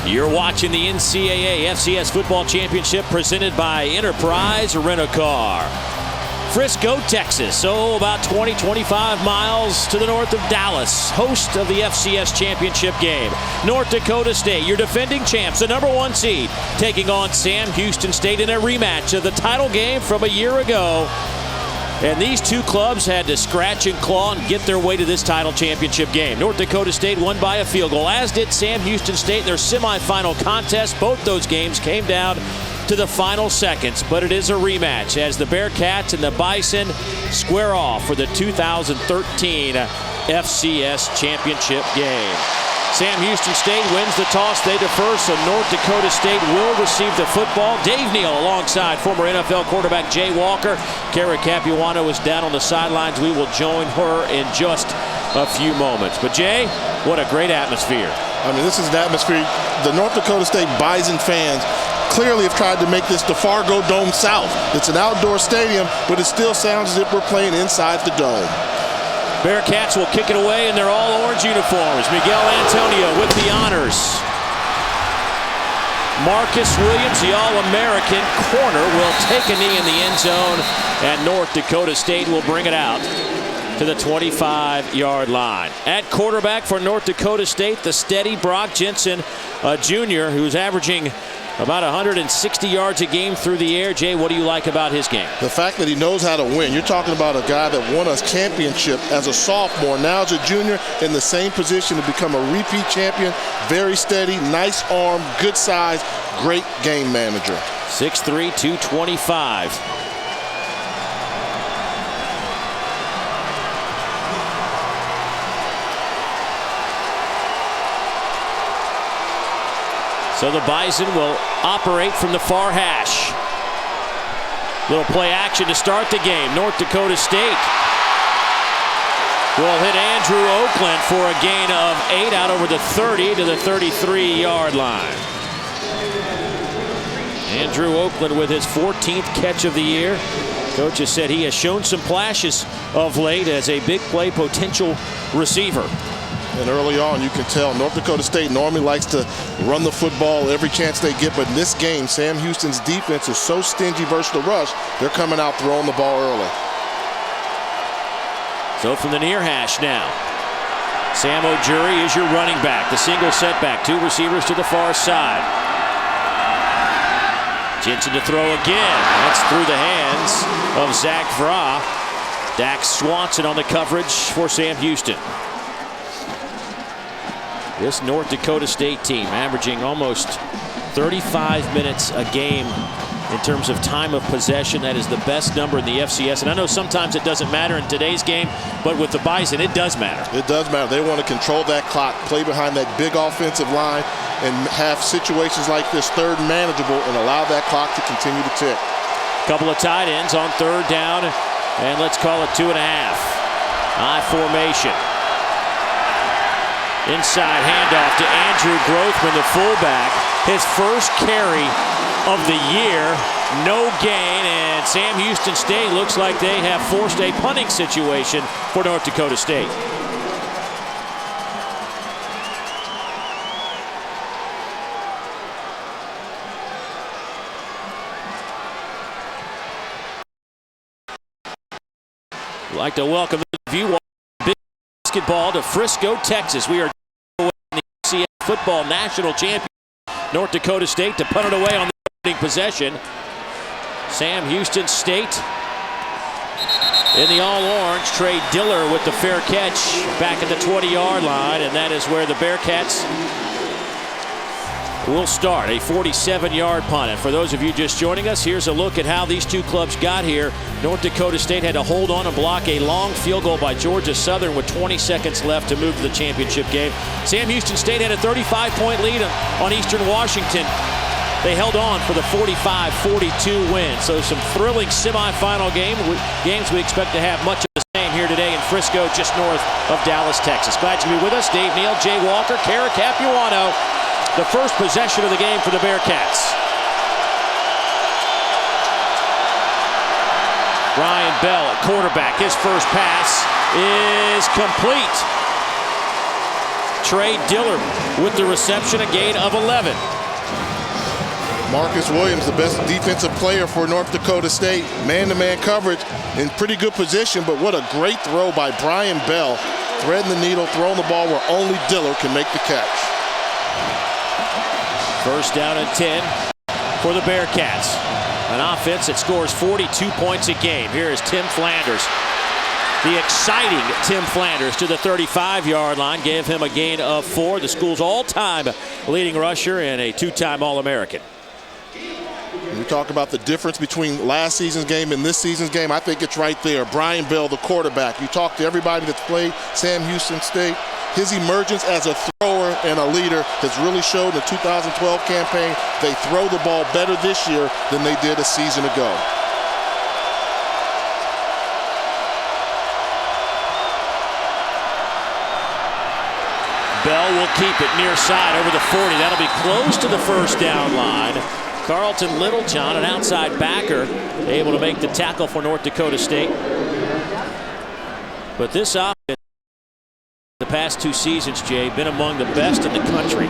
You're watching the NCAA FCS Football Championship presented by Enterprise Rent-A-Car. Frisco, Texas, so about 20-25 miles to the north of Dallas, host of the FCS Championship game. North Dakota State, your defending champs, the #1 seed, taking on Sam Houston State in a rematch of the title game from a year ago. And these two clubs had to scratch and claw and get their way to this title championship game. North Dakota State won by a field goal, as did Sam Houston State in their semifinal contest. Both those games came down to the final seconds, but it is a rematch as the Bearcats and the Bison square off for the 2013 FCS championship game. Sam Houston State wins the toss. They defer, so North Dakota State will receive the football. Dave Neal alongside former NFL quarterback Jay Walker. Kara Capuano is down on the sidelines. We will join her in just a few moments. But Jay, what a great atmosphere. I mean, this is an atmosphere. The North Dakota State Bison fans clearly have tried to make this the Fargo Dome South. It's an outdoor stadium, but it still sounds as if we're playing inside the dome. Bearcats will kick it away in their all-orange uniforms. Miguel Antonio with the honors. Marcus Williams, the All-American corner, will take a knee in the end zone, and North Dakota State will bring it out to the 25-yard line. At quarterback for North Dakota State, the steady Brock Jensen, a junior who's averaging about 160 yards a game through the air. Jay, what do you like about his game? The fact that he knows how to win. You're talking about a guy that won a championship as a sophomore, now as a junior in the same position to become a repeat champion. Very steady, nice arm, good size, great game manager. 6'3", 225. So the Bison will operate from the far hash. Little play action to start the game. North Dakota State will hit Andrew Oakland for a gain of 8 out over the 30 to the 33-yard line. Andrew Oakland with his 14th catch of the year. Coach has said he has shown some flashes of late as a big play potential receiver. And early on, you can tell North Dakota State normally likes to run the football every chance they get. But in this game, Sam Houston's defense is so stingy versus the rush, they're coming out throwing the ball early. So from the near hash now, Sam O'Jury is your running back. The single setback, two receivers to the far side. Jensen to throw again. That's through the hands of Zach Vra. Dax Swanson on the coverage for Sam Houston. This North Dakota State team averaging almost 35 minutes a game in terms of time of possession. That is the best number in the FCS. And I know sometimes it doesn't matter in today's game, but with the Bison, it does matter. It does matter. They want to control that clock, play behind that big offensive line, and have situations like this third manageable and allow that clock to continue to tick. Couple of tight ends on third down, and let's call it 2.5. I formation. Inside handoff to Andrew Grothman, the fullback. His first carry of the year, no gain, and Sam Houston State looks like they have forced a punting situation for North Dakota State. I'd like to welcome the view basketball to Frisco, Texas. We are in the FCS Football National Champion. North Dakota State to punt it away on the opening possession. Sam Houston State in the all-orange. Trey Diller with the fair catch back at the 20-yard line, and that is where the Bearcats will start. A 47-yard punt. And for those of you just joining us, here's a look at how these two clubs got here. North Dakota State had to hold on and block a long field goal by Georgia Southern with 20 seconds left to move to the championship game. Sam Houston State had a 35-point lead on Eastern Washington. They held on for the 45-42 win. So some thrilling semifinal games we expect to have much of the same here today in Frisco, just north of Dallas, Texas. Glad you be with us. Dave Neal, Jay Walker, Kara Capuano. The first possession of the game for the Bearcats. Ryan Bell at quarterback. His first pass is complete. Trey Dillard with the reception, a gain of 11. Marcus Williams, the best defensive player for North Dakota State. Man-to-man coverage in pretty good position, but what a great throw by Brian Bell. Threading the needle, throwing the ball where only Dillard can make the catch. First down and 10 for the Bearcats. An offense that scores 42 points a game. Here is Tim Flanders. The exciting Tim Flanders to the 35-yard line. Gave him a gain of 4. The school's all-time leading rusher and a 2-time All-American. When we talk about the difference between last season's game and this season's game, I think it's right there. Brian Bell, the quarterback. You talk to everybody that's played Sam Houston State. His emergence as a thrower and a leader has really showed in the 2012 campaign. They throw the ball better this year than they did a season ago. Bell will keep it near side over the 40. That'll be close to the first down line. Carlton Littlejohn, an outside backer, able to make the tackle for North Dakota State. But this offense, the past 2 seasons, Jay, been among the best in the country.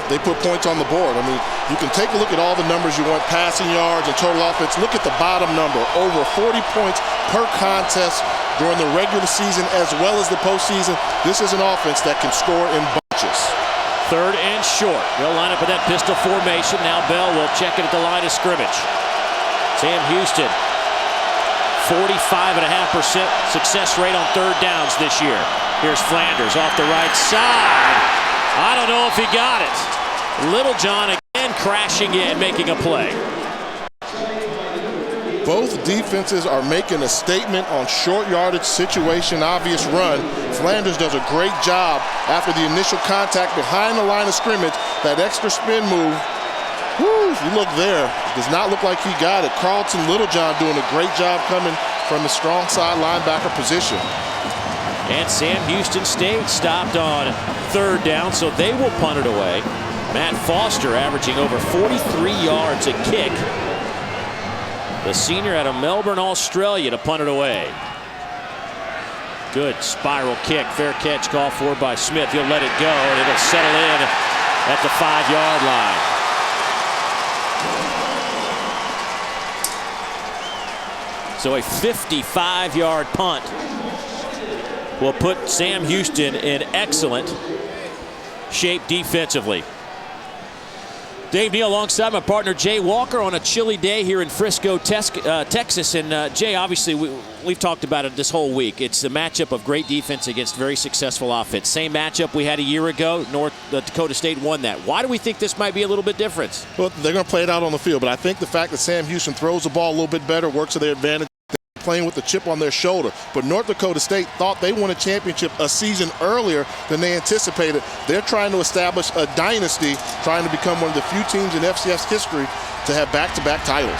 They put points on the board. I mean, you can take a look at all the numbers you want, passing yards and total offense. Look at the bottom number, over 40 points per contest during the regular season as well as the postseason. This is an offense that can score in bunches. Third and short. They'll line up with that pistol formation. Now Bell will check it at the line of scrimmage. Sam Houston, 45.5% success rate on third downs this year. Here's Flanders off the right side. I don't know if he got it. Littlejohn again crashing in, making a play. Both defenses are making a statement on short yardage situation, obvious run. Flanders does a great job after the initial contact behind the line of scrimmage. That extra spin move, whoo, if you look there, does not look like he got it. Carlton Littlejohn doing a great job coming from the strong side linebacker position. And Sam Houston State stopped on third down, so they will punt it away. Matt Foster averaging over 43 yards a kick. The senior out of Melbourne, Australia, to punt it away. Good spiral kick. Fair catch call for by Smith. He'll let it go, and it'll settle in at the 5-yard line. So a 55-yard punt will put Sam Houston in excellent shape defensively. Dave Neal alongside my partner Jay Walker on a chilly day here in Frisco, Texas. And Jay, obviously we've talked about it this whole week. It's a matchup of great defense against very successful offense. Same matchup we had a year ago. North Dakota State won that. Why do we think this might be a little bit different? Well, they're going to play it out on the field, but I think the fact that Sam Houston throws the ball a little bit better works to their advantage. Playing with the chip on their shoulder. But North Dakota State thought they won a championship a season earlier than they anticipated. They're trying to establish a dynasty, trying to become one of the few teams in FCS history to have back-to-back titles.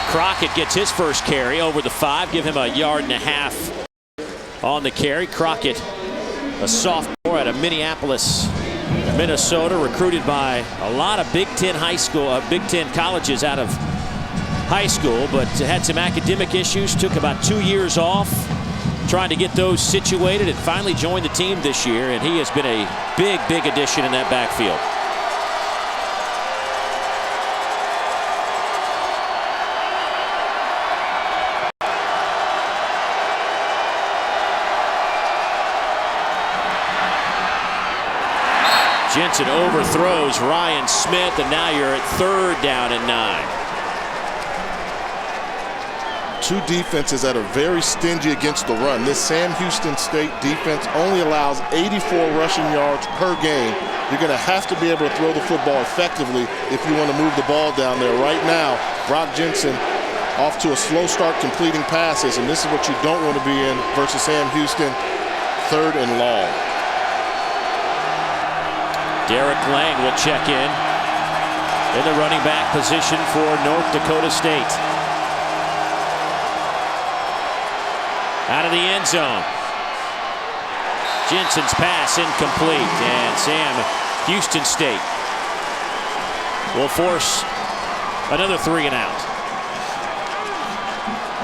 Crockett gets his first carry over the 5, give him a yard and a half on the carry. Crockett, a sophomore out of Minneapolis, Minnesota, recruited by a lot of Big Ten colleges out of high school, but had some academic issues, took about 2 years off trying to get those situated, and finally joined the team this year, and he has been a big addition in that backfield. Jensen overthrows Ryan Smith, and now you're at third down and 9. Two defenses that are very stingy against the run. This Sam Houston State defense only allows 84 rushing yards per game. You're going to have to be able to throw the football effectively if you want to move the ball down there. Right now, Brock Jensen off to a slow start completing passes, and this is what you don't want to be in versus Sam Houston, third and long. Derek Lang will check in the running back position for North Dakota State. Out of the end zone. Jensen's pass incomplete, and Sam Houston State will force another 3 and out.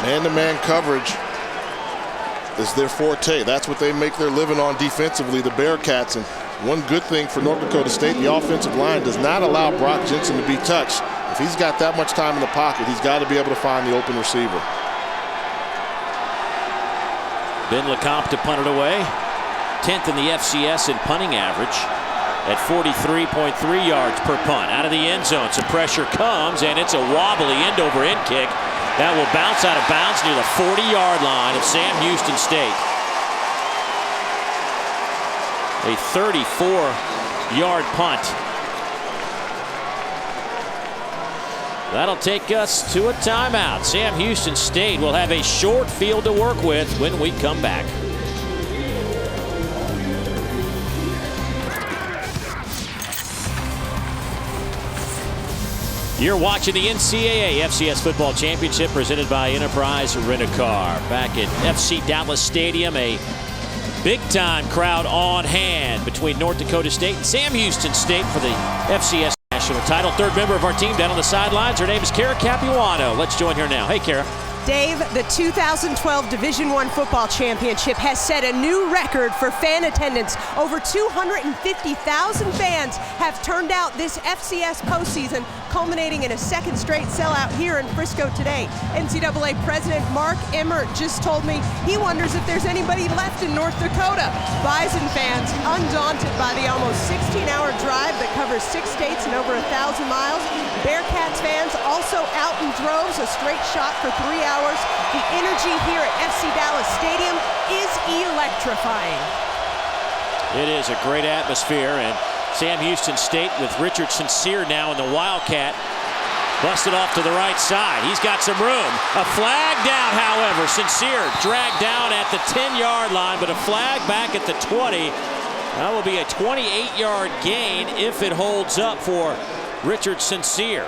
Man-to-man coverage is their forte. That's what they make their living on defensively, the Bearcats. And one good thing for North Dakota State, the offensive line does not allow Brock Jensen to be touched. If he's got that much time in the pocket, he's got to be able to find the open receiver. Ben LeCompte to punt it away. 10th in the FCS in punting average at 43.3 yards per punt. Out of the end zone, some pressure comes, and it's a wobbly end-over-end kick that will bounce out of bounds near the 40-yard line of Sam Houston State. A 34-yard punt. That'll take us to a timeout. Sam Houston State will have a short field to work with when we come back. You're watching the NCAA FCS Football Championship presented by Enterprise Rent-A-Car. Back at FC Dallas Stadium, a big-time crowd on hand between North Dakota State and Sam Houston State for the FCS national title. Third member of our team down on the sidelines. Her name is Kara Capuano. Let's join her now. Hey, Kara. Dave, the 2012 Division I Football Championship has set a new record for fan attendance. Over 250,000 fans have turned out this FCS postseason, culminating in a second straight sellout here in Frisco today. NCAA President Mark Emmert just told me he wonders if there's anybody left in North Dakota. Bison fans, undaunted by the almost 16-hour drive that covers 6 states and over 1,000 miles. Bearcats fans also out in droves, a straight shot for 3 hours. The energy here at FC Dallas Stadium is electrifying. It is a great atmosphere, and Sam Houston State with Richard Sincere now in the Wildcat. Busted off to the right side. He's got some room. A flag down, however. Sincere dragged down at the 10-yard line, but a flag back at the 20. That will be a 28-yard gain if it holds up for Richard Sincere.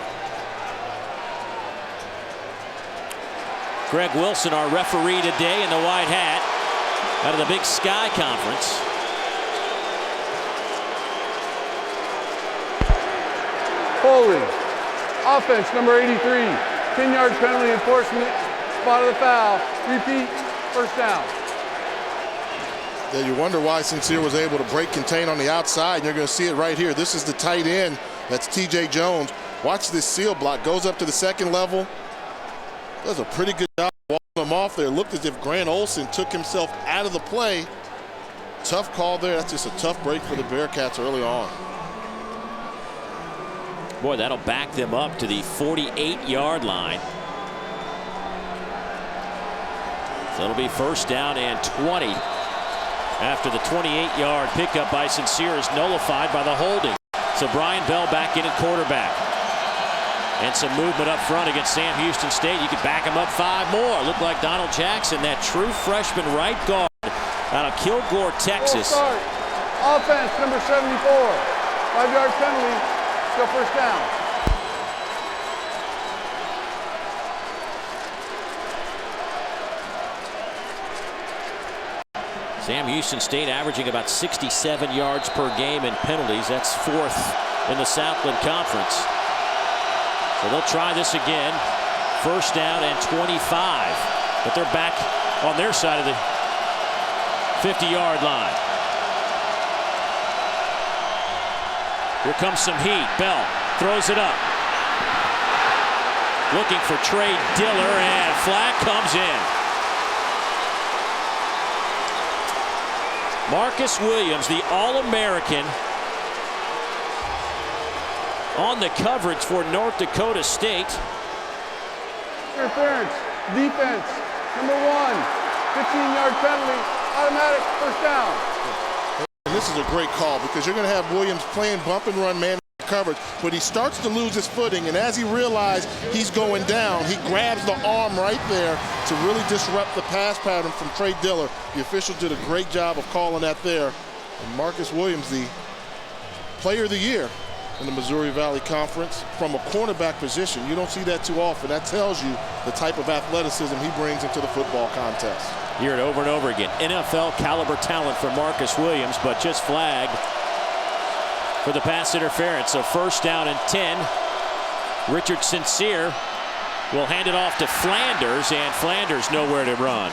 Greg Wilson, our referee today in the white hat out of the Big Sky Conference. Holding. Offense, number 83. 10-yard penalty enforcement. Spot of the foul. Repeat. First down. Yeah, you wonder why Sincere was able to break contain on the outside. And you're going to see it right here. This is the tight end. That's TJ Jones. Watch this seal block. Goes up to the second level. Does a pretty good job walking him off there. Looked as if Grant Olson took himself out of the play. Tough call there. That's just a tough break for the Bearcats early on. Boy, that'll back them up to the 48-yard line. So it'll be first down and 20 after the 28-yard pickup by Sincere is nullified by the holding. So Brian Bell back in at quarterback. And some movement up front against Sam Houston State. You could back him up 5 more. Looked like Donald Jackson, that true freshman right guard out of Kilgore, Texas. Start. Offense, number 74. 5-yard penalty. Go first down. Sam Houston State averaging about 67 yards per game in penalties. That's 4th in the Southland Conference. So they'll try this again. First down and 25. But they're back on their side of the 50-yard line. Here comes some heat. Bell throws it up. Looking for Trey Diller, and flag comes in. Marcus Williams, the All-American, on the coverage for North Dakota State. Interference. Defense. Number 1. 15-yard penalty. Automatic first down. And this is a great call because you're going to have Williams playing bump and run man coverage, but he starts to lose his footing, and as he realized he's going down, he grabs the arm right there to really disrupt the pass pattern from Trey Diller. The official did a great job of calling that there. And Marcus Williams, the player of the year in the Missouri Valley Conference from a cornerback position. You don't see that too often. That tells you the type of athleticism he brings into the football contest. Hear it over and over again. NFL caliber talent for Marcus Williams, but just flagged for the pass interference. So first down and 10. Richard Sincere will hand it off to Flanders, and Flanders nowhere to run.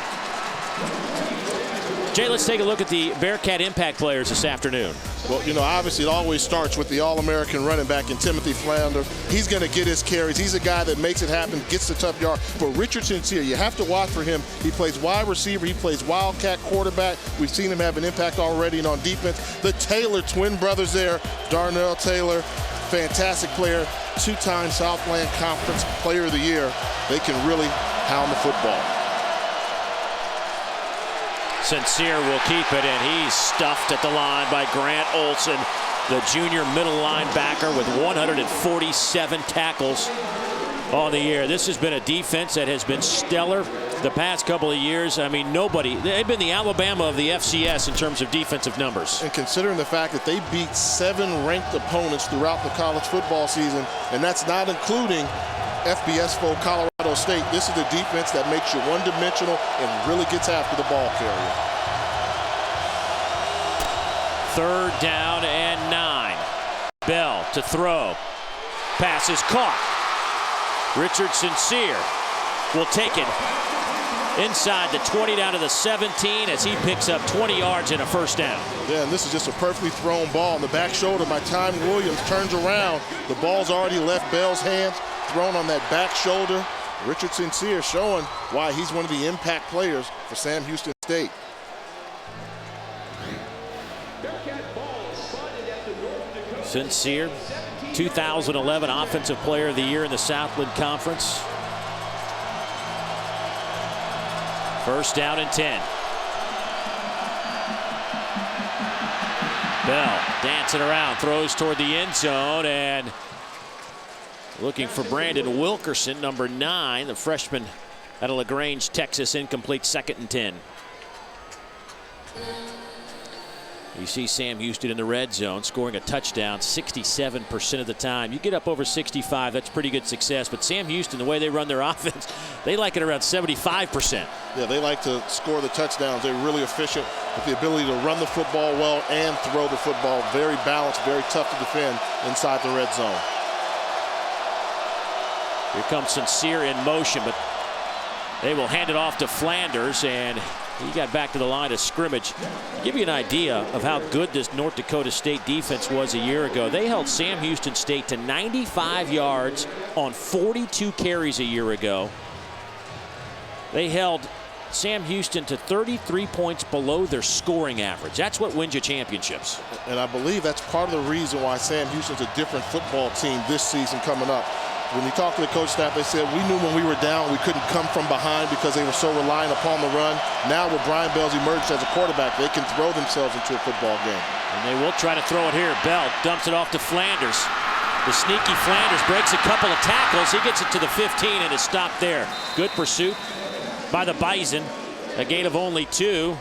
Jay, let's take a look at the Bearcat impact players this afternoon. Well, you know, obviously it always starts with the All-American running back in Timothy Flanders. He's going to get his carries. He's a guy that makes it happen, gets the tough yard. But Richard Sincere, you have to watch for him. He plays wide receiver. He plays wildcat quarterback. We've seen him have an impact already and on defense. The Taylor twin brothers there, Darnell Taylor, fantastic player, two-time Southland Conference Player of the Year. They can really hound the football. Sincere will keep it, and he's stuffed at the line by Grant Olson, the junior middle linebacker with 147 tackles on the year. This has been a defense that has been stellar the past couple of years. I mean, they've been the Alabama of the FCS in terms of defensive numbers. And considering the fact that they beat 7 ranked opponents throughout the college football season, and that's not including FBS foe Colorado State, this is a defense that makes you one-dimensional and really gets after the ball carrier. 3rd down and 9. Bell to throw. Pass is caught. Richard Sincere will take it inside the 20 down to the 17 as he picks up 20 yards and a 1st down. Yeah, and this is just a perfectly thrown ball on the back shoulder by Ty Williams. Turns around. The ball's already left Bell's hands. Thrown on that back shoulder. Richard Sincere showing why he's one of the impact players for Sam Houston State. Sincere, 2011 Offensive Player of the Year in the Southland Conference. 1st down and 10. Bell dancing around, throws toward the end zone, and looking for Brandon Wilkerson, number 9, the freshman out of LaGrange, Texas, incomplete, 2nd and 10. You see Sam Houston in the red zone scoring a touchdown 67% of the time. You get up over 65, that's pretty good success. But Sam Houston, the way they run their offense, they like it around 75%. Yeah, they like to score the touchdowns. They're really efficient with the ability to run the football well and throw the football. Very balanced, very tough to defend inside the red zone. Here comes Sincere in motion, but they will hand it off to Flanders, and he got back to the line of scrimmage. Give you an idea of how good this North Dakota State defense was a year ago. They held Sam Houston State to 95 yards on 42 carries a year ago. They held Sam Houston to 33 points below their scoring average. That's what wins you championships. And I believe that's part of the reason why Sam Houston's a different football team this season coming up. When you talk to the coach staff, they said we knew when we were down we couldn't come from behind because they were so reliant upon the run. Now with Brian Bell's emerged as a quarterback, they can throw themselves into a football game. And they will try to throw it here. Bell dumps it off to Flanders. The sneaky Flanders breaks a couple of tackles. He gets it to the 15 and is stopped there. Good pursuit by the Bison. A gain of only 2.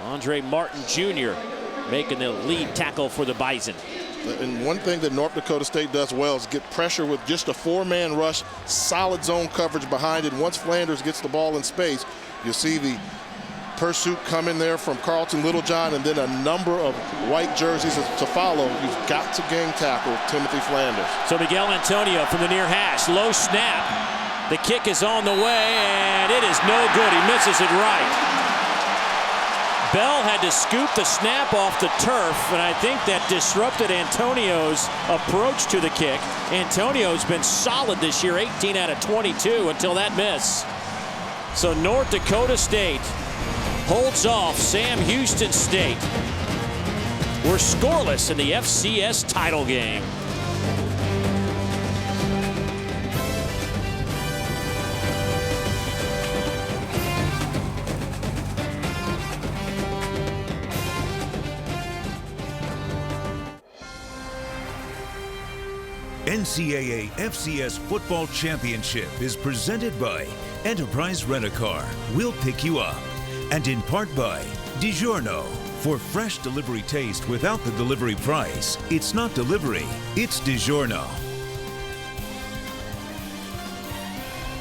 Andre Martin Jr. making the lead tackle for the Bison. And one thing that North Dakota State does well is get pressure with just a 4-man rush, solid zone coverage behind it. Once Flanders gets the ball in space, you'll see the pursuit come in there from Carlton Littlejohn, and then a number of white jerseys to follow. You've got to gang tackle Timothy Flanders. So Miguel Antonio from the near hash, low snap. The kick is on the way, and it is no good. He misses it right. Bell had to scoop the snap off the turf, and I think that disrupted Antonio's approach to the kick. Antonio's been solid this year, 18 out of 22 until that miss. So North Dakota State holds off Sam Houston State. We're scoreless in the FCS title game. NCAA FCS Football Championship is presented by Enterprise Rent-A-Car. We'll pick you up. And in part by DiGiorno. For fresh delivery taste without the delivery price, it's not delivery, it's DiGiorno.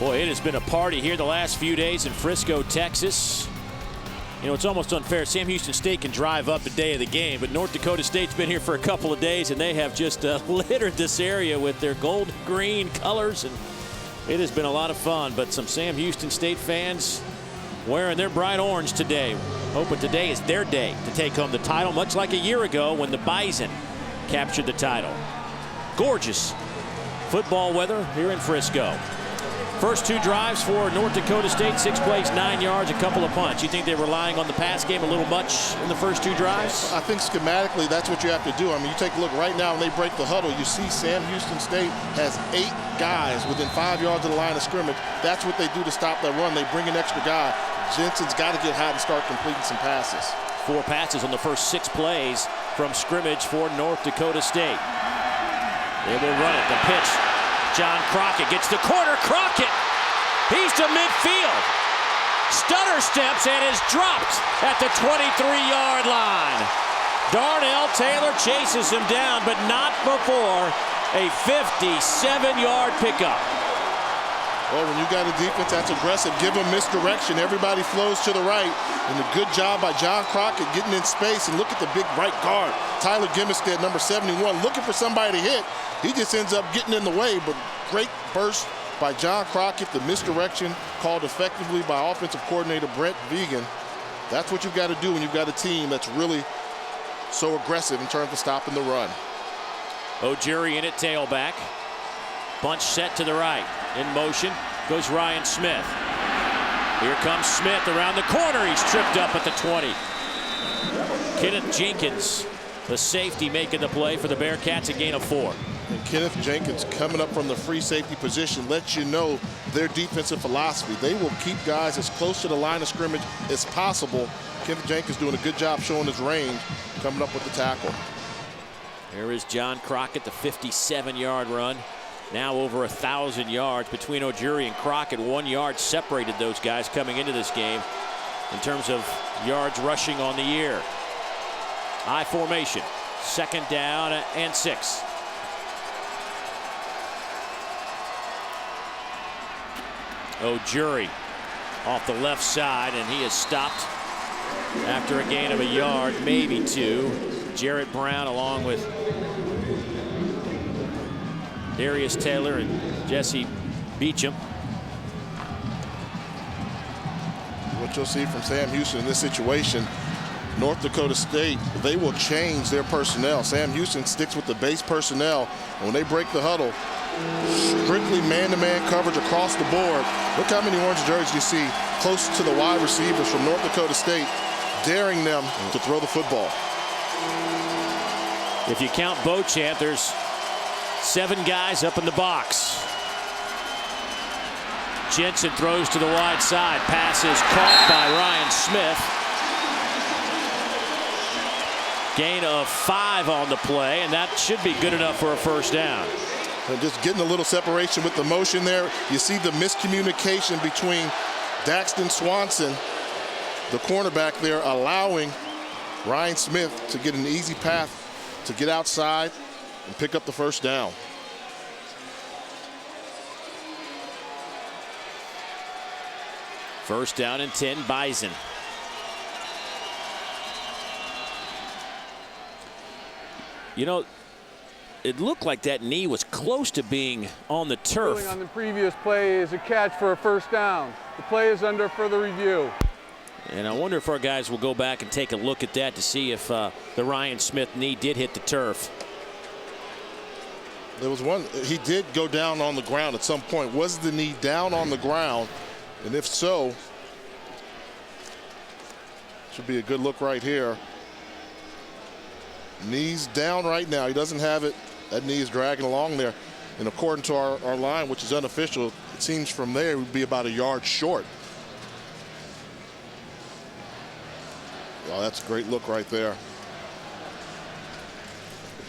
Boy, it has been a party here the last few days in Frisco, Texas. You know, it's almost unfair. Sam Houston State can drive up the day of the game, but North Dakota State's been here for a couple of days, and they have just littered this area with their gold-green colors, and it has been a lot of fun. But some Sam Houston State fans wearing their bright orange today, hoping today is their day to take home the title, much like a year ago when the Bison captured the title. Gorgeous football weather here in Frisco. First 2 drives for North Dakota State, 6 plays, 9 yards, a couple of punts. You think they're relying on the pass game a little much in the first 2 drives? I think schematically that's what you have to do. I mean, you take a look right now when they break the huddle, you see Sam Houston State has 8 guys within 5 yards of the line of scrimmage. That's what they do to stop that run. They bring an extra guy. Jensen's got to get hot and start completing some passes. 4 passes on the first 6 plays from scrimmage for North Dakota State. They will run it. The pitch. John Crockett gets the corner. Crockett, he's to midfield. Stutter steps and is dropped at the 23-yard line. Darnell Taylor chases him down, but not before a 57-yard pickup. Well, when you got a defense that's aggressive, give them misdirection. Everybody flows to the right. And a good job by John Crockett getting in space. And look at the big right guard, Tyler Gimmelstead, number 71, looking for somebody to hit. He just ends up getting in the way, but great burst by John Crockett. The misdirection called effectively by offensive coordinator Brent Vigen. That's what you've got to do when you've got a team that's really so aggressive in terms of stopping the run. O'Jury in at tailback. Bunch set to the right. In motion goes Ryan Smith. Here comes Smith around the corner. He's tripped up at the 20. Kenneth Jenkins, the safety, making the play for the Bearcats, a gain of 4. And Kenneth Jenkins coming up from the free safety position lets you know their defensive philosophy. They will keep guys as close to the line of scrimmage as possible. Kenneth Jenkins doing a good job showing his range, coming up with the tackle. There is John Crockett, the 57-yard run. Now over 1,000 yards between O'Jury and Crockett. 1 yard separated those guys coming into this game in terms of yards rushing on the year. I formation. 2nd down and 6. O'Jury off the left side, and he is stopped after a gain of a yard, maybe 2. Jarrett Brown along with Darius Taylor and Jesse Beecham. What you'll see from Sam Houston in this situation, North Dakota State, they will change their personnel. Sam Houston sticks with the base personnel. And when they break the huddle, strictly man-to-man coverage across the board. Look how many orange jerseys you see close to the wide receivers from North Dakota State, daring them to throw the football. If you count Beauchamp, there's 7 guys up in the box. Jensen throws to the wide side. Pass is caught by Ryan Smith. Gain of 5 on the play, and that should be good enough for a 1st down. And just getting a little separation with the motion there. You see the miscommunication between Daxton Swanson, the cornerback there, allowing Ryan Smith to get an easy path to get outside and pick up the 1st down. First down and 10, Bison. You know, it looked like that knee was close to being on the turf. On the previous play is a catch for a 1st down. The play is under further review. And I wonder if our guys will go back and take a look at that to see if the Ryan Smith knee did hit the turf. There was one, he did go down on the ground at some point. Was the knee down on the ground? And if so, should be a good look right here. Knee's down right now. He doesn't have it. That knee is dragging along there. And according to our line, which is unofficial, it seems from there it would be about a yard short. Well, that's a great look right there.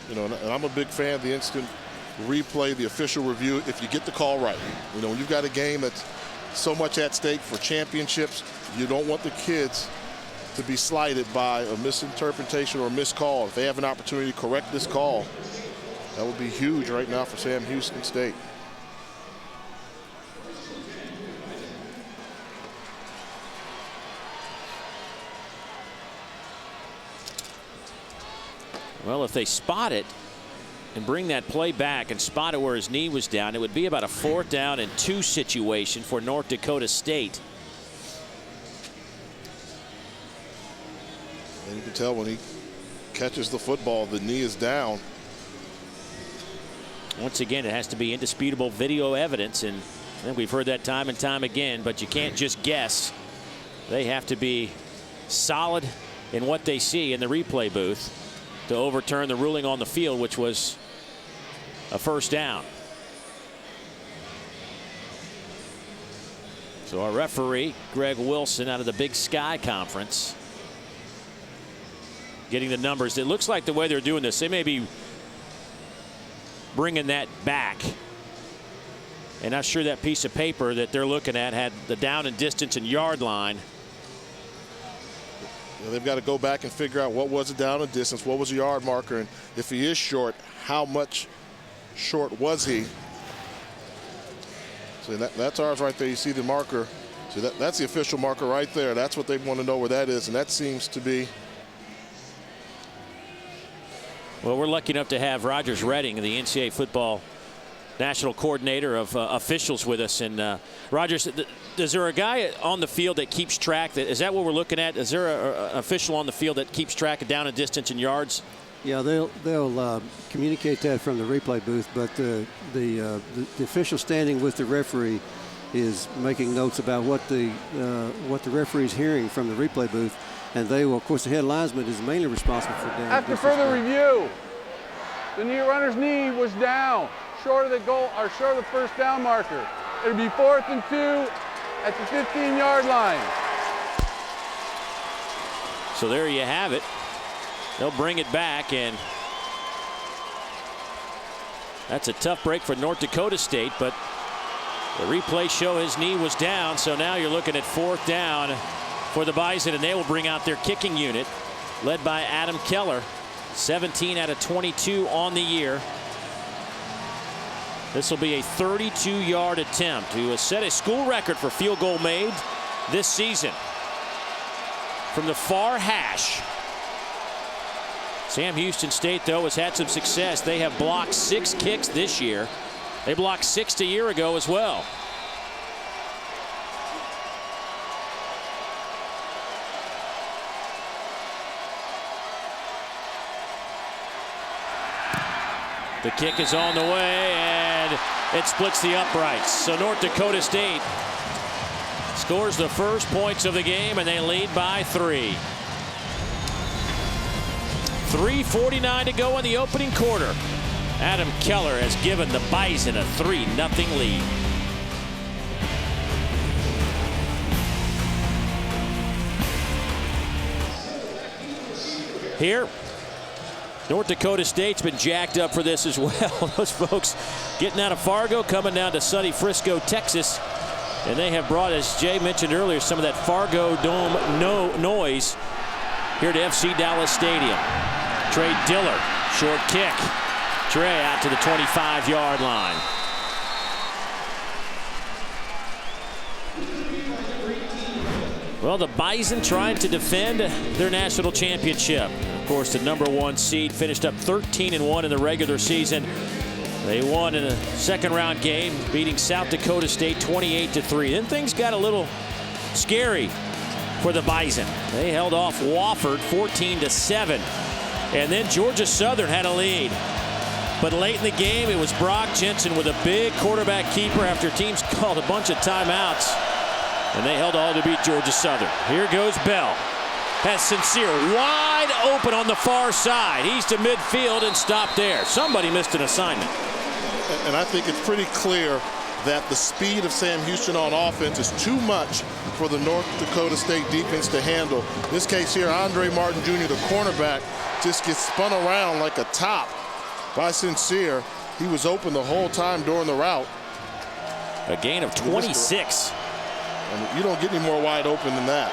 You know, and I'm a big fan of the instant replay, the official review, if you get the call right. You know, when you've got a game that's so much at stake for championships, you don't want the kids to be slighted by a misinterpretation or a missed call. If they have an opportunity to correct this call, that would be huge right now for Sam Houston State. Well, if they spot it and bring that play back and spot it where his knee was down, it would be about a 4th down and 2 situation for North Dakota State. And you can tell when he catches the football, the knee is down. Once again, it has to be indisputable video evidence, and I think we've heard that time and time again, but you can't just guess. They have to be solid in what they see in the replay booth to overturn the ruling on the field, which was a first down. So our referee, Greg Wilson, out of the Big Sky Conference, getting the numbers. It looks like the way they're doing this, they may be bringing that back. And I'm sure that piece of paper that they're looking at had the down and distance and yard line. They've got to go back and figure out what was the down and distance, what was the yard marker, and if he is short, how much short was he? So that's ours right there. You see the marker. So that's the official marker right there. That's what they want to know where that is, and that seems to be. Well, we're lucky enough to have Rogers Redding, the NCAA football national coordinator of officials, with us. And Rogers, is there a guy on the field that keeps track? Is that what we're looking at? Is there an official on the field that keeps track of down and distance and yards? Yeah, they'll communicate that from the replay booth, but the official standing with the referee is making notes about what the referee's hearing from the replay booth, and they will, of course, the head linesman is mainly responsible for down. After further review, the runner's knee was down, short of the goal or short of the first down marker. It'll be 4th and 2 at the 15-yard line. So there you have it. They'll bring it back, and that's a tough break for North Dakota State, but the replay show his knee was down, so now you're looking at 4th down for the Bison, and they will bring out their kicking unit, led by Adam Keller, 17 out of 22 on the year. This will be a 32-yard attempt to set a school record for field goal made this season from the far hash. Sam Houston State, though, has had some success. They have blocked 6 kicks this year. They blocked 6 a year ago as well. The kick is on the way, and it splits the uprights. So North Dakota State scores the first points of the game, and they lead by 3. 3:49 to go in the opening quarter. Adam Keller has given the Bison a 3-0 lead. Here, North Dakota State's been jacked up for this as well. Those folks getting out of Fargo, coming down to sunny Frisco, Texas. And they have brought, as Jay mentioned earlier, some of that Fargo Dome noise here to FC Dallas Stadium. Trey Diller, short kick. Trey out to the 25-yard line. Well, the Bison trying to defend their national championship. Of course, the #1 seed finished up 13-1 in the regular season. They won in a second-round game, beating South Dakota State 28-3. Then things got a little scary for the Bison. They held off Wofford 14-7. And then Georgia Southern had a lead. But late in the game, it was Brock Jensen with a big quarterback keeper after teams called a bunch of timeouts. And they held all to beat Georgia Southern. Here goes Bell. Has Sincere wide open on the far side. He's to midfield and stopped there. Somebody missed an assignment. And I think it's pretty clear that the speed of Sam Houston on offense is too much for the North Dakota State defense to handle. In this case here, Andre Martin Jr., the cornerback, just gets spun around like a top by Sincere. He was open the whole time during the route. A gain of 26. And you don't get any more wide open than that.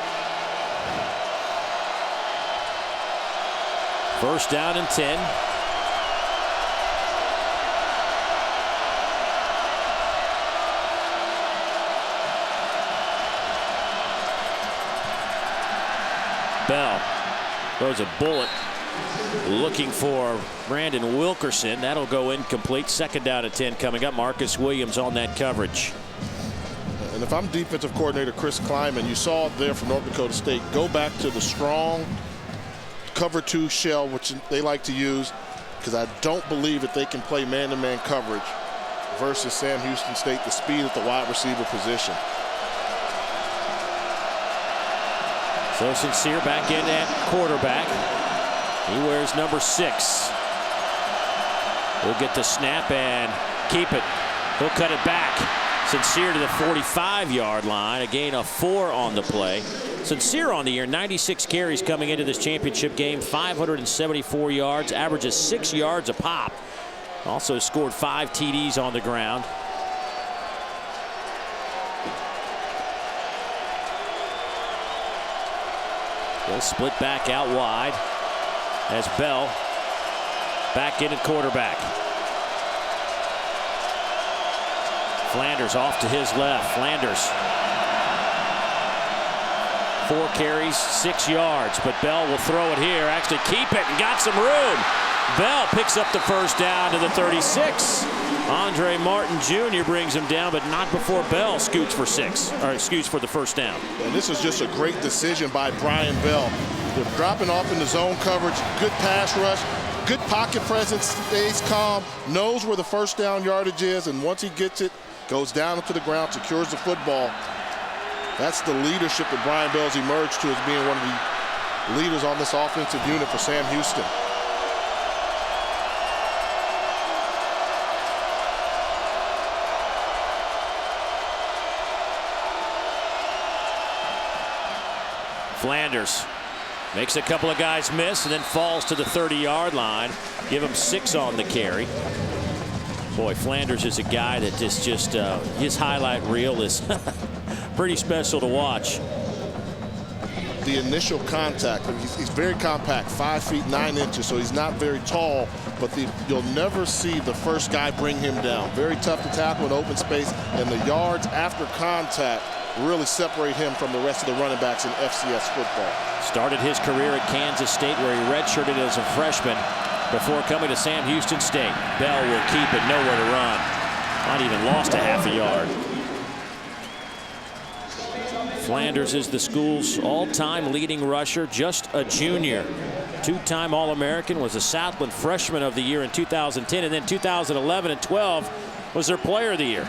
First down and 10. Bell throws a bullet looking for Brandon Wilkerson. That'll go incomplete. 2nd down and 10 coming up. Marcus Williams on that coverage. And if I'm defensive coordinator Chris Kleiman, you saw it there from North Dakota State. Go back to the strong cover 2 shell, which they like to use, because I don't believe that they can play man-to-man coverage versus Sam Houston State, the speed at the wide receiver position. So Sincere back in at quarterback. He wears number 6. He'll get the snap and keep it. He'll cut it back. Sincere to the 45-yard line. A gain of 4 on the play. Sincere on the year, 96 carries coming into this championship game, 574 yards, averages 6 yards a pop. Also scored 5 TDs on the ground. They'll split back out wide as Bell back in at quarterback. Flanders off to his left. Flanders 4 carries, 6 yards, but Bell will throw it here, actually keep it, and got some room. Bell picks up the first down to the 36. Andre Martin Jr. brings him down, but not before Bell scoots for the first down. And this is just a great decision by Brian Bell. They're dropping off in the zone coverage, good pass rush, good pocket presence, stays calm, knows where the first down yardage is, and once he gets it, goes down to the ground, secures the football. That's the leadership that Brian Bell's emerged to as being one of the leaders on this offensive unit for Sam Houston. Flanders makes a couple of guys miss and then falls to the 30-yard line. Give him 6 on the carry. Boy, Flanders is a guy that just his highlight reel is pretty special to watch. The initial contact, he's very compact, 5 feet 9 inches, so he's not very tall, but you'll never see the first guy bring him down. Very tough to tackle in open space, and the yards after contact really separate him from the rest of the running backs in FCS football. Started his career at Kansas State, where he redshirted as a freshman before coming to Sam Houston State. Bell will keep it, nowhere to run. Not even lost a half a yard. Flanders is the school's all-time leading rusher, just a junior. 2-time All-American, was a Southland Freshman of the Year in 2010, and then 2011 and 12 was their Player of the Year.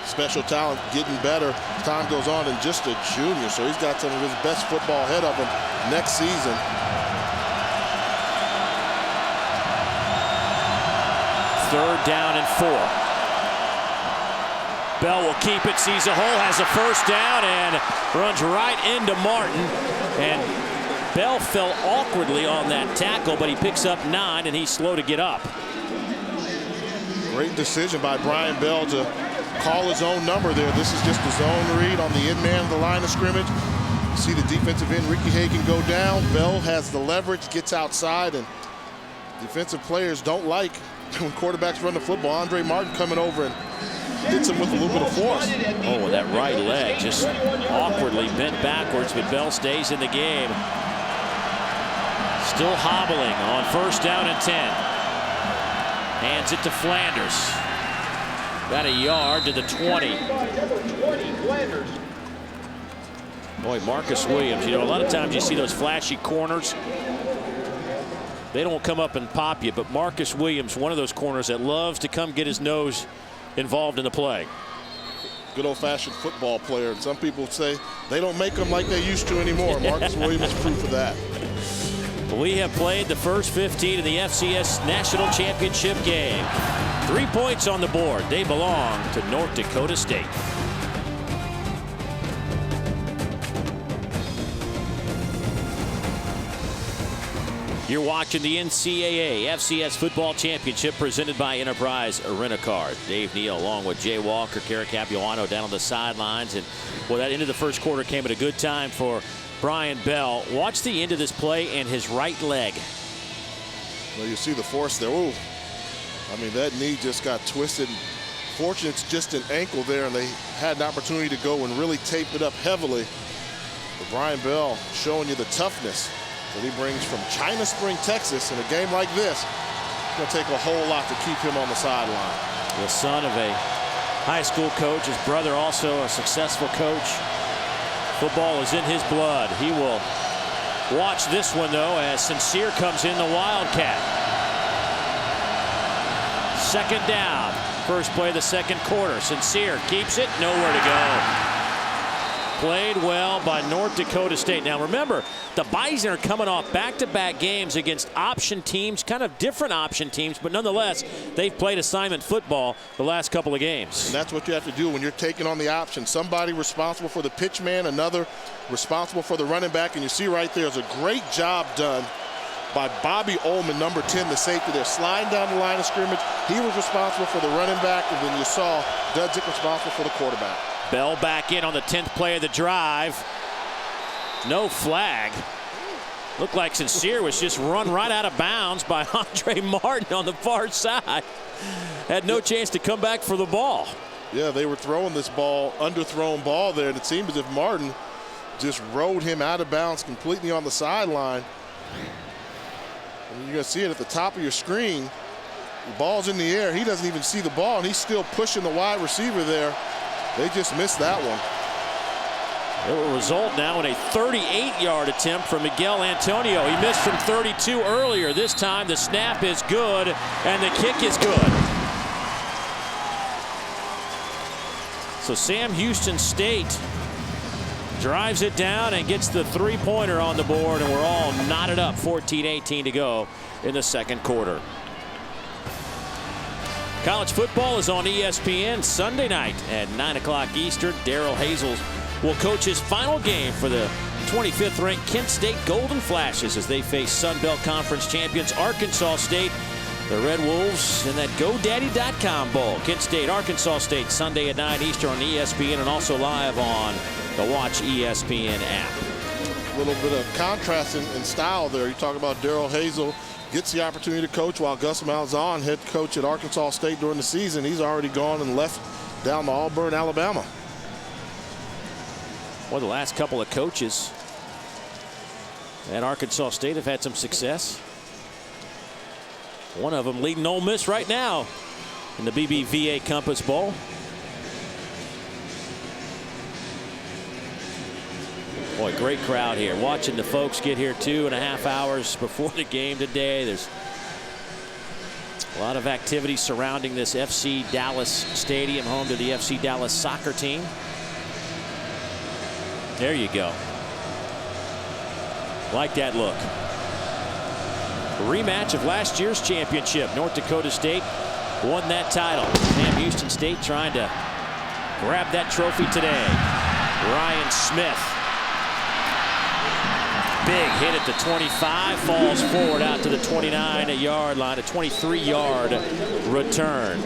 Special talent, getting better as time goes on, and just a junior, so he's got some of his best football ahead of him next season. Third down and 4. Bell will keep it, sees a hole, has a first down, and runs right into Martin. And Bell fell awkwardly on that tackle, but he picks up 9, and he's slow to get up. Great decision by Brian Bell to call his own number there. This is just the zone read on the end man of the line of scrimmage. You see the defensive end, Ricky Hagan, go down. Bell has the leverage, gets outside, and defensive players don't like when quarterbacks run the football. Andre Martin coming over and hits him with a little bit of force. Oh, and that right leg just awkwardly bent backwards, but Bell stays in the game. Still hobbling on first down and 10. Hands it to Flanders. Got a yard to the 20. Boy, Marcus Williams, you know, a lot of times you see those flashy corners. They don't come up and pop you, but Marcus Williams, one of those corners that loves to come get his nose involved in the play. Good old-fashioned football player. And some people say they don't make them like they used to anymore. Marcus Williams is proof of that. We have played the first 15 of the FCS National Championship game. 3 points on the board. They belong to North Dakota State. You're watching the NCAA FCS Football Championship presented by Enterprise Rent-A-Car. Dave Neal along with Jay Walker, Kara Capuano down on the sidelines. And well, that end of the first quarter came at a good time for Brian Bell. Watch the end of this play and his right leg. Well, you see the force there. Ooh. I mean, that knee just got twisted. Fortunately, it's just an ankle there, and they had an opportunity to go and really tape it up heavily. But Brian Bell showing you the toughness that he brings from China Spring, Texas. In a game like this, it's going to take a whole lot to keep him on the sideline. The son of a high school coach, his brother also a successful coach. Football is in his blood. He will Watch this one, though, as Sincere comes in the Wildcat. Second down. First play of the second quarter. Sincere keeps it. Nowhere to go. Played well by North Dakota State. Now remember, the Bison are coming off back-to-back games against option teams, kind of different option teams, but nonetheless, they've played assignment football the last couple of games. And that's what you have to do when you're taking on the option. Somebody responsible for the pitch man, another responsible for the running back, and you see right there's a great job done by Bobby Ullman, number 10, the safety. They're sliding down the line of scrimmage. He was responsible for the running back, and then you saw Dudzik responsible for the quarterback. Bell back in on the 10th play of the drive. No flag. Looked like Sincere was just run right out of bounds by Andre Martin on the far side. Had no chance to come back for the ball. Yeah, they were throwing this ball, underthrown ball there, and it seemed as if Martin just rode him out of bounds completely on the sideline. And you're going to see it at the top of your screen. The ball's in the air. He doesn't even see the ball, and he's still pushing the wide receiver there. They just missed that one. It will result now in a 38-yard attempt from Miguel Antonio. He missed from 32 earlier. This time the snap is good and the kick is good. So Sam Houston State drives it down and gets the three-pointer on the board, and we're all knotted up. 14-18 to go in the second quarter. College football is on ESPN Sunday night at 9 o'clock Eastern. Darrell Hazel will coach his final game for the 25th ranked Kent State Golden Flashes as they face Sun Belt Conference champions Arkansas State. The Red Wolves in that GoDaddy.com Bowl. Kent State, Arkansas State, Sunday at 9 Eastern on ESPN and also live on the Watch ESPN app. A little bit of contrast in style there. You talk about Darrell Hazel. Gets the opportunity to coach while Gus Malzahn, head coach at Arkansas State during the season. He's already gone and left down to Auburn, Alabama. Well, the last couple of coaches at Arkansas State have had some success. One of them leading Ole Miss right now in the BBVA Compass Bowl. Boy, great crowd here. Watching the folks get here 2.5 hours before the game today. There's a lot of activity surrounding this FC Dallas Stadium, home to the FC Dallas soccer team. There you go. Like that look. A rematch of last year's championship. North Dakota State won that title. Sam Houston State trying to grab that trophy today. Ryan Smith. Big hit at the 25, falls forward out to the 29-yard line, a 23-yard return.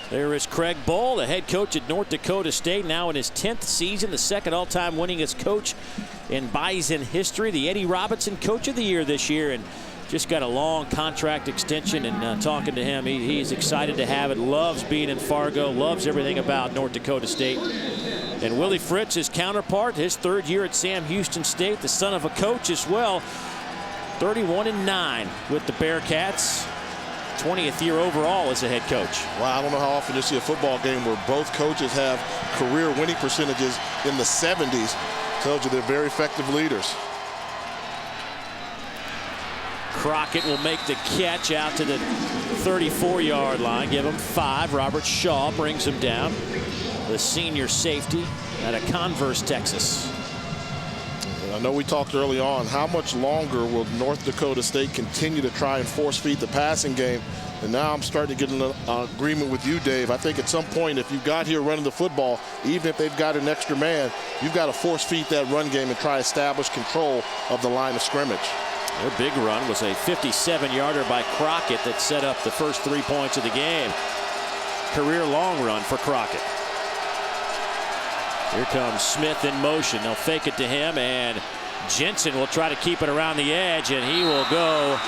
There is Craig Bull, the head coach at North Dakota State, now in his 10th season, the second all-time winningest coach in Bison history, the Eddie Robinson Coach of the Year this year, and just got a long contract extension. And talking to him, he's excited to have it, loves being in Fargo, loves everything about North Dakota State. And Willie Fritz, his counterpart, his third year at Sam Houston State, the son of a coach as well. 31-9 with the Bearcats. 20th year overall as a head coach. Wow, I don't know how often you see a football game where both coaches have career winning percentages in the 70s. Tells you they're very effective leaders. Crockett will make the catch out to the 34-yard line. Give him 5. Robert Shaw brings him down. The senior safety out of Converse, Texas. I know we talked early on, how much longer will North Dakota State continue to try and force feed the passing game? And now I'm starting to get an agreement with you, Dave. I think at some point, if you got here running the football, even if they've got an extra man, you've got to force feed that run game and try to establish control of the line of scrimmage. Their big run was a 57-yarder by Crockett that set up the first 3 points of the game. Career long run for Crockett. Here comes Smith in motion. They'll fake it to him, and Jensen will try to keep it around the edge, and he will go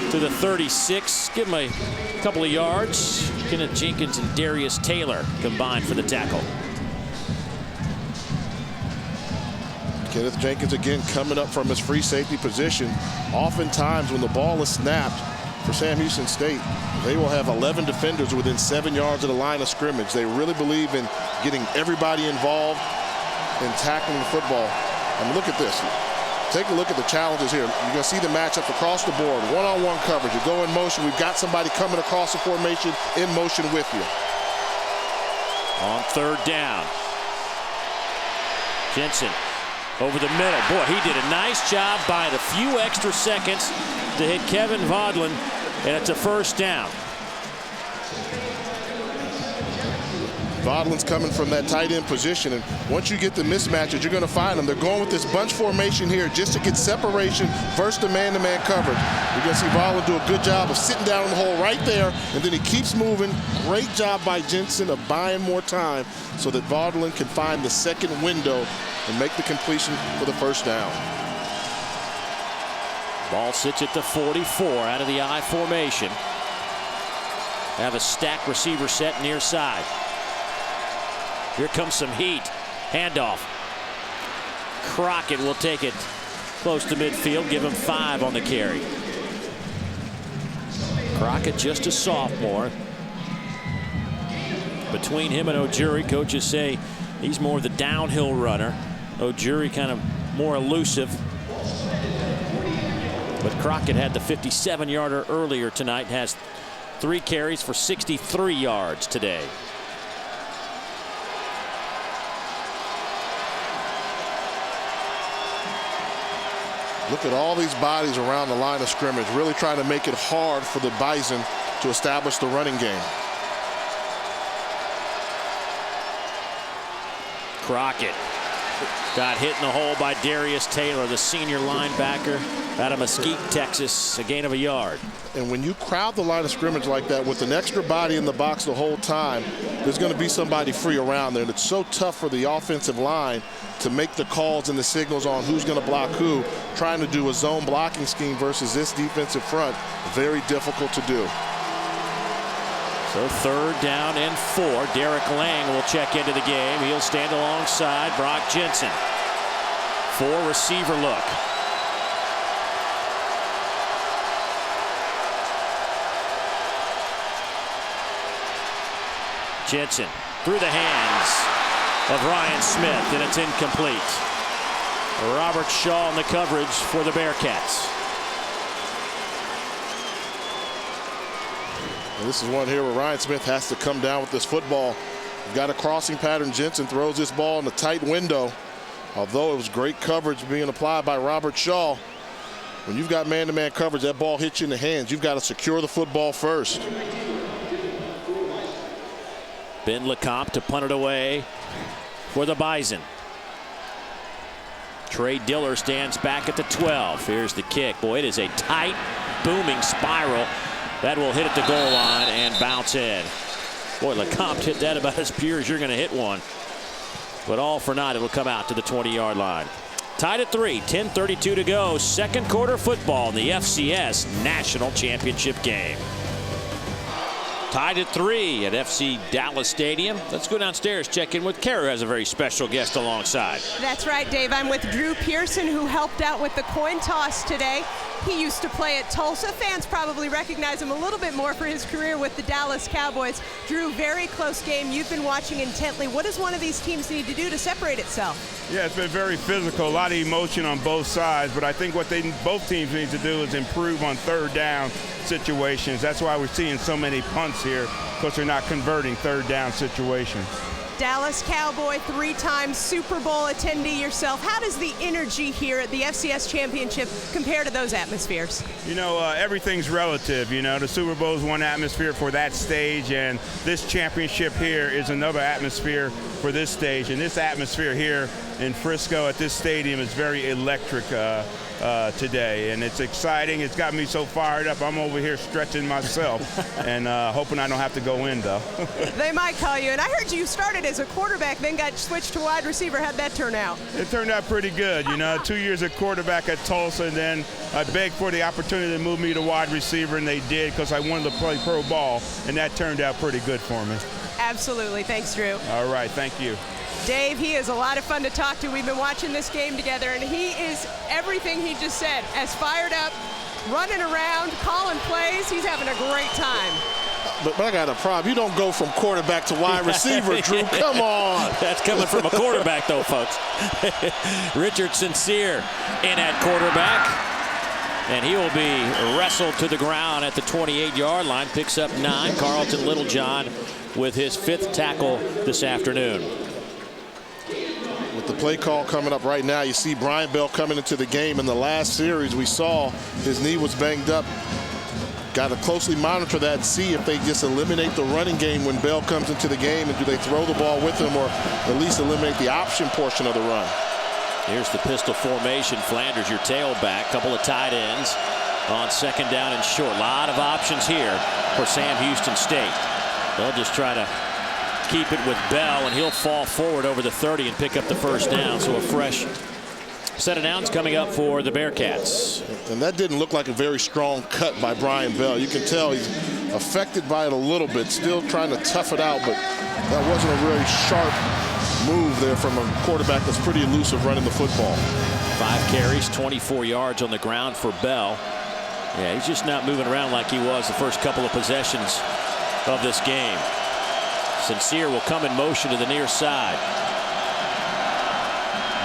to the 36. Give him a couple of yards. Kenneth Jenkins and Darius Taylor combined for the tackle. Kenneth Jenkins again coming up from his free safety position. Oftentimes when the ball is snapped for Sam Houston State, they will have 11 defenders within 7 yards of the line of scrimmage. They really believe in getting everybody involved. in tackling the football. I mean, look at this. Take a look at the challenges here. You're going to see the matchup across the board. One-on-one coverage. You go in motion. We've got somebody coming across the formation in motion with you. On third down, Jensen over the middle. Boy, he did a nice job buying a few extra seconds to hit Kevin Vodlin, and it's a first down. Vodlin's coming from that tight end position, and once you get the mismatches, you're going to find them. They're going with this bunch formation here just to get separation versus the man-to-man coverage. You're going to see Vodlin do a good job of sitting down in the hole right there, and then he keeps moving. Great job by Jensen of buying more time so that Vodlin can find the second window and make the completion for the first down. Ball sits at the 44 out of the I formation. Have a stacked receiver set near side. Here comes some heat. Handoff. Crockett will take it close to midfield, give him 5 on the carry. Crockett just a sophomore. Between him and Ojuri, coaches say he's more the downhill runner. Ojuri kind of more elusive. But Crockett had the 57-yarder earlier tonight, has 3 carries for 63 yards today. Look at all these bodies around the line of scrimmage, really trying to make it hard for the Bison to establish the running game. Crockett got hit in the hole by Darius Taylor, the senior linebacker out of Mesquite, Texas, a gain of a yard. And when you crowd the line of scrimmage like that with an extra body in the box the whole time, there's going to be somebody free around there. And it's so tough for the offensive line to make the calls and the signals on who's going to block who. Trying to do a zone blocking scheme versus this defensive front, very difficult to do. So third down and 4. Derek Lang will check into the game. He'll stand alongside Brock Jensen. 4 receiver look. Jensen through the hands of Ryan Smith, and it's incomplete. Robert Shaw in the coverage for the Bearcats. And this is one here where Ryan Smith has to come down with this football. You've got a crossing pattern. Jensen throws this ball in a tight window. Although it was great coverage being applied by Robert Shaw. When you've got man-to-man coverage, that ball hits you in the hands. You've got to secure the football first. Ben LeCompte to punt it away for the Bison. Trey Diller stands back at the 12. Here's the kick. Boy, it is a tight, booming spiral that will hit at the goal line and bounce in. Boy, LeCompte hit that about as pure as you're going to hit one. But all for naught, it'll come out to the 20-yard line. Tied at 3, 10:32 to go. Second quarter football in the FCS National Championship game. Tied at 3 at FC Dallas Stadium. Let's go downstairs, check in with Keller, who has a very special guest alongside. That's right, Dave. I'm with Drew Pearson, who helped out with the coin toss today. He used to play at Tulsa. Fans probably recognize him a little bit more for his career with the Dallas Cowboys. Drew, very close game. You've been watching intently. What does one of these teams need to do to separate itself? Yeah, it's been very physical, a lot of emotion on both sides, but I think what both teams need to do is improve on third down situations. That's why we're seeing so many punts here, because they're not converting third down situations. Dallas Cowboy, 3-time Super Bowl attendee yourself. How does the energy here at the FCS Championship compare to those atmospheres? You know, everything's relative. You know, the Super Bowl is one atmosphere for that stage, and this championship here is another atmosphere for this stage. And this atmosphere here in Frisco at this stadium is very electric today, and it's exciting. It's got me so fired up. I'm over here stretching myself and hoping I don't have to go in, though. They might call you. And I heard you started as a quarterback, then got switched to wide receiver. How'd that turn out? It turned out pretty good. You know, 2 years at quarterback at Tulsa, and then I begged for the opportunity to move me to wide receiver, and they did, because I wanted to play pro ball, and that turned out pretty good for me. Absolutely. Thanks, Drew. All right. Thank you. Dave, he is a lot of fun to talk to. We've been watching this game together, and he is everything he just said, as fired up, running around, calling plays. He's having a great time. But I got a problem. You don't go from quarterback to wide receiver, Drew. Come on. That's coming from a quarterback, though, folks. Richard Sincere in at quarterback. And he will be wrestled to the ground at the 28-yard line. Picks up 9. Carlton Littlejohn with his 5th tackle this afternoon. With the play call coming up right now, you see Brian Bell coming into the game. In the last series, we saw his knee was banged up. Got to closely monitor that and see if they just eliminate the running game when Bell comes into the game, and do they throw the ball with him, or at least eliminate the option portion of the run. Here's the pistol formation. Flanders, your tailback. Couple of tight ends on 2nd down and short. A lot of options here for Sam Houston State. They'll just try to keep it with Bell, and he'll fall forward over the 30 and pick up the 1st down. So a fresh set of downs coming up for the Bearcats. And that didn't look like a very strong cut by Brian Bell. You can tell he's affected by it a little bit, still trying to tough it out, but that wasn't a very sharp move there from a quarterback that's pretty elusive running the football. 5 carries, 24 yards on the ground for Bell. Yeah, he's just not moving around like he was the first couple of possessions of this game. Sincere will come in motion to the near side.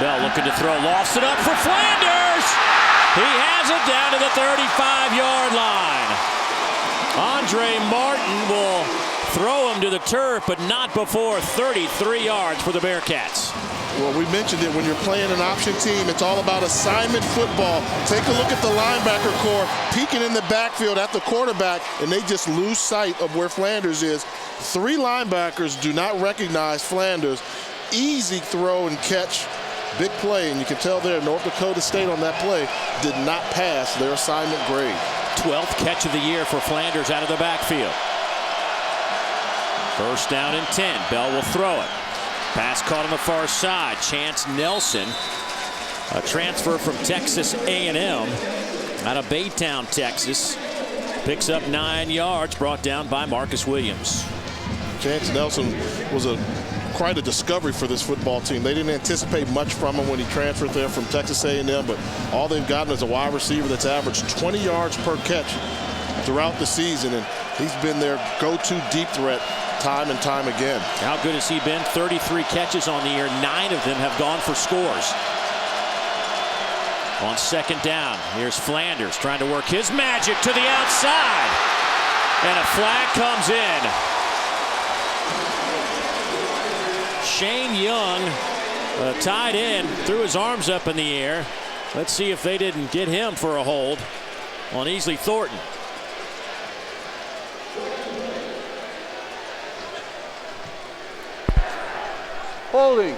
Bell looking to throw, lofts it up for Flanders. He has it down to the 35-yard line. Andre Martin will throw him to the turf, but not before 33 yards for the Bearcats. Well, we mentioned it, when you're playing an option team, it's all about assignment football. Take a look at the linebacker core peeking in the backfield at the quarterback, and they just lose sight of where Flanders is. 3 linebackers do not recognize Flanders. Easy throw and catch. Big play, and you can tell there North Dakota State on that play did not pass their assignment grade. 12th catch of the year for Flanders out of the backfield. 1st down and 10. Bell will throw it. Pass caught on the far side. Chance Nelson, a transfer from Texas A&M out of Baytown, Texas, picks up 9 yards, brought down by Marcus Williams. Chance Nelson was quite a discovery for this football team. They didn't anticipate much from him when he transferred there from Texas A&M, but all they've gotten is a wide receiver that's averaged 20 yards per catch throughout the season, and he's been their go-to deep threat time and time again. How good has he been? 33 catches on the year. 9 of them have gone for scores. On 2nd down, here's Flanders trying to work his magic to the outside, and a flag comes in. Shane Young, tied in, threw his arms up in the air. Let's see if they didn't get him for a hold on Easley Thornton. Holding.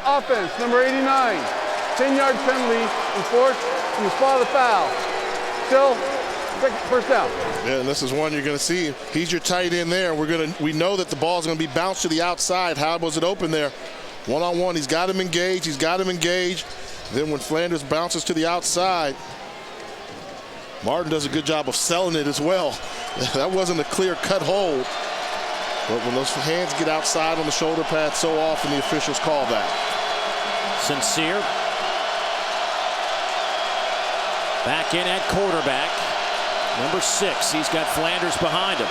Offense, number 89. 10-yard penalty enforced in the spot of the foul. Still, 1st down. Yeah, and this is one you're going to see. He's your tight end there. We know that the ball's going to be bounced to the outside. How was it open there? One-on-one. He's got him engaged. Then when Flanders bounces to the outside, Martin does a good job of selling it as well. That wasn't a clear-cut hold. But when those hands get outside on the shoulder pad, so often the officials call that. Sincere back in at quarterback. Number 6, he's got Flanders behind him.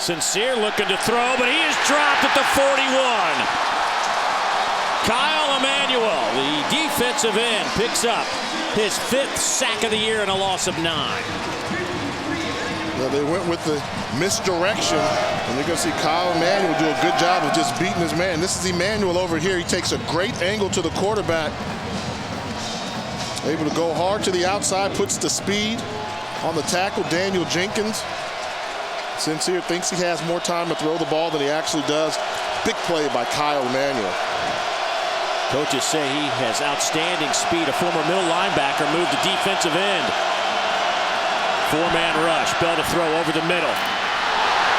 Sincere looking to throw, but he is dropped at the 41. Kyle Emanuel, the defensive end, picks up his 5th sack of the year and a loss of 9. Well, they went with the misdirection, and you're going to see Kyle Emanuel do a good job of just beating his man. This is Emanuel over here. He takes a great angle to the quarterback. Able to go hard to the outside, puts the speed on the tackle. Daniel Jenkins. Sincere thinks he has more time to throw the ball than he actually does. Big play by Kyle Emanuel. Coaches say he has outstanding speed. A former middle linebacker moved to defensive end. 4-man rush. Bell to throw over the middle.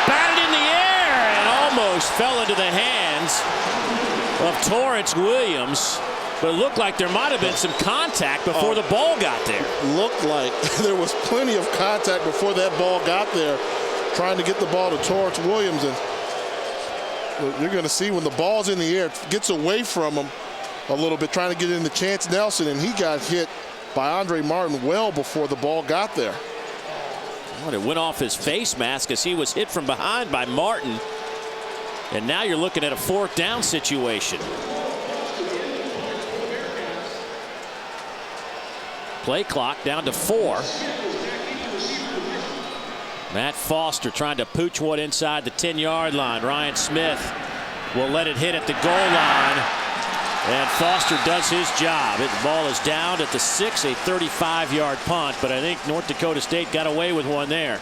Batted in the air and almost fell into the hands of Torrance Williams. But it looked like there might have been some contact before the ball got there. Looked like there was plenty of contact before that ball got there, trying to get the ball to Torrance Williams. And you're going to see when the ball's in the air, it gets away from him a little bit, trying to get it into Chance Nelson, and he got hit by Andre Martin well before the ball got there. Well, it went off his face mask as he was hit from behind by Martin. And now you're looking at a 4th down situation. Play clock down to 4. Matt Foster trying to pooch one inside the 10-yard line. Ryan Smith will let it hit at the goal line. And Foster does his job. The ball is down at the 6, a 35-yard punt, but I think North Dakota State got away with one there.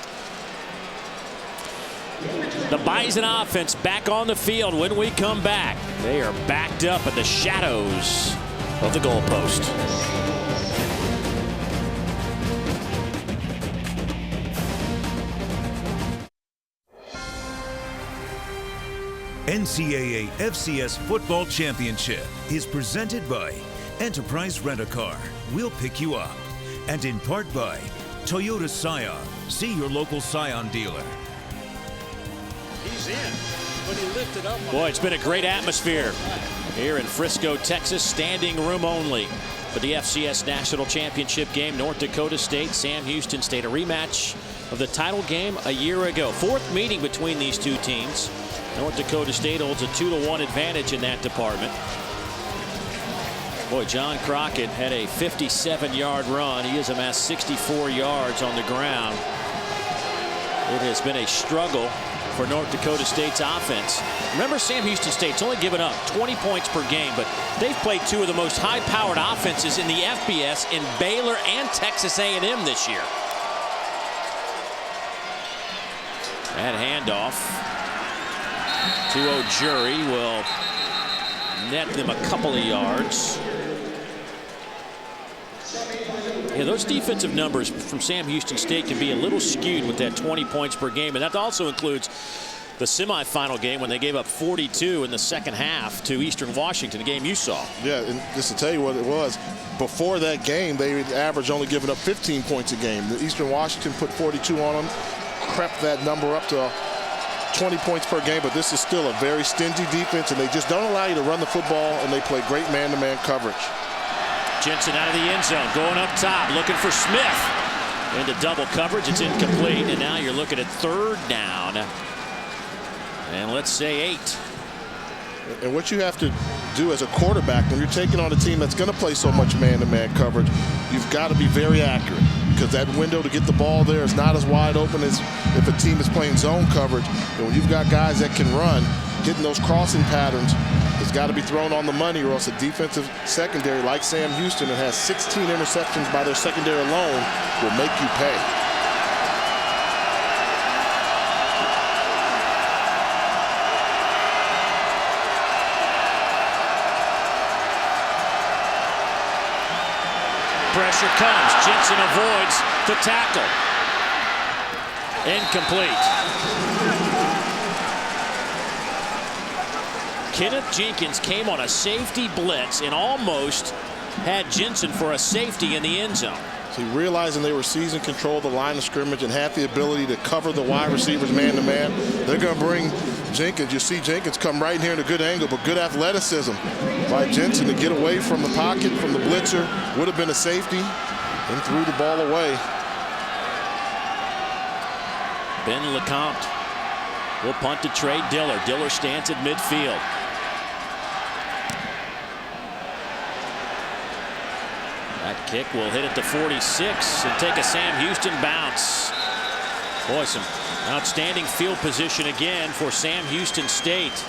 The Bison offense back on the field when we come back. They are backed up in the shadows of the goalpost. NCAA FCS Football Championship is presented by Enterprise Rent-A-Car. We'll pick you up. And in part by Toyota Scion. See your local Scion dealer. He's in, but he lifted up. Boy, it's been a great atmosphere here in Frisco, Texas. Standing room only for the FCS National Championship game. North Dakota State, Sam Houston State, a rematch of the title game a year ago. 4th meeting between these two teams. North Dakota State holds a 2-1 advantage in that department. Boy, John Crockett had a 57-yard run. He has amassed 64 yards on the ground. It has been a struggle for North Dakota State's offense. Remember, Sam Houston State's only given up 20 points per game, but they've played 2 of the most high-powered offenses in the FBS in Baylor and Texas A&M this year. That handoff to O'Jury will net them a couple of yards. Yeah, those defensive numbers from Sam Houston State can be a little skewed with that 20 points per game, and that also includes the semifinal game when they gave up 42 in the second half to Eastern Washington, the game you saw. Yeah, and just to tell you what it was, before that game, they averaged only giving up 15 points a game. The Eastern Washington put 42 on them, crept that number up to 20 points per game, but this is still a very stingy defense, and they just don't allow you to run the football, and they play great man-to-man coverage. Jensen out of the end zone, going up top, looking for Smith. Into double coverage, it's incomplete, and now you're looking at 3rd down. And let's say 8. And what you have to do as a quarterback when you're taking on a team that's going to play so much man-to-man coverage, you've got to be very accurate, because that window to get the ball there is not as wide open as if a team is playing zone coverage. And when you've got guys that can run, hitting those crossing patterns has got to be thrown on the money, or else a defensive secondary like Sam Houston, that has 16 interceptions by their secondary alone, will make you pay. Pressure comes. Jensen avoids the tackle. Incomplete. Kenneth Jenkins came on a safety blitz and almost had Jensen for a safety in the end zone. So realizing they were seizing control of the line of scrimmage and had the ability to cover the wide receivers man-to-man, they're going to bring Jenkins. You see Jenkins come right here in a good angle, but good athleticism by Jensen to get away from the pocket, from the blitzer. Would have been a safety, and threw the ball away. Ben LeCompte will punt to Trey Diller. Diller stands at midfield. That kick will hit at the 46 and take a Sam Houston bounce. Boy, some outstanding field position again for Sam Houston State.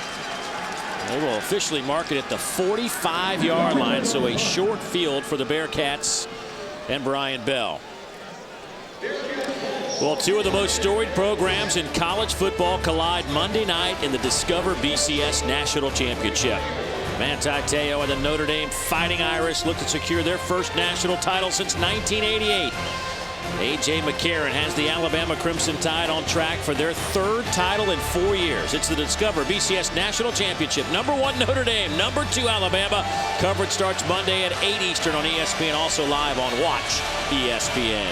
They will officially mark it at the 45-yard line, so a short field for the Bearcats and Brian Bell. Well, 2 of the most storied programs in college football collide Monday night in the Discover BCS National Championship. Manti Te'o and the Notre Dame Fighting Irish look to secure their first national title since 1988. A.J. McCarron has the Alabama Crimson Tide on track for their 3rd title in 4 years. It's the Discover BCS National Championship. Number 1 Notre Dame, number 2 Alabama. Coverage starts Monday at 8 Eastern on ESPN, also live on Watch ESPN.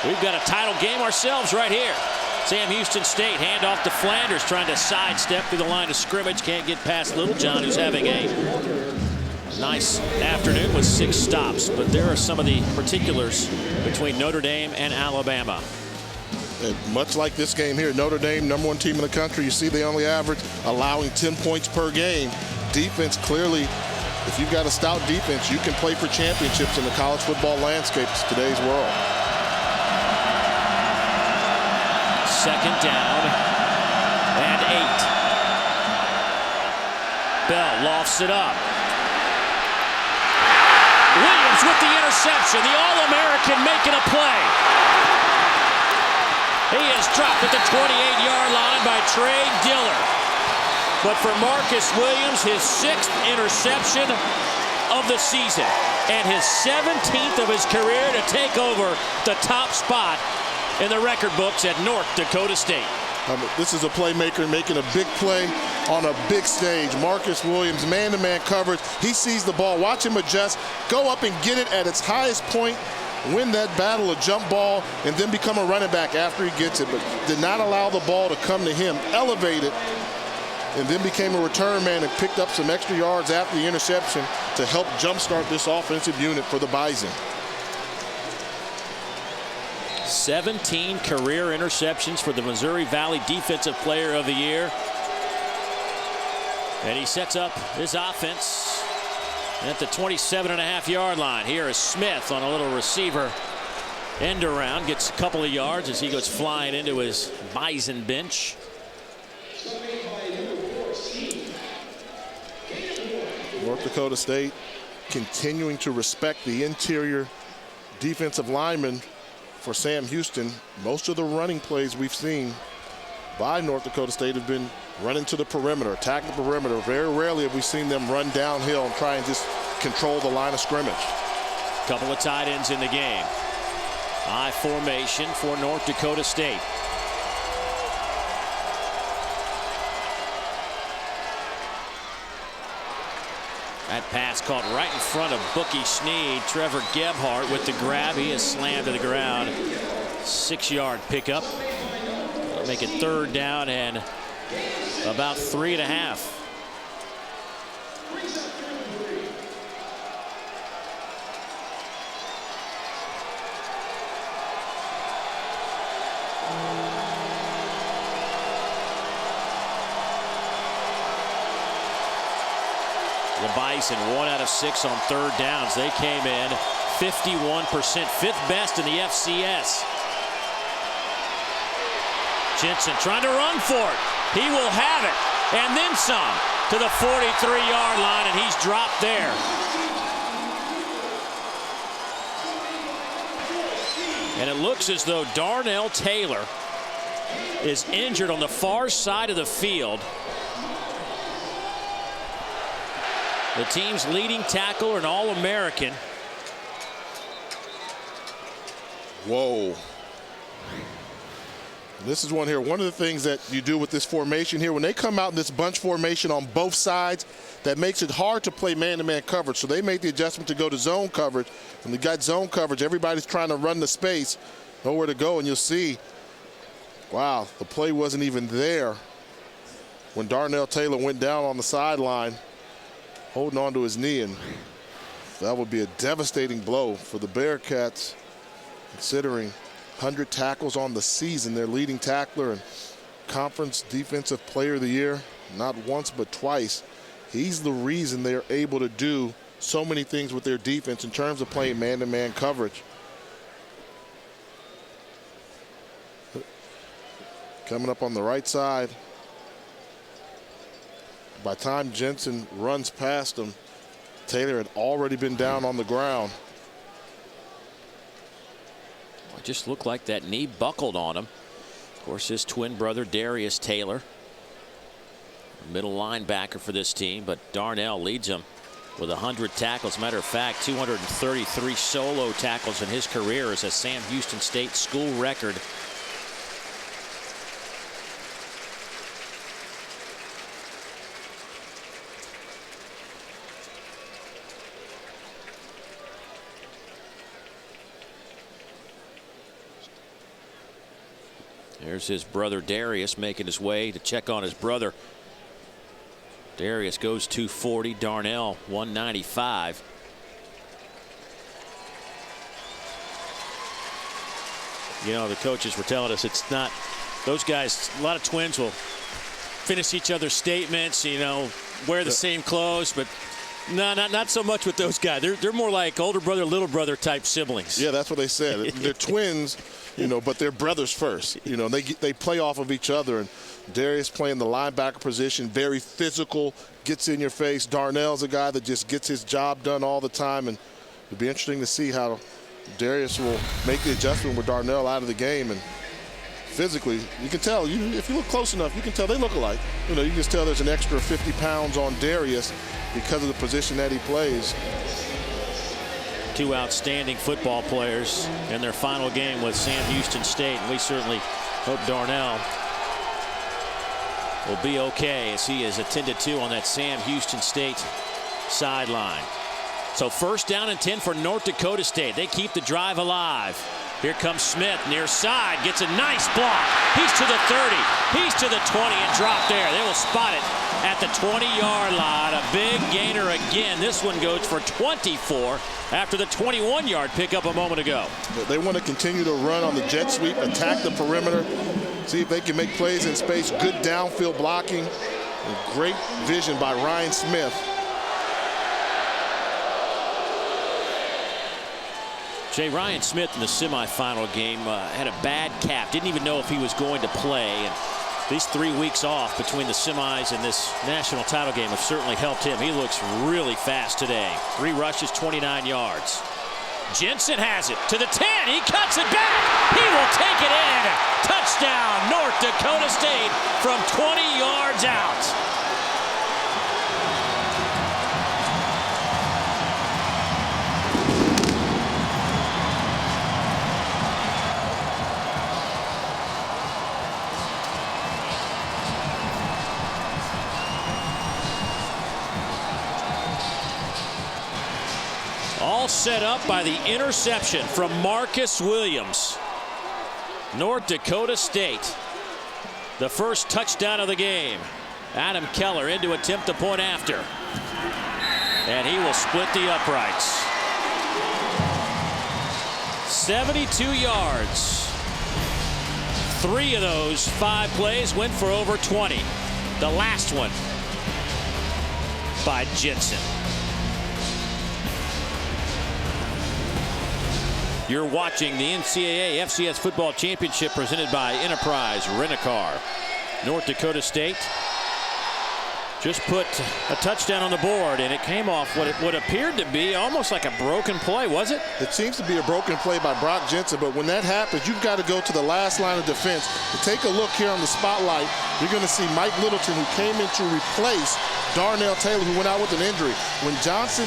We've got a title game ourselves right here. Sam Houston State handoff to Flanders, trying to sidestep through the line of scrimmage. Can't get past Littlejohn, who's having a Nice afternoon with 6 stops, but there are some of the particulars between Notre Dame and Alabama. And much like this game here, Notre Dame, #1 team in the country, you see they only average allowing 10 points per game. Defense, clearly, if you've got a stout defense, you can play for championships in the college football landscape of today's world. 2nd down and 8. Bell lofts it up. Williams with the interception. The All-American making a play. He is dropped at the 28-yard line by Trey Diller. But for Marcus Williams, his 6th interception of the season and his 17th of his career to take over the top spot in the record books at North Dakota State. This is a playmaker making a big play on a big stage. Marcus Williams, man-to-man coverage. He sees the ball. Watch him adjust, go up and get it at its highest point, win that battle, a jump ball, and then become a running back after he gets it, but did not allow the ball to come to him, elevated, and then became a return man and picked up some extra yards after the interception to help jumpstart this offensive unit for the Bison. 17 career interceptions for the Missouri Valley Defensive Player of the Year. And he sets up his offense at the 27.5-yard line. Here is Smith on a little receiver end around, gets a couple of yards as he goes flying into his Bison bench. North Dakota State continuing to respect the interior defensive lineman for Sam Houston. Most of the running plays we've seen by North Dakota State have been running to the perimeter, attacking the perimeter. Very rarely have we seen them run downhill and try and just control the line of scrimmage. Couple of tight ends in the game. I formation for North Dakota State. That pass caught right in front of Bookie Sneed. Trevor Gebhardt with the grab. He is slammed to the ground. 6-yard pickup. That'll make it 3rd down and about 3.5. The Bison 1 out of 6 on 3rd downs. They came in 51%, 5th best in the FCS. Jensen trying to run for it. He will have it, and then some, to the 43-yard line, and he's dropped there. And it looks as though Darnell Taylor is injured on the far side of the field. The team's leading tackler, an All-American. Whoa. This is one here. One of the things that you do with this formation here, when they come out in this bunch formation on both sides, that makes it hard to play man-to-man coverage. So they made the adjustment to go to zone coverage. When they got zone coverage, everybody's trying to run the space, nowhere to go, and you'll see, wow, the play wasn't even there when Darnell Taylor went down on the sideline, holding on to his knee, and that would be a devastating blow for the Bearcats, considering 100 tackles on the season. Their leading tackler and Conference Defensive Player of the Year, not once but twice. He's the reason they're able to do so many things with their defense in terms of playing man-to-man coverage. Coming up on the right side. By the time Jensen runs past him, Taylor had already been down on the ground. It just looked like that knee buckled on him. Of course, his twin brother, Darius Taylor, middle linebacker for this team, but Darnell leads him with 100 tackles. Matter of fact, 233 solo tackles in his career is a Sam Houston State school record. There's his brother Darius making his way to check on his brother. Darius goes 240. Darnell 195. You know, the coaches were telling us it's not those guys. A lot of twins will finish each other's statements, you know, wear the same clothes, but no, not so much with those guys. They're more like older brother, little brother type siblings. Yeah, that's what they said. They're twins, you know, but they're brothers first. You know, they play off of each other. And Darius playing the linebacker position, very physical, gets in your face. Darnell's a guy that just gets his job done all the time, and it'll be interesting to see how Darius will make the adjustment with Darnell out of the game. And physically, you can tell, if you look close enough, you can tell they look alike. You know, you can just tell there's an extra 50 pounds on Darius because of the position that he plays. Two outstanding football players in their final game with Sam Houston State, and we certainly hope Darnell will be okay as he is attended to on that Sam Houston State sideline. So first down and 10 for North Dakota State. They keep the drive alive. Here comes Smith near side, gets a nice block. He's to the 30, he's to the 20 and dropped there. They will spot it at the 20-yard line. A big gainer again. This one goes for 24 after the 21-yard pickup a moment ago. They want to continue to run on the jet sweep, attack the perimeter, see if they can make plays in space. Good downfield blocking, and great vision by Ryan Smith. Jay, Ryan Smith in the semifinal game had a bad calf. Didn't even know if he was going to play. And these 3 weeks off between the semis and this national title game have certainly helped him. He looks really fast today. 3 rushes, 29 yards. Jensen has it to the 10. He cuts it back. He will take it in. Touchdown, North Dakota State from 20 yards out. All set up by the interception from Marcus Williams. North Dakota State, the first touchdown of the game. Adam Keller in to attempt the point after. And he will split the uprights. 72 yards. 3 of those 5 plays went for over 20. The last one by Jensen. You're watching the NCAA FCS Football Championship presented by Enterprise Rent-A-Car. North Dakota State just put a touchdown on the board, and it came off what appeared to be almost like a broken play, was it? It seems to be a broken play by Brock Jensen, but when that happens, you've got to go to the last line of defense. To take a look here on the spotlight, you're going to see Mike Littleton, who came in to replace Darnell Taylor, who went out with an injury. When Jensen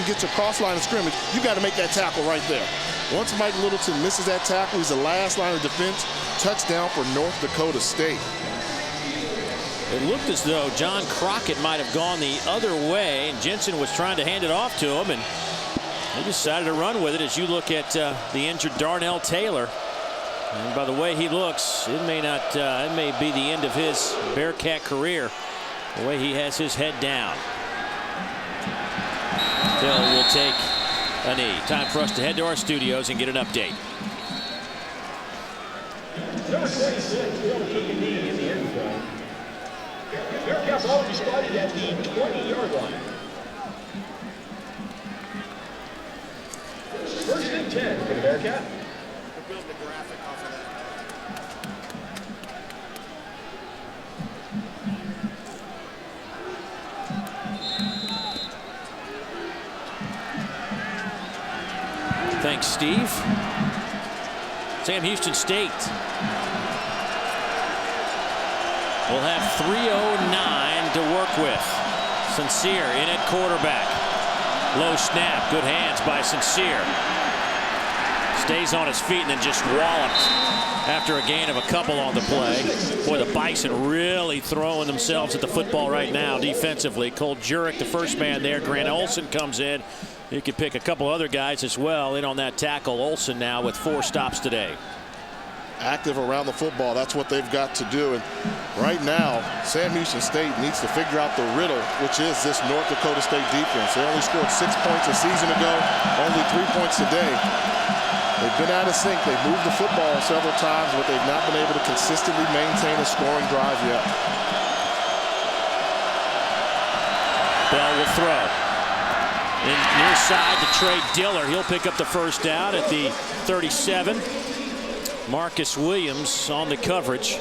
gets across line of scrimmage, you got to make that tackle right there. Once Mike Littleton misses that tackle, he's the last line of defense. Touchdown for North Dakota State. It looked as though John Crockett might have gone the other way, and Jensen was trying to hand it off to him, and he decided to run with it. As you look at the injured Darnell Taylor, and by the way he looks, it may be the end of his Bearcat career, the way he has his head down. Hill will take a knee. Time for us to head to our studios and get an update. Number 26, Hill took a knee in the end zone. Bearcats already started at the 20-yard line. First and 10 for the Bearcat. We're building the graphic off of that. Thanks, Steve. Sam Houston State will have 3:09 to work with. Sincere in at quarterback. Low snap, good hands by Sincere. Stays on his feet and then just walloped after a gain of a couple on the play. Boy, the Bison really throwing themselves at the football right now defensively. Cole Jurek, the first man there. Grant Olson comes in. You could pick a couple other guys as well in on that tackle. Olson now with 4 stops today. active around the football. That's what they've got to do. And right now, Sam Houston State needs to figure out the riddle, which is this North Dakota State defense. They only scored 6 points a season ago, only 3 points today. They've been out of sync. They've moved the football several times, but they've not been able to consistently maintain a scoring drive yet. Bell will throw. In near side to Trey Diller. He'll pick up the first down at the 37. Marcus Williams on the coverage.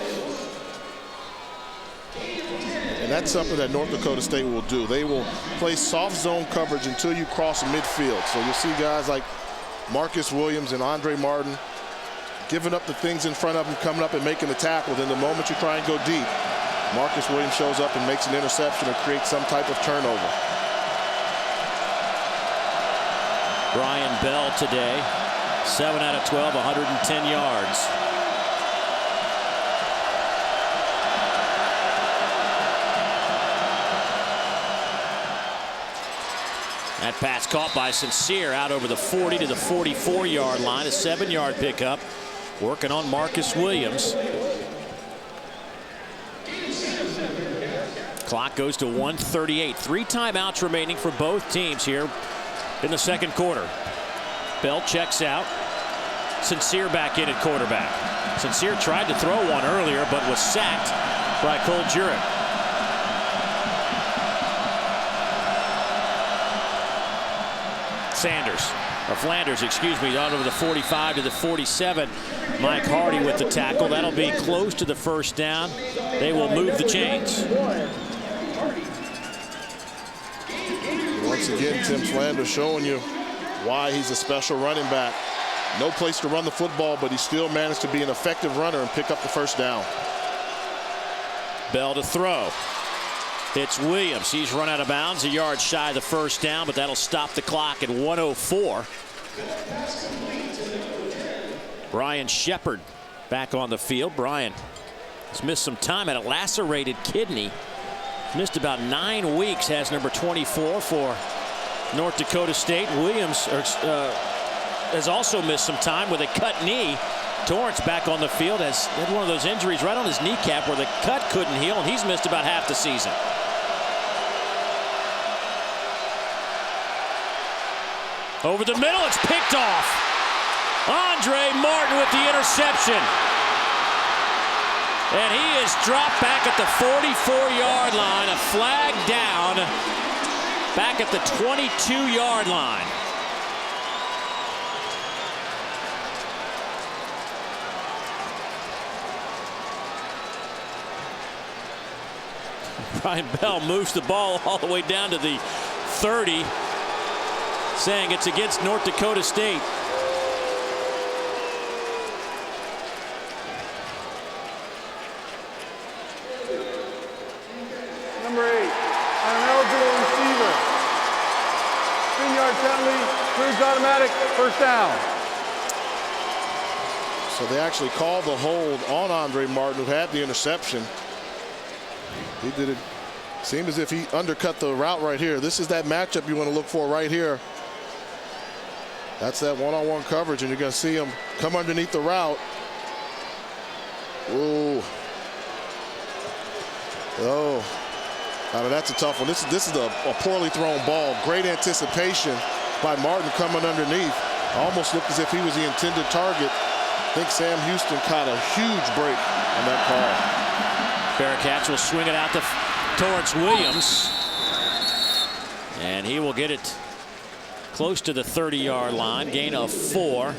And that's something that North Dakota State will do. They will play soft zone coverage until you cross midfield. So you'll see guys like Marcus Williams and Andre Martin giving up the things in front of them, coming up and making the tackle. Then the moment you try and go deep, Marcus Williams shows up and makes an interception or creates some type of turnover. Brian Bell today, 7 out of 12, 110 yards. That pass caught by Sincere out over the 40 to the 44-yard line. A 7-yard pickup. Working on Marcus Williams. Clock goes to 1:38. 3 timeouts remaining for both teams here in the second quarter. Bell checks out. Sincere back in at quarterback. Sincere tried to throw one earlier, but was sacked by Cole Jurek. Flanders, excuse me, out over the 45 to the 47. Mike Hardy with the tackle. That'll be close to the first down. They will move the chains. Once again, Tim Flanders showing you why he's a special running back. No place to run the football, but he still managed to be an effective runner and pick up the first down. Bell to throw. It's Williams. He's run out of bounds, a yard shy of the first down, but that'll stop the clock at 1:04. Brian Shepard back on the field. Brian has missed some time at a lacerated kidney. Missed about 9 weeks, has number 24 for North Dakota State. Williams has also missed some time with a cut knee. Torrance back on the field has had one of those injuries right on his kneecap where the cut couldn't heal, and he's missed about half the season. Over the middle, it's picked off. Andre Martin with the interception. And he is dropped back at the 44-yard line. A flag down back at the 22-yard line. Brian Bell moves the ball all the way down to the 30, saying it's against North Dakota State. Number 8, on an eligible receiver. 10-yard penalty, proves automatic, first down. So they actually called the hold on Andre Martin, who had the interception. He did it. Seemed as if he undercut the route right here. This is that matchup you want to look for right here. That's that one-on-one coverage, and you're going to see him come underneath the route. Ooh. Oh. I mean, that's a tough one. This is a poorly thrown ball. Great anticipation by Martin coming underneath. Almost looked as if he was the intended target. I think Sam Houston caught a huge break on that call. Bearcats will swing it out to Torrance Williams. And he will get it close to the 30-yard line. Gain of 4.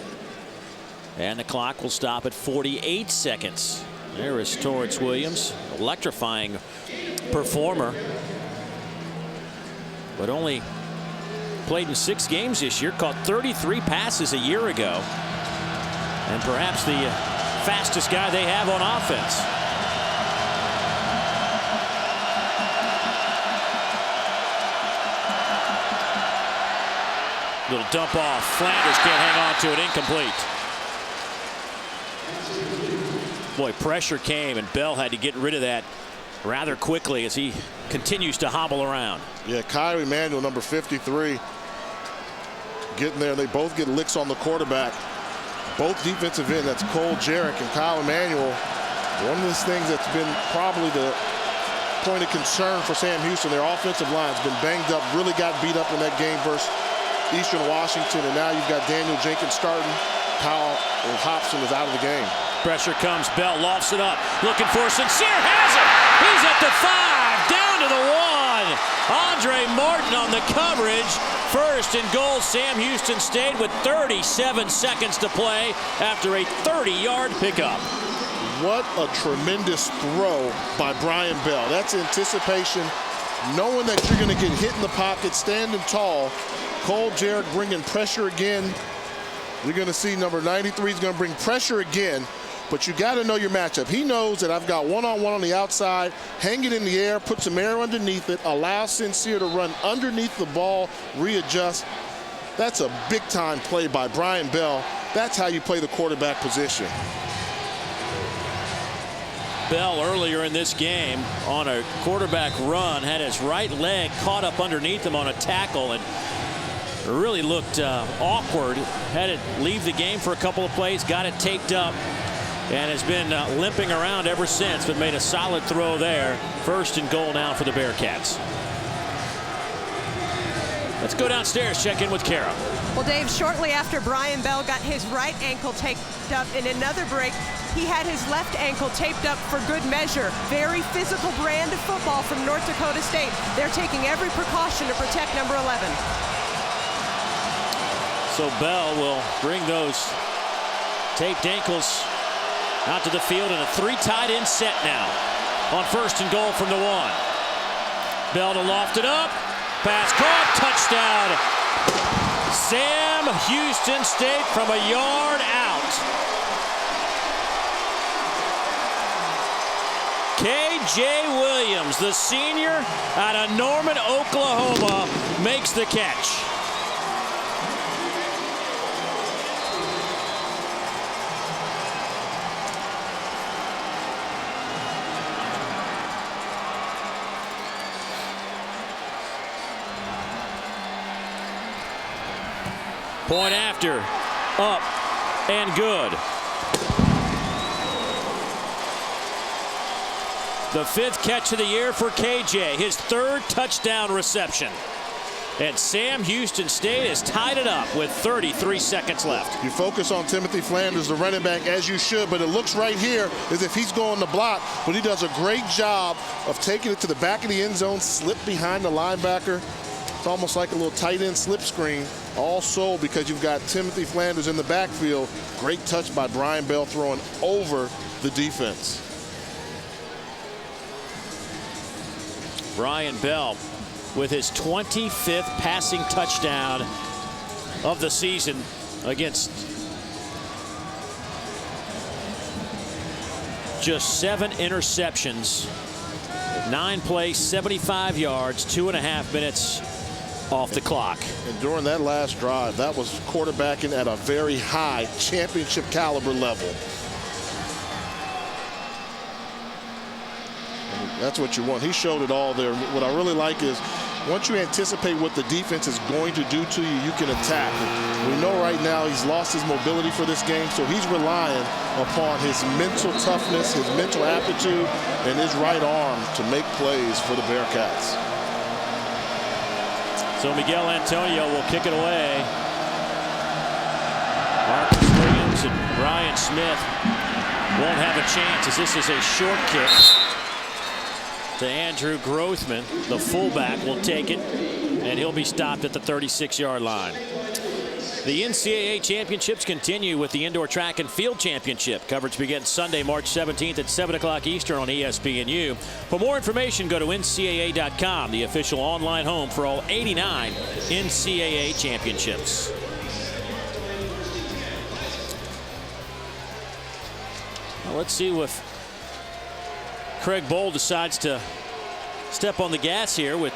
And the clock will stop at 48 seconds. There is Torrance Williams. Electrifying performer. But only played in 6 games this year. Caught 33 passes a year ago. And perhaps the fastest guy they have on offense. Little dump off. Flanders can't hang on to it. Incomplete. Boy, pressure came, and Bell had to get rid of that rather quickly as he continues to hobble around. Yeah, Kyrie Manuel, number 53, getting there. They both get licks on the quarterback. both defensive end, that's Cole Jarrett and Kyle Emanuel. One of those things that's been probably the point of concern for Sam Houston, their offensive line's been banged up, really got beat up in that game versus Eastern Washington, and now you've got Daniel Jenkins starting. Kyle Hobson is out of the game. Pressure comes, Bell lofts it up, looking for Sincere, has it! He's at the 5, down to the 1. Andre Martin on the coverage. First and goal, Sam Houston State with 37 seconds to play after a 30-yard pickup. What a tremendous throw by Brian Bell. That's anticipation, knowing that you're going to get hit in the pocket, standing tall. Cole Jarrett bringing pressure again. You're going to see number 93 is going to bring pressure again, but you got to know your matchup. He knows that I've got one-on-one on the outside, hang it in the air, put some air underneath it, allow Sincere to run underneath the ball, readjust. That's a big-time play by Brian Bell. That's how you play the quarterback position. Bell earlier in this game on a quarterback run had his right leg caught up underneath him on a tackle and really looked awkward. Had it leave the game for a couple of plays, got it taped up, and has been limping around ever since, but made a solid throw there. First and goal now for the Bearcats. Let's go downstairs, check in with Kara. Well, Dave, shortly after Brian Bell got his right ankle taped up in another break, he had his left ankle taped up for good measure. Very physical brand of football from North Dakota State. They're taking every precaution to protect number 11. So Bell will bring those taped ankles out to the field in a 3 tight end set now on first and goal from the 1. Bell to loft it up. Pass caught. Touchdown. Sam Houston State from a yard out. K.J. Williams, the senior out of Norman, Oklahoma, makes the catch. Point after, up and good. The 5th catch of the year for KJ, his 3rd touchdown reception. And Sam Houston State has tied it up with 33 seconds left. You focus on Timothy Flanders, the running back, as you should, but it looks right here as if he's going to block, but he does a great job of taking it to the back of the end zone, slip behind the linebacker. It's almost like a little tight end slip screen, all sold because you've got Timothy Flanders in the backfield. Great touch by Brian Bell throwing over the defense. Brian Bell with his 25th passing touchdown of the season against just 7 interceptions, 9 plays, 75 yards, 2.5 minutes off the clock. And during that last drive, that was quarterbacking at a very high championship caliber level. And that's what you want. He showed it all there. What I really like is once you anticipate what the defense is going to do to you, you can attack. And we know right now he's lost his mobility for this game, so he's relying upon his mental toughness, his mental aptitude, and his right arm to make plays for the Bearcats. So Miguel Antonio will kick it away. Marcus Williams and Brian Smith won't have a chance as this is a short kick to Andrew Grothman. The fullback will take it, and he'll be stopped at the 36-yard line. The NCAA championships continue with the Indoor Track and Field Championship. Coverage begins Sunday, March 17th at 7 o'clock Eastern on ESPNU. For more information, go to NCAA.com, the official online home for all 89 NCAA championships. Well, let's see if Craig Bohl decides to step on the gas here with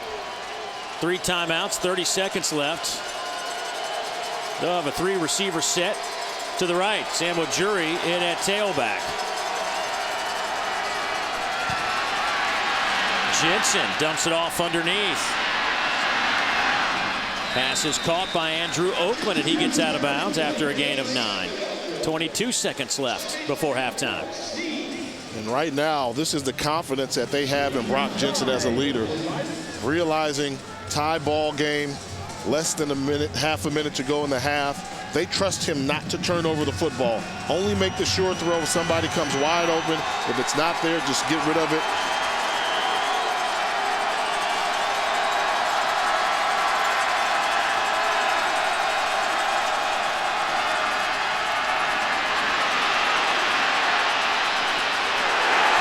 3 timeouts, 30 seconds left. They'll have a 3-receiver set to the right. Sam Ojuri in at tailback. Jensen dumps it off underneath. Pass is caught by Andrew Oakland, and he gets out of bounds after a gain of 9. 22 seconds left before halftime. And right now, this is the confidence that they have in Brock Jensen as a leader. Realizing tie ball game, less than a minute, half a minute to go in the half. They trust him not to turn over the football. Only make the sure throw if somebody comes wide open. If it's not there, just get rid of it.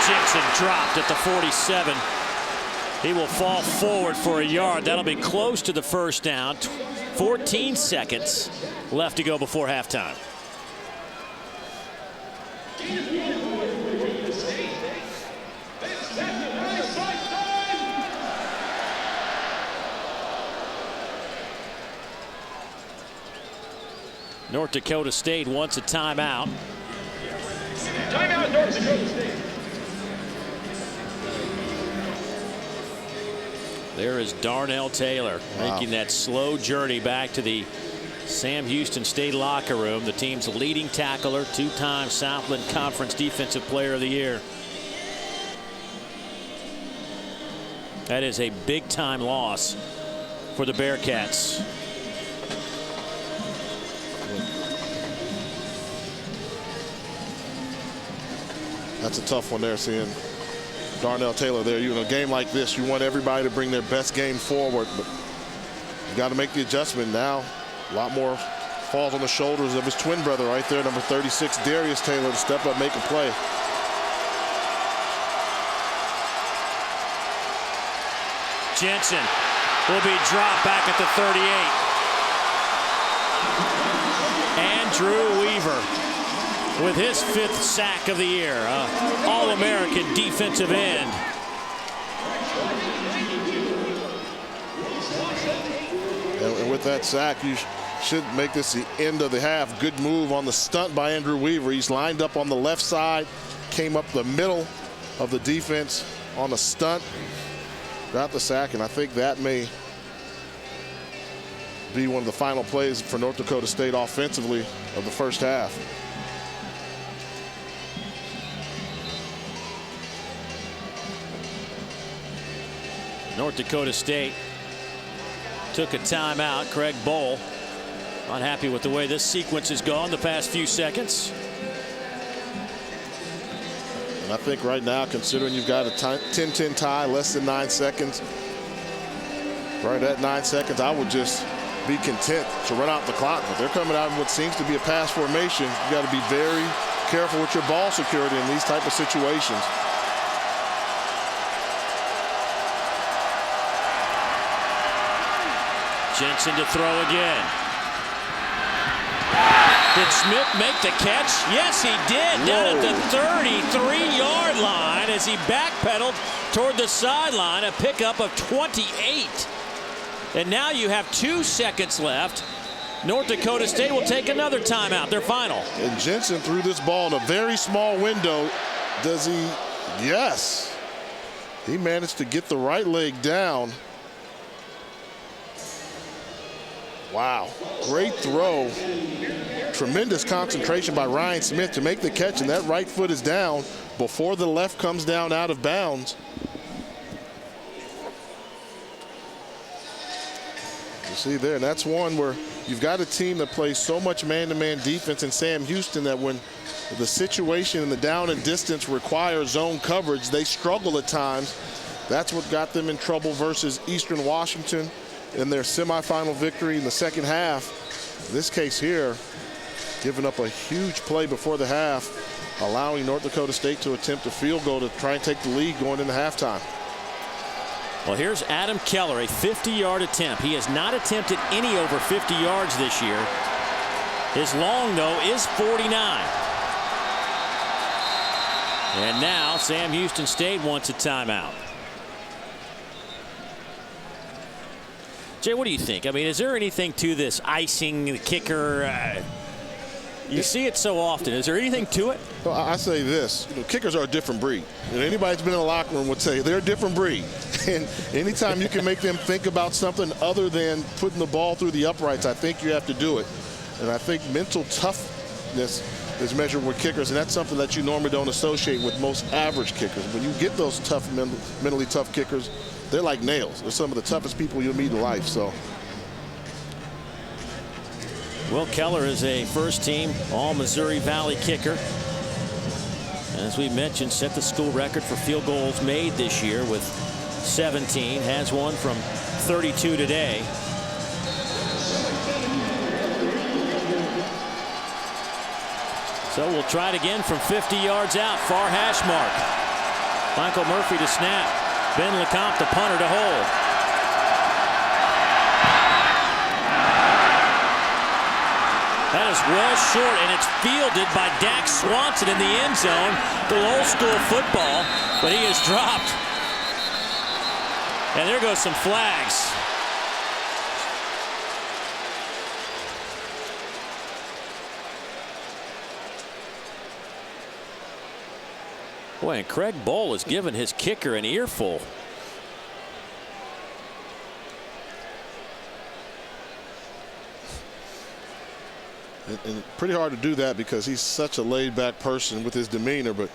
Jensen dropped at the 47. He will fall forward for a yard. That'll be close to the first down. 14 seconds left to go before halftime. North Dakota State wants a timeout. Timeout, North Dakota State. There is Darnell Taylor making that slow journey back to the Sam Houston State locker room, the team's leading tackler, two-time Southland Conference Defensive Player of the Year. That is a big-time loss for the Bearcats. That's a tough one there, seeing Darnell Taylor there. In a game like this, you want everybody to bring their best game forward, but you got to make the adjustment now. A lot more falls on the shoulders of his twin brother right there, number 36, Darius Taylor, to step up, make a play. Jensen will be dropped back at the 38. Andrew Weaver with his 5th sack of the year, All-American defensive end. And with that sack, you should make this the end of the half. Good move on the stunt by Andrew Weaver. He's lined up on the left side, came up the middle of the defense on a stunt, got the sack, and I think that may be one of the final plays for North Dakota State offensively of the first half. North Dakota State took a timeout. Craig Bowl unhappy with the way this sequence has gone the past few seconds. And I think right now, considering you've got a 10-10 tie, less than 9 seconds, right at 9 seconds, I would just be content to run out the clock. But they're coming out in what seems to be a pass formation. You got to be very careful with your ball security in these type of situations. Jensen to throw again. Did Smith make the catch? Yes, he did. Down at the 33-yard line as he backpedaled toward the sideline. A pickup of 28. And now you have 2 seconds left. North Dakota State will take another timeout, their final. And Jensen threw this ball in a very small window. Does he? Yes. He managed to get the right leg down. Wow, great throw. Tremendous concentration by Ryan Smith to make the catch, and that right foot is down before the left comes down out of bounds. You see there, and that's one where you've got a team that plays so much man-to-man defense in Sam Houston that when the situation in the down and distance requires zone coverage, they struggle at times. That's what got them in trouble versus Eastern Washington in their semifinal victory in the second half. In this case here, giving up a huge play before the half, allowing North Dakota State to attempt a field goal to try and take the lead going into halftime. Well, here's Adam Keller, a 50-yard attempt. He has not attempted any over 50 yards this year. His long, though, is 49. And now Sam Houston State wants a timeout. Jay, what do you think? I mean, is there anything to this icing the kicker? You see it so often. Is there anything to it? Well, I say this. Kickers are a different breed. And anybody that's been in the locker room would say they're a different breed. And anytime you can make them think about something other than putting the ball through the uprights, I think you have to do it. And I think mental toughness is measured with kickers, and that's something that you normally don't associate with most average kickers. When you get those tough, mentally tough kickers, they're like nails. They're some of the toughest people you'll meet in life. So, Will Keller is a first-team All-Missouri Valley kicker. As we mentioned, set the school record for field goals made this year with 17. Has one from 32 today. So we'll try it again from 50 yards out. Far hash mark. Michael Murphy to snap. Ben LeCompte, the punter, to hold. That is well short, and it's fielded by Dax Swanson in the end zone. The old school football, but he is dropped. And there goes some flags. Boy, and Craig Bohl has given his kicker an earful. And pretty hard to do that because he's such a laid-back person with his demeanor, but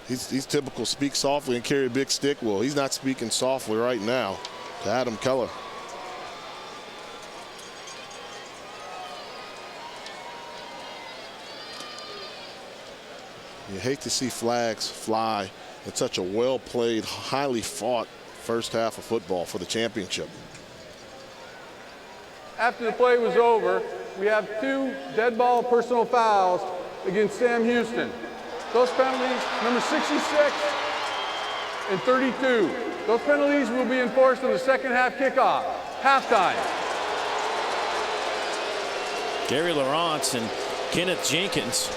he's typical speak softly and carry a big stick. Well, he's not speaking softly right now to Adam Keller. You hate to see flags fly in such a well-played, highly fought first half of football for the championship. After the play was over, we have 2 dead ball personal fouls against Sam Houston. Those penalties, number 66 and 32. Those penalties will be enforced in the second half kickoff, halftime. Gary Lawrence and Kenneth Jenkins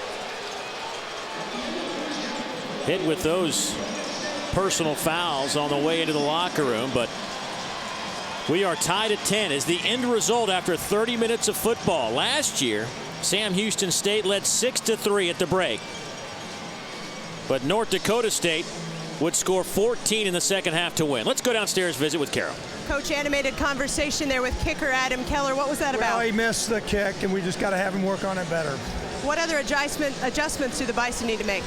hit with those personal fouls on the way into the locker room, but we are tied at 10 as the end result after 30 minutes of football. Last year, Sam Houston State led 6-3 at the break. But North Dakota State would score 14 in the second half to win. Let's go downstairs, visit with Carol. Coach, animated conversation there with kicker Adam Keller. What was that about? Well, he missed the kick, and we just got to have him work on it better. What other adjustments do the Bison need to make?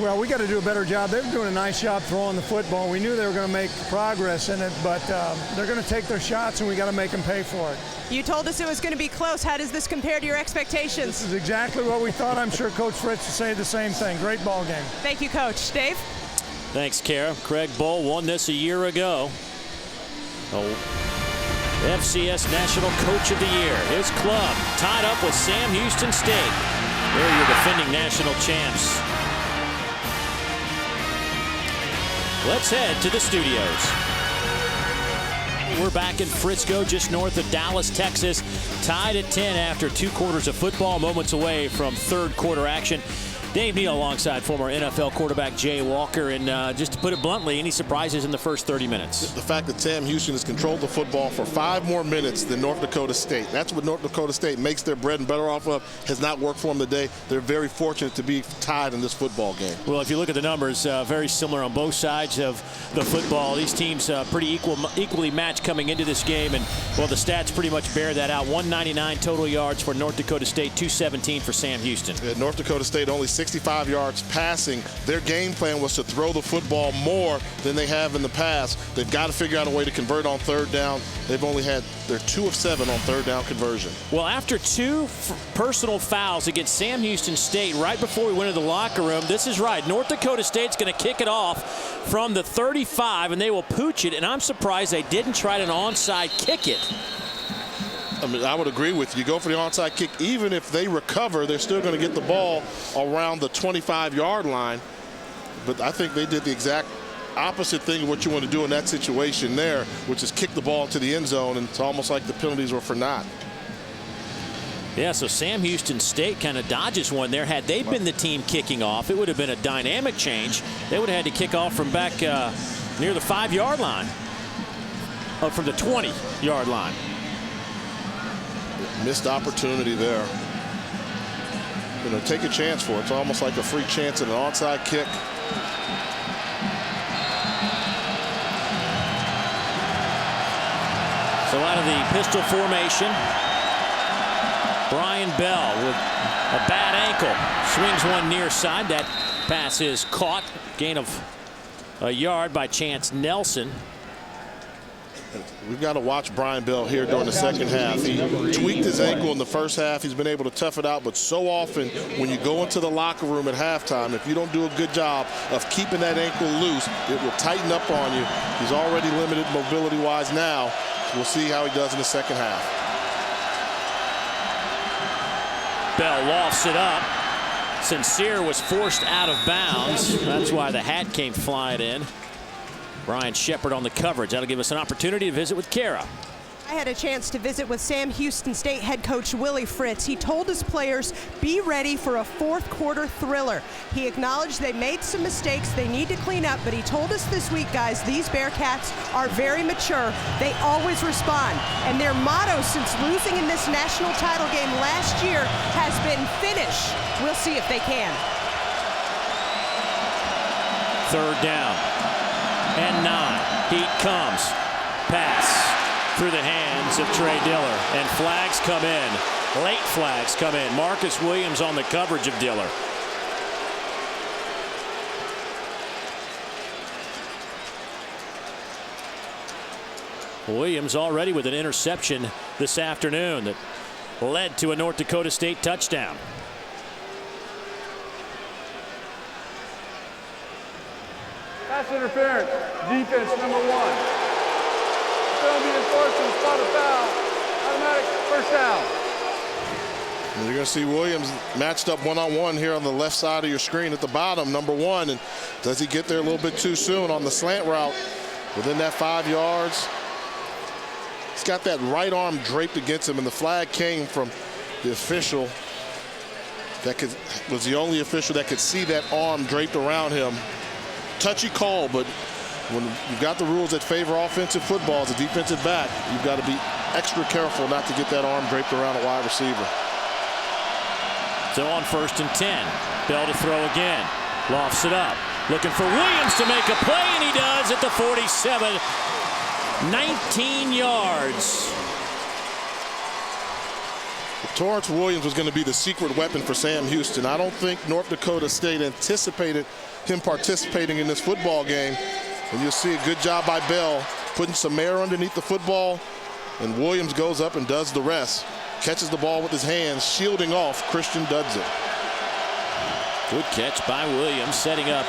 Well, we got to do a better job. They were doing a nice job throwing the football. We knew they were going to make progress in it, but they're going to take their shots, and we got to make them pay for it. You told us it was going to be close. How does this compare to your expectations? This is exactly what we thought. I'm sure Coach Fritz will say the same thing. Great ball game. Thank you, Coach. Dave? Thanks, Kara. Craig Bohl won this a year ago. FCS National Coach of the Year. His club tied up with Sam Houston State. They're your defending national champs. Let's head to the studios. We're back in Frisco, just north of Dallas, Texas. Tied at 10 after 2 quarters of football, moments away from third quarter action. Dave Neal alongside former NFL quarterback Jay Walker. And just to put it bluntly, any surprises in the first 30 minutes? The fact that Sam Houston has controlled the football for 5 more minutes than North Dakota State. That's what North Dakota State makes their bread and butter off of. Has not worked for them today. They're very fortunate to be tied in this football game. Well, if you look at the numbers, very similar on both sides of the football. These teams pretty equally matched coming into this game. And, well, the stats pretty much bear that out. 199 total yards for North Dakota State, 217 for Sam Houston. North Dakota State only 65 yards passing. Their game plan was to throw the football more than they have in the past. They've got to figure out a way to convert on third down. They've only had their 2 of 7 on third down conversion. Well, after 2 personal fouls against Sam Houston State right before we went into the locker room, this is right. North Dakota State's going to kick it off from the 35, and they will pooch it. And I'm surprised they didn't try to onside kick it. I mean, I would agree with you. Go for the onside kick. Even if they recover, they're still going to get the ball around the 25-yard line. But I think they did the exact opposite thing of what you want to do in that situation there, which is kick the ball to the end zone, and it's almost like the penalties were for naught. Yeah, so Sam Houston State kind of dodges one there. Had they been the team kicking off, it would have been a dynamic change. They would have had to kick off from back near the 5-yard line, from the 20-yard line. Missed opportunity there. You know, take a chance for it. It's almost like a free chance at an onside kick. So out of the pistol formation, Brian Bell with A bad ankle. Swings one near side. That pass is caught. Gain of a yard by Chance Nelson. We've got to watch Brian Bell here during the second half. He tweaked his ankle in the first half. He's been able to tough it out, but so often when you go into the locker room at halftime, if you don't do a good job of keeping that ankle loose, it will tighten up on you. He's already limited mobility-wise now. We'll see how he does in the second half. Bell lofts it up. Sincere was forced out of bounds. That's why the hat came flying in. Brian Shepard on the coverage. That'll give us an opportunity to visit with Kara. I had a chance to visit with Sam Houston State head coach Willie Fritz. He told his players, be ready for a fourth quarter thriller. He acknowledged they made some mistakes they need to clean up, but he told us this week, guys, these Bearcats are very mature. They always respond. And their motto since losing in this national title game last year has been finish. We'll see if they can. Third down and 9. Heat comes. Pass through the hands of Trey Diller, and flags come in. Late flags come in. Marcus Williams on the coverage of Diller. Williams already with an interception this afternoon that led to a North Dakota State touchdown. Pass interference, defense number 1. Penalty enforcement, spot a foul, automatic first down. And you're going to see Williams matched up one-on-one here on the left side of your screen at the bottom, number 1. And does he get there a little bit too soon on the slant route within that 5 yards? He's got that right arm draped against him, and the flag came from the official that was the only official that could see that arm draped around him. Touchy call, but when you've got the rules that favor offensive football as a defensive back, you've got to be extra careful not to get that arm draped around a wide receiver. So on 1st and 10, Bell to throw again. Lofts it up. Looking for Williams to make a play, and he does at the 47. 19 yards. Torrance Williams was going to be the secret weapon for Sam Houston. I don't think North Dakota State anticipated him participating in this football game. And you'll see a good job by Bell putting some air underneath the football, and Williams goes up and does the rest. Catches the ball with his hands, shielding off Christian Dudzik. Good catch by Williams, setting up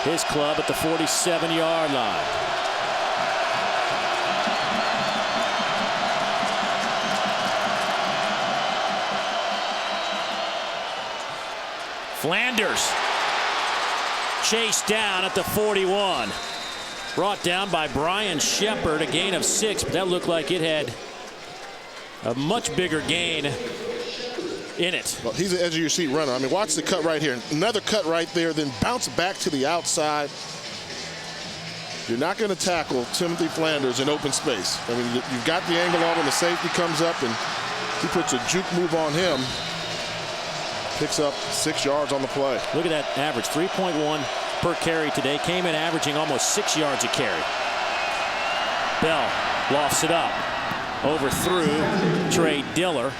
his club at the 47-yard line. Flanders chased down at the 41. Brought down by Brian Shepard, a gain of 6, but that looked like it had a much bigger gain in it. Well, he's an edge of your seat runner. I mean, watch the cut right here. Another cut right there, then bounce back to the outside. You're not going to tackle Timothy Flanders in open space. I mean, you've got the angle on when the safety comes up, and he puts a juke move on him. Picks up 6 yards on the play. Look at that average, 3.1 per carry today. Came in averaging almost 6 yards a carry. Bell lofts it up. Overthrew Trey Diller.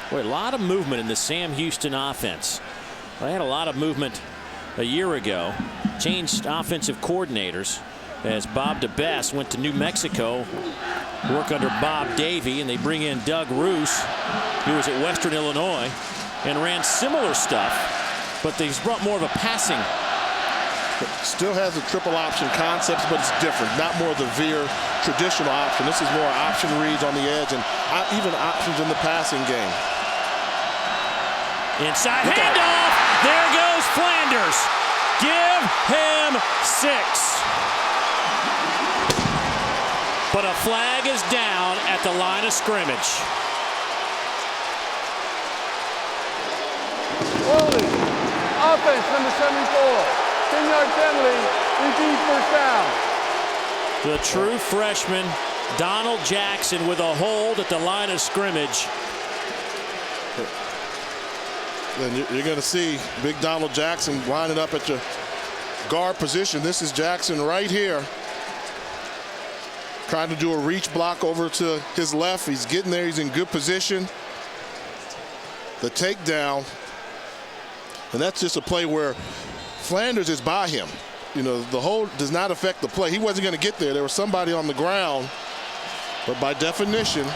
Boy, a lot of movement in the Sam Houston offense. They had a lot of movement a year ago. Changed offensive coordinators as Bob DeBess went to New Mexico, work under Bob Davie, and they bring in Doug Roos, who was at Western Illinois and ran similar stuff, but he's brought more of a passing. Still has the triple option concepts, but it's different. Not more the veer traditional option. This is more option reads on the edge and even options in the passing game. Inside handoff. There goes Flanders. Give him 6. But a flag is down at the line of scrimmage. Holding. Offense, number 74. 10-yard penalty. Repeat first down. The true freshman, Donald Jackson, with a hold at the line of scrimmage. Then you're going to see big Donald Jackson lining up at your guard position. This is Jackson right here, trying to do a reach block over to his left. He's getting there. He's in good position. the takedown. And that's just a play where Flanders is by him. You know, the hold does not affect the play. He wasn't going to get there. There was somebody on the ground. But by definition,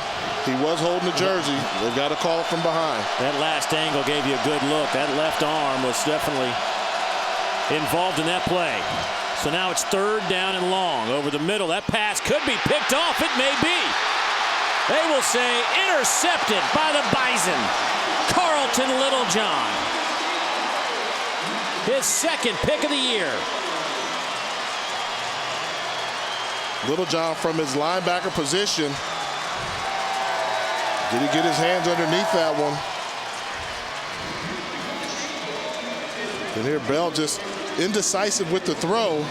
he was holding the jersey. They've got to call it from behind. That last angle gave you a good look. That left arm was definitely involved in that play. So now it's 3rd down and long. Over the middle, that pass could be picked off. It may be. They will say intercepted by the Bison. Carlton Littlejohn. His 2nd pick of the year. Littlejohn from his linebacker position. Did he get his hands underneath that one? And here Bell just indecisive with the throw.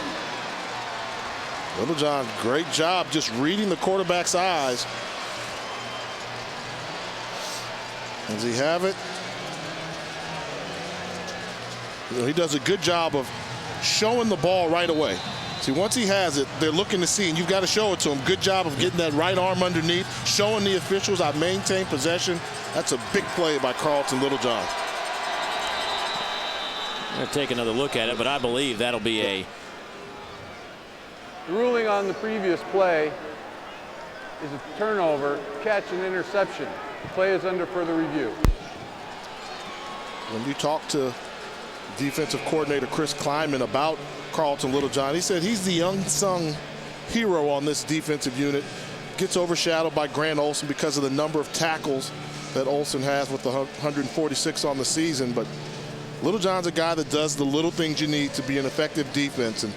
Littlejohn, great job just reading the quarterback's eyes. Does he have it? You know, he does a good job of showing the ball right away. See, once he has it, they're looking to see, and you've got to show it to him. Good job of getting that right arm underneath, showing the officials I maintain possession. That's a big play by Carlton Littlejohn. I'm going to take another look at it, but I believe that'll be a... The ruling on the previous play is a turnover, catch, and interception. The play is under further review. When you talk to defensive coordinator Chris Kleinman about Carlton Littlejohn, he said he's the unsung hero on this defensive unit. Gets overshadowed by Grant Olson because of the number of tackles that Olson has with the 146 on the season. But Littlejohn's a guy that does the little things you need to be an effective defense. And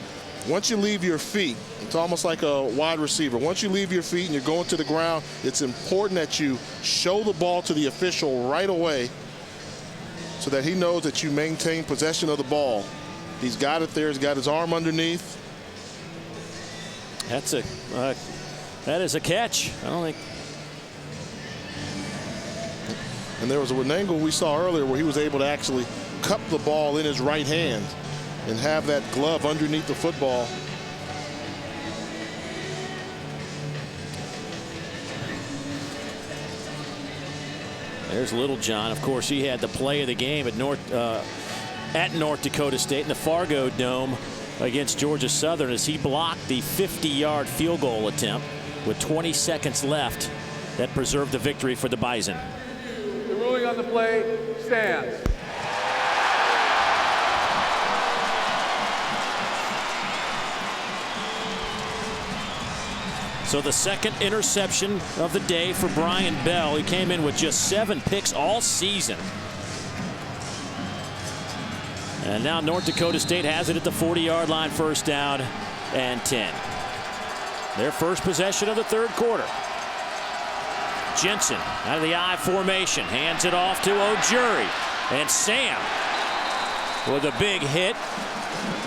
once you leave your feet, it's almost like a wide receiver. Once you leave your feet and you're going to the ground, it's important that you show the ball to the official right away so that he knows that you maintain possession of the ball. He's got it there. He's got his arm underneath. That's a that is a catch. I don't think. And there was an angle we saw earlier where he was able to actually cup the ball in his right hand and have that glove underneath the football. There's Littlejohn. Of course, he had the play of the game at North Dakota State in the Fargo Dome against Georgia Southern as he blocked the 50-yard field goal attempt with 20 seconds left that preserved the victory for the Bison. The ruling on the play stands. So the 2nd interception of the day for Brian Bell. He came in with just 7 picks all season. And now North Dakota State has it at the 40-yard line, 1st down and 10. Their first possession of the 3rd quarter. Jensen out of the I formation, hands it off to O'Jury. And Sam with a big hit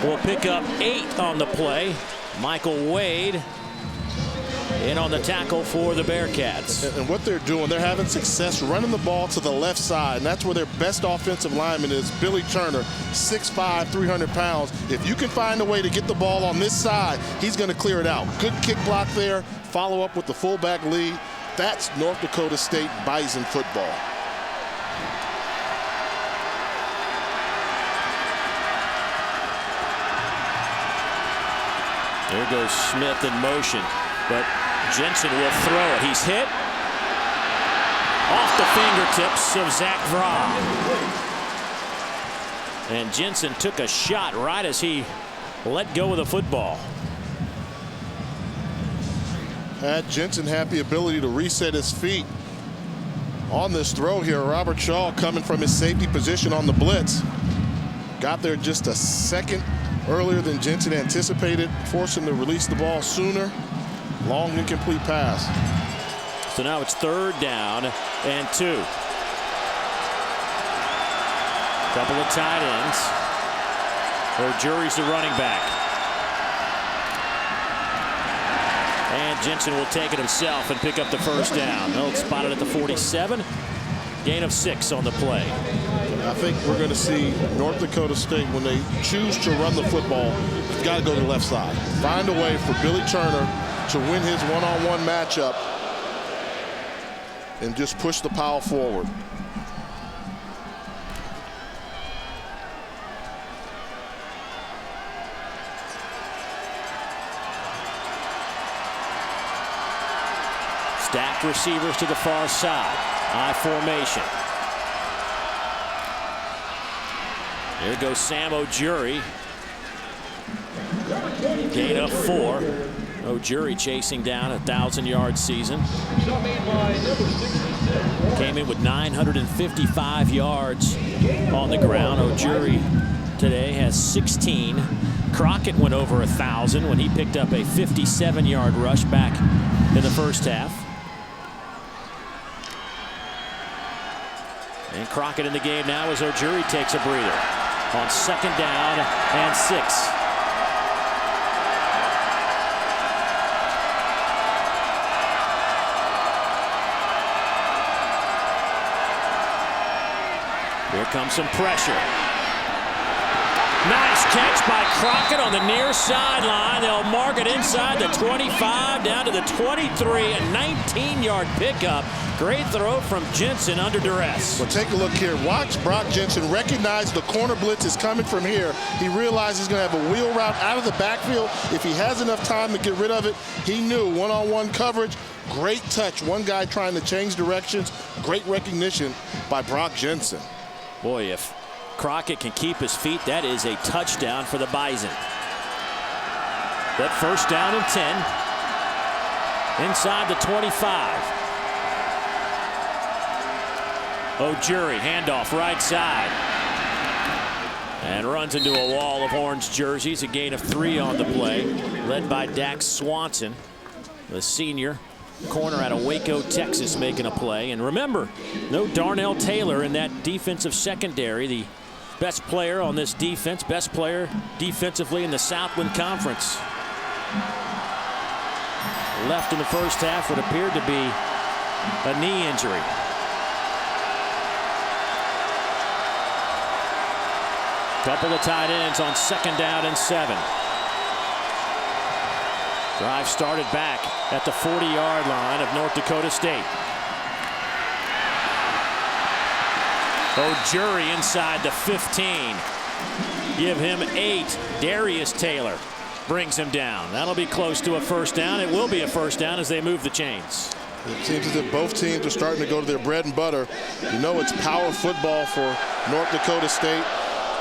will pick up 8 on the play. Michael Wade in on the tackle for the Bearcats. And what they're doing, they're having success running the ball to the left side, and that's where their best offensive lineman is, Billy Turner, 6'5", 300 pounds. If you can find a way to get the ball on this side, he's going to clear it out. Good kick block there, follow up with the fullback lead. That's North Dakota State Bison football. There goes Smith in motion, but Jensen will throw it. He's hit off the fingertips of Zach Vraa. And Jensen took a shot right as he let go of the football. Jensen had the ability to reset his feet on this throw here. Robert Shaw coming from his safety position on the blitz. Got there just a second earlier than Jensen anticipated, forced him to release the ball sooner. Long incomplete pass. So now it's 3rd down and 2. Couple of tight ends. O'Jury's the running back. And Jensen will take it himself and pick up the 1st down. They'll spot it at the 47. Gain of 6 on the play. I think we're going to see North Dakota State, when they choose to run the football, you've got to go to the left side. Find a way for Billy Turner to win his one-on-one matchup and just push the pile forward. Stacked receivers to the far side. I formation. Here goes Sam O'Jury. Gain of 4. O'Jury chasing down a 1,000-yard season. Came in with 955 yards on the ground. O'Jury today has 16. Crockett went over 1,000 when he picked up a 57-yard rush back in the first half. And Crockett in the game now as O'Jury takes a breather on 2nd down and 6. Here comes some pressure. Nice catch by Crockett on the near sideline. They'll mark it inside the 25 down to the 23. A 19-yard pickup. Great throw from Jensen under duress. Well, take a look here. Watch Brock Jensen recognize the corner blitz is coming from here. He realized he's going to have a wheel route out of the backfield. If he has enough time to get rid of it, he knew one-on-one coverage. Great touch. One guy trying to change directions. Great recognition by Brock Jensen. Boy, if Crockett can keep his feet, that is a touchdown for the Bison. But 1st down and 10. Inside the 25. O'Jury, handoff right side. And runs into a wall of orange jerseys. A gain of 3 on the play. Led by Dax Swanson, the senior corner out of Waco, Texas, making a play. And remember, no Darnell Taylor in that defensive secondary. The best player on this defense, best player defensively in the Southland Conference. Left in the first half what appeared to be a knee injury. Couple of tight ends on 2nd down and 7. Drive started back at the 40-yard line of North Dakota State. O'Jury inside the 15. Give him 8. Darius Taylor brings him down. That'll be close to a 1st down. It will be a 1st down as they move the chains. It seems as if both teams are starting to go to their bread and butter. You know it's power football for North Dakota State.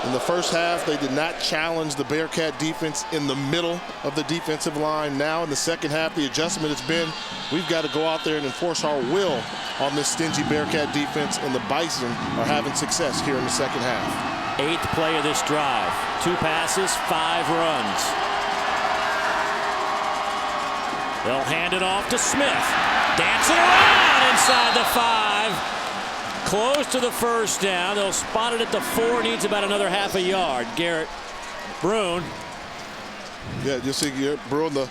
In the first half, they did not challenge the Bearcat defense in the middle of the defensive line. Now in the second half, the adjustment has been, we've got to go out there and enforce our will on this stingy Bearcat defense, and the Bison are having success here in the second half. 8th play of this drive. 2 passes, 5 runs. They'll hand it off to Smith. Dancing around inside the 5. Close to the 1st down. They'll spot it at the 4. Needs about another half a yard. Garrett Bruin. Yeah, you see Garrett Bruin going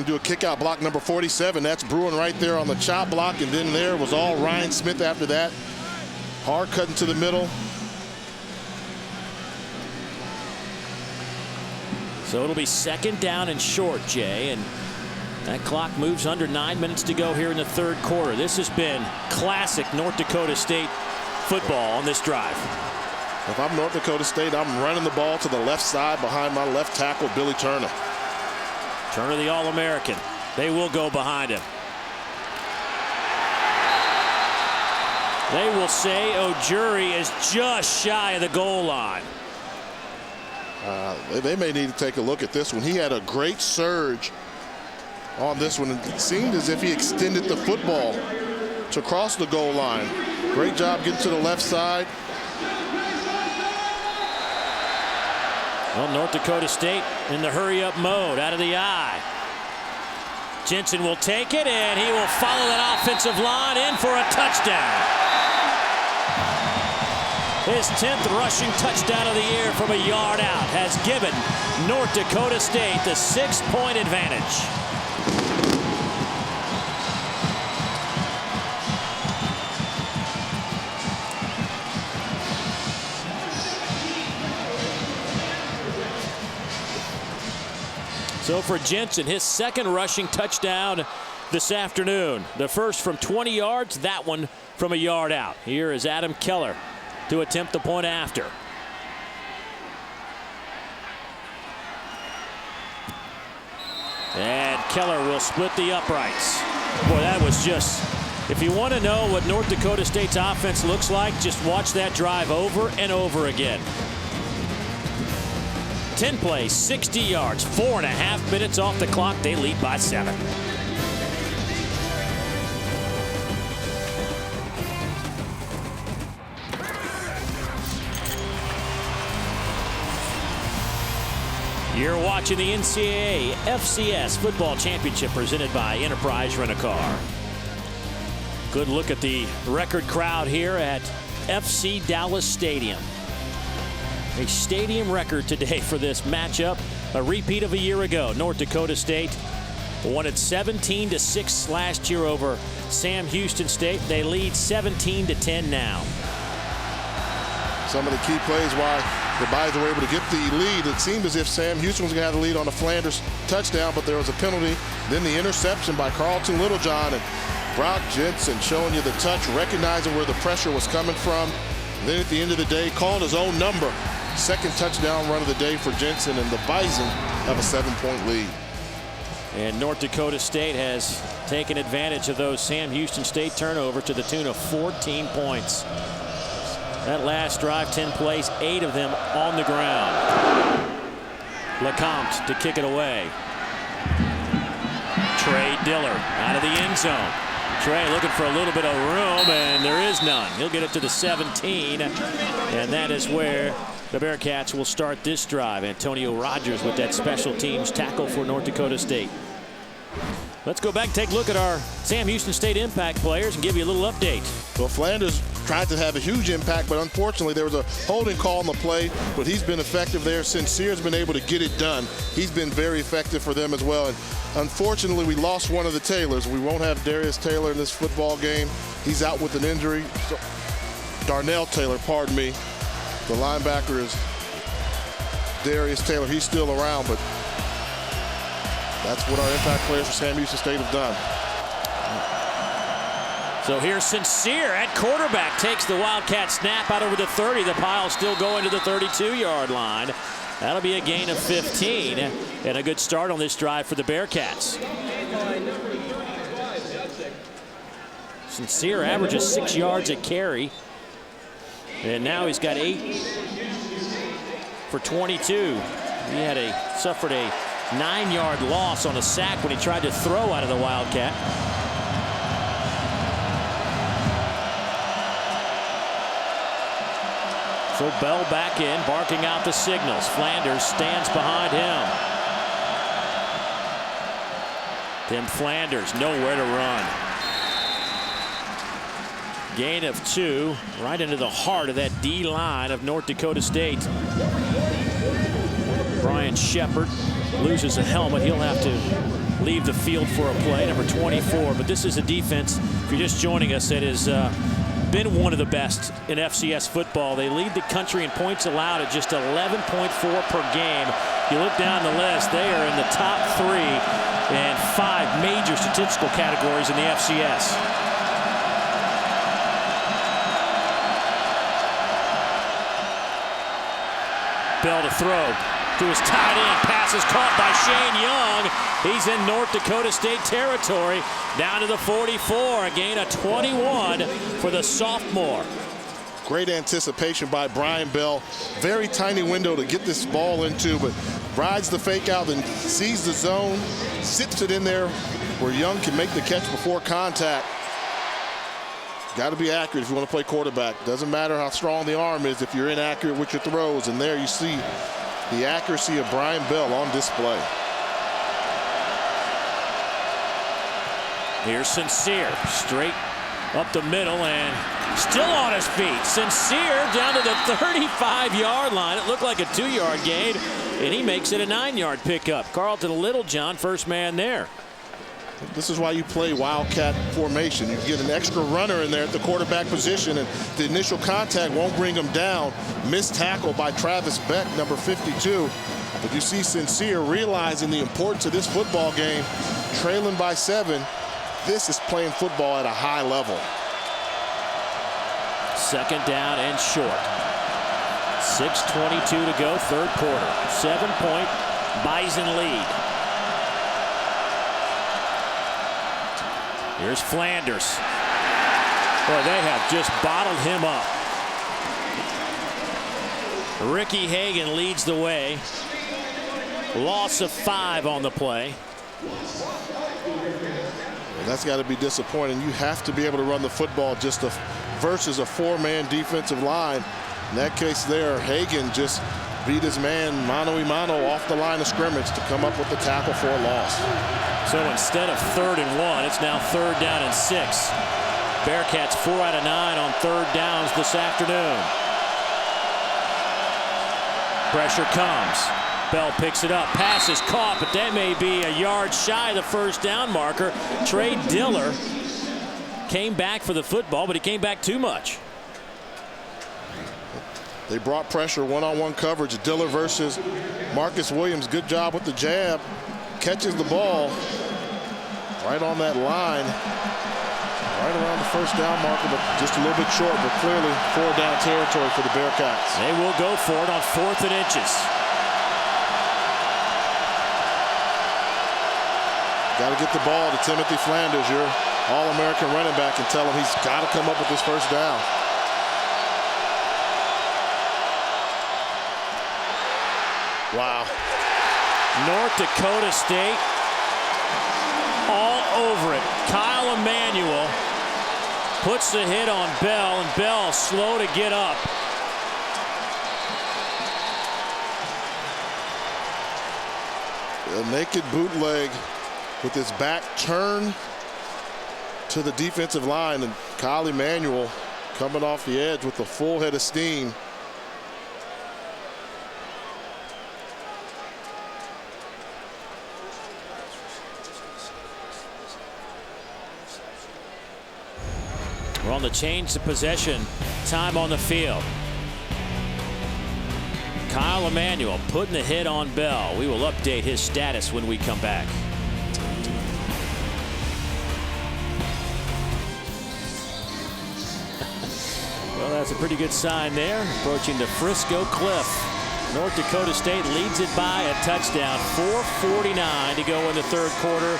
to do a kick out block number 47. That's Bruin right there on the chop block. And then there was all Ryan Smith after that. Hard cutting to the middle. So it'll be 2nd down and short, Jay. And that clock moves under 9 minutes to go here in the 3rd quarter. This has been classic North Dakota State football on this drive. If I'm North Dakota State, I'm running the ball to the left side behind my left tackle, Billy Turner. Turner, the All-American. They will go behind him. They will say O'Jury is just shy of the goal line. They may need to take a look at this one. He had a great surge on this one. It seemed as if he extended the football to cross the goal line. Great job getting to the left side. Well, North Dakota State in the hurry-up mode, out of the eye. Jensen will take it, and he will follow that offensive line in for a touchdown. His 10th rushing touchdown of the year from a yard out has given North Dakota State the 6-point advantage. So for Jensen, his 2nd rushing touchdown this afternoon. The first from 20 yards, that one from a yard out. Here is Adam Keller to attempt the point after. And Keller will split the uprights. Boy, that was just, if you want to know what North Dakota State's offense looks like, just watch that drive over and over again. 10 plays, 60 yards, 4.5 minutes off the clock. They lead by 7. You're watching the NCAA FCS Football Championship presented by Enterprise Rent-A-Car. Good look at the record crowd here at FC Dallas Stadium. A stadium record today for this matchup. A repeat of a year ago. North Dakota State won it 17-6 last year over Sam Houston State. They lead 17-10 now. Some of the key plays why the Bison were able to get the lead. It seemed as if Sam Houston was going to have the lead on the Flanders touchdown, but there was a penalty. Then the interception by Carlton Littlejohn, and Brock Jensen showing you the touch, recognizing where the pressure was coming from. Then at the end of the day, called his own number. Second touchdown run of the day for Jensen, and the Bison have a 7-point lead. And North Dakota State has taken advantage of those Sam Houston State turnovers to the tune of 14 points. That last drive, 10 plays, 8 of them on the ground. LeCompte to kick it away. Trey Diller out of the end zone. Trey looking for a little bit of room, and there is none. He'll get it to the 17, and that is where the Bearcats will start this drive. Antonio Rogers with that special teams tackle for North Dakota State. Let's go back and take a look at our Sam Houston State impact players and give you a little update. Well, Flanders tried to have a huge impact, but unfortunately there was a holding call on the play, but he's been effective there. Sincere's been able to get it done. He's been very effective for them as well. And unfortunately, we lost one of the Taylors. We won't have Darius Taylor in this football game. He's out with an injury. So, Darnell Taylor, pardon me. The linebacker is Darius Taylor. He's still around, but that's what our impact players for Sam Houston State have done. So here's Sincere at quarterback. Takes the Wildcat snap out over the 30. The pile still going to the 32-yard line. That'll be a gain of 15. And a good start on this drive for the Bearcats. Sincere averages 6 yards a carry. And now he's got 8 for 22. He suffered a 9-yard loss on a sack when he tried to throw out of the Wildcat. So Bell back in, barking out the signals. Flanders stands behind him. Tim Flanders nowhere to run. Gain of 2 right into the heart of that D line of North Dakota State. Brian Shepard loses a helmet. He'll have to leave the field for a play, number 24. But this is a defense, if you're just joining us, that has been one of the best in FCS football. They lead the country in points allowed at just 11.4 per game. You look down the list, they are in the top 3 in 5 major statistical categories in the FCS. Bell to throw to his tight end. Pass is caught by Shane Young. He's in North Dakota State territory. Down to the 44. A gain of 21 for the sophomore. Great anticipation by Brian Bell. Very tiny window to get this ball into, but rides the fake out and sees the zone, sips it in there where Young can make the catch before contact. Got to be accurate if you want to play quarterback. Doesn't matter how strong the arm is if you're inaccurate with your throws. And there you see the accuracy of Brian Bell on display. Here's Sincere, straight up the middle and still on his feet. Sincere down to the 35-yard line. It looked like a 2-yard gain, and he makes it a 9-yard pickup. Carlton Littlejohn, first man there. This is why you play Wildcat formation. You get an extra runner in there at the quarterback position, and the initial contact won't bring him down. Missed tackle by Travis Beck, number 52. But you see Sincere realizing the importance of this football game, trailing by 7. This is playing football at a high level. Second down and short. 6:22 to go, third quarter. 7-point Bison lead. Here's Flanders. Boy, they have just bottled him up. Ricky Hagan leads the way. Loss of 5 on the play. That's got to be disappointing. You have to be able to run the football just versus a 4-man defensive line. In that case there, Hagan just beat his man mano-a-mano off the line of scrimmage to come up with the tackle for a loss. So instead of 3rd and 1, it's now 3rd down and 6. Bearcats 4 out of 9 on 3rd downs this afternoon. Pressure comes. Bell picks it up. Pass is caught, but that may be a yard shy of the 1st down marker. Trey Diller came back for the football, but he came back too much. They brought pressure, one-on-one coverage. Diller versus Marcus Williams. Good job with the jab. Catches the ball right on that line. Right around the 1st down marker, but just a little bit short, but clearly 4-down territory for the Bearcats. They will go for it on 4th and inches. Got to get the ball to Timothy Flanders, your All-American running back, and tell him he's got to come up with this 1st down. Wow. North Dakota State all over it. Kyle Emanuel puts the hit on Bell, and Bell slow to get up. A naked bootleg with his back turned to the defensive line, and Kyle Emanuel coming off the edge with a full head of steam. We're on the change of possession time on the field. Kyle Emanuel putting the hit on Bell. We will update his status when we come back. Well, that's a pretty good sign there. Approaching the Frisco Cliff. North Dakota State leads it by a touchdown. 4:49 to go in the 3rd quarter.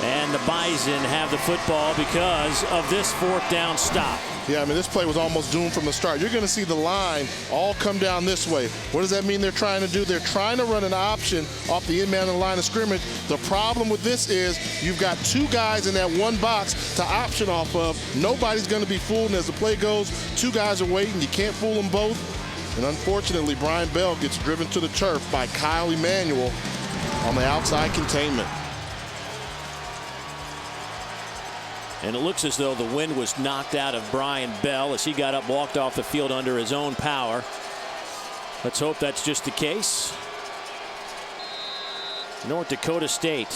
And the Bison have the football because of this 4th down stop. Yeah, I mean, this play was almost doomed from the start. You're going to see the line all come down this way. What does that mean they're trying to do? They're trying to run an option off the in-man of the line of scrimmage. The problem with this is you've got 2 guys in that one box to option off of. Nobody's going to be fooled, and as the play goes, 2 guys are waiting. You can't fool them both. And unfortunately, Brian Bell gets driven to the turf by Kyle Emanuel on the outside containment. And it looks as though the wind was knocked out of Brian Bell as he got up, walked off the field under his own power. Let's hope that's just the case. North Dakota State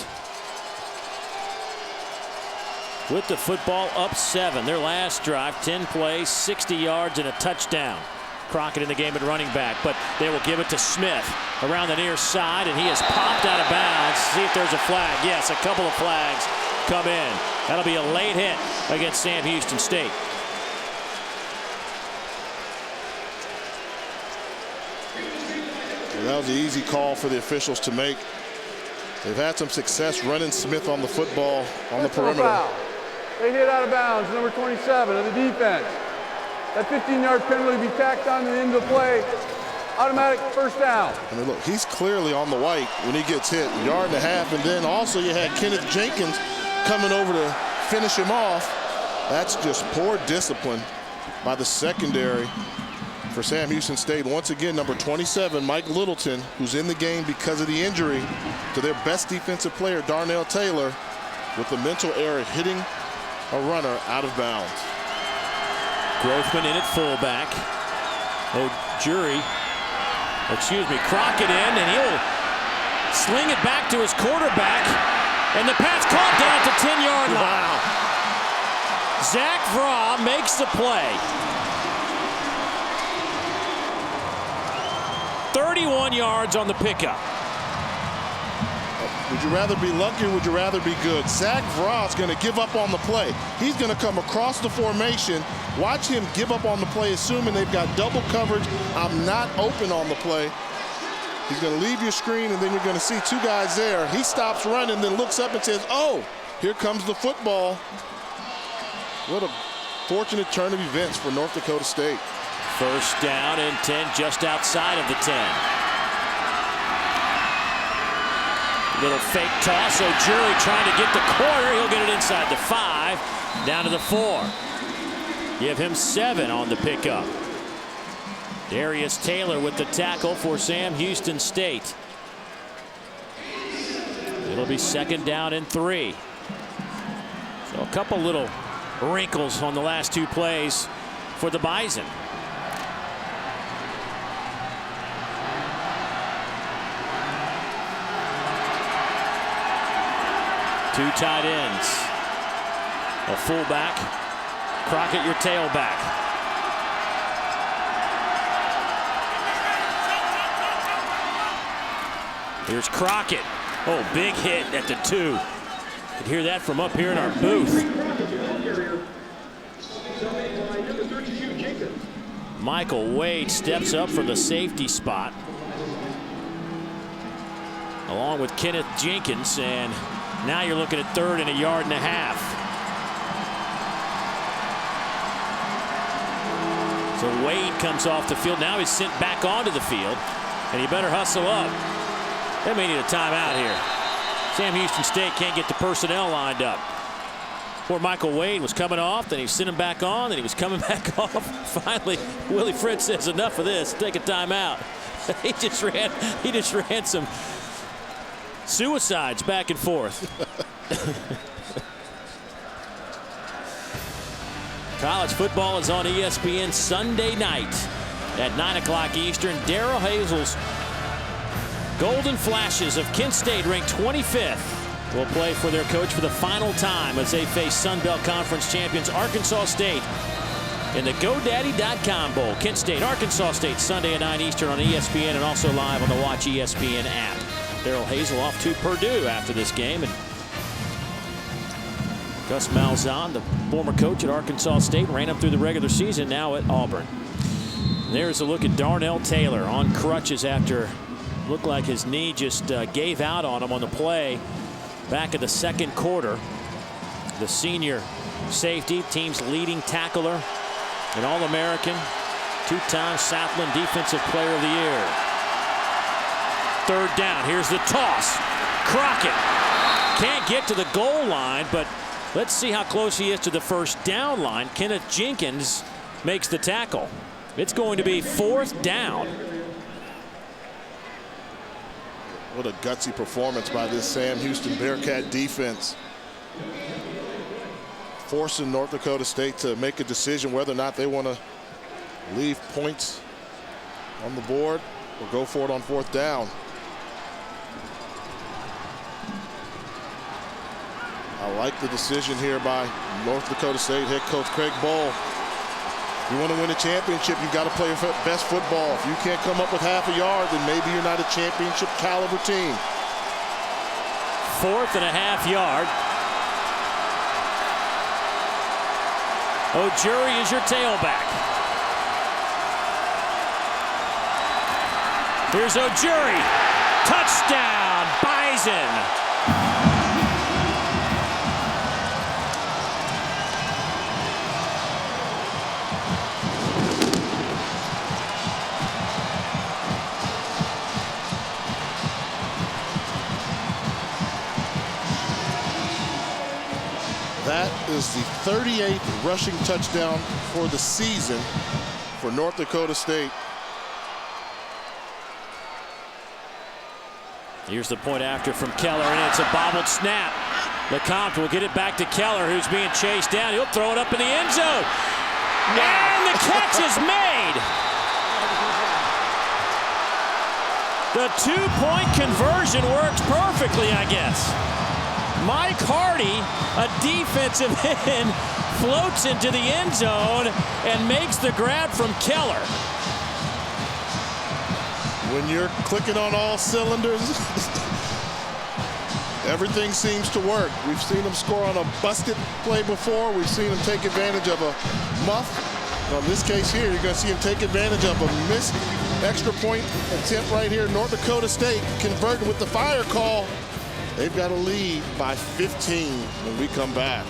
with the football up 7. Their last drive, 10 plays, 60 yards and a touchdown. Crockett in the game at running back, but they will give it to Smith around the near side, and he is popped out of bounds. See if there's a flag. Yes, a couple of flags come in. That'll be a late hit against Sam Houston State. Well, that was an easy call for the officials to make. They've had some success running Smith on the football on the perimeter. Foul. They hit out of bounds, number 27 of the defense. That 15-yard penalty will be tacked on to the end of the play. Automatic 1st down. I mean, look, he's clearly on the white when he gets hit. 1.5 yards, and then also you had Kenneth Jenkins coming over to finish him off. That's just poor discipline by the secondary for Sam Houston State. Once again, number 27, Mike Littleton, who's in the game because of the injury to their best defensive player, Darnell Taylor, with the mental error hitting a runner out of bounds. Grothman in at fullback. Crockett in, and he'll sling it back to his quarterback. And the pass caught down at the 10-yard line. Wow. Zach Vra makes the play. 31 yards on the pickup. Would you rather be lucky or would you rather be good? Zach Vra is going to give up on the play. He's going to come across the formation. Watch him give up on the play, assuming they've got double coverage. I'm not open on the play. He's going to leave your screen, and then you're going to see 2 guys there. He stops running, then looks up and says, oh, Here comes the football. What a fortunate turn of events for North Dakota State. First down and 10, just outside of the 10. Little fake toss. O'Jury trying to get the corner. He'll get it inside the 5, down to the 4. Give him 7 on the pickup. Darius Taylor with the tackle for Sam Houston State. It'll be 2nd down and 3. So a couple little wrinkles on the last 2 plays for the Bison. Two tight ends. A fullback. Crockett, your tailback. Here's Crockett. Oh, big hit at the 2. You can hear that from up here in our booth. Michael Wade steps up for the safety spot, along with Kenneth Jenkins, and now you're looking at 3rd and 1.5 yards. So Wade comes off the field. Now he's sent back onto the field, and he better hustle up. They may need a timeout here. Sam Houston State can't get the personnel lined up. Poor Michael Wade was coming off, then he sent him back on, then he was coming back off. Finally, Willie Fritz says enough of this. Take a timeout. He just ran some suicides back and forth. College football is on ESPN Sunday night at 9 o'clock Eastern. Darrell Hazel's Golden Flashes of Kent State, ranked 25th, will play for their coach for the final time as they face Sun Belt Conference champions Arkansas State in the GoDaddy.com Bowl. Kent State, Arkansas State, Sunday at 9 Eastern on ESPN and also live on the Watch ESPN app. Darrell Hazel off to Purdue after this game. And Gus Malzahn, the former coach at Arkansas State, ran him through the regular season, now at Auburn. There's a look at Darnell Taylor on crutches after looked like his knee just gave out on him on the play back in the 2nd quarter. The senior safety, team's leading tackler, an All-American, 2-time Southland Defensive Player of the Year. 3rd down. Here's the toss. Crockett can't get to the goal line, but let's see how close he is to the 1st down line. Kenneth Jenkins makes the tackle. It's going to be 4th down. What a gutsy performance by this Sam Houston Bearcat defense. Forcing North Dakota State to make a decision whether or not they want to leave points on the board or go for it on 4th down. I like the decision here by North Dakota State head coach Craig Bohl. If you want to win a championship, you've got to play your best football. If you can't come up with half a yard, then maybe you're not a championship caliber team. 4th and 1/2 yard. O'Jury is your tailback. Here's O'Jury. Touchdown, Bison. That is the 38th rushing touchdown for the season for North Dakota State. Here's the point after from Keller, and it's a bobbled snap. LeCompte will get it back to Keller, who's being chased down. He'll throw it up in the end zone. And the catch is made. The 2-point conversion works perfectly, I guess. Mike Hardy, a defensive end, floats into the end zone and makes the grab from Keller. When you're clicking on all cylinders, everything seems to work. We've seen him score on a busted play before. We've seen him take advantage of a muff. In this case here, you're going to see him take advantage of a missed extra point attempt right here. North Dakota State converted with the fire call. They've got a lead by 15 when we come back.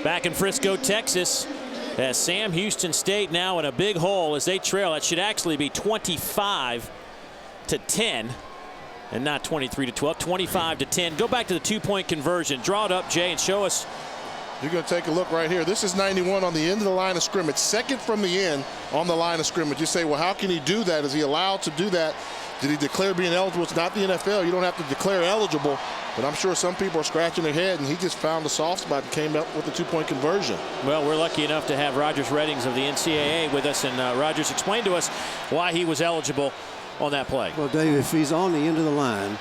Back in Frisco, Texas, as Sam Houston State now in a big hole as they trail. It should actually be 25-10 and not 23-12. 25-10. Go back to the two-point conversion. Draw it up, Jay, and show us. You're going to take a look right here. This is 91 on the end of the line of scrimmage, second from the end on the line of scrimmage. You say, well, how can he do that? Is he allowed to do that? Did he declare being eligible? It's not the NFL. You don't have to declare eligible. But I'm sure some people are scratching their head, and he just found a soft spot and came up with the two-point conversion. Well, we're lucky enough to have Rogers Reddings of the NCAA with us, and Rogers explained to us why he was eligible on that play. Well, Dave, if he's on the end of the line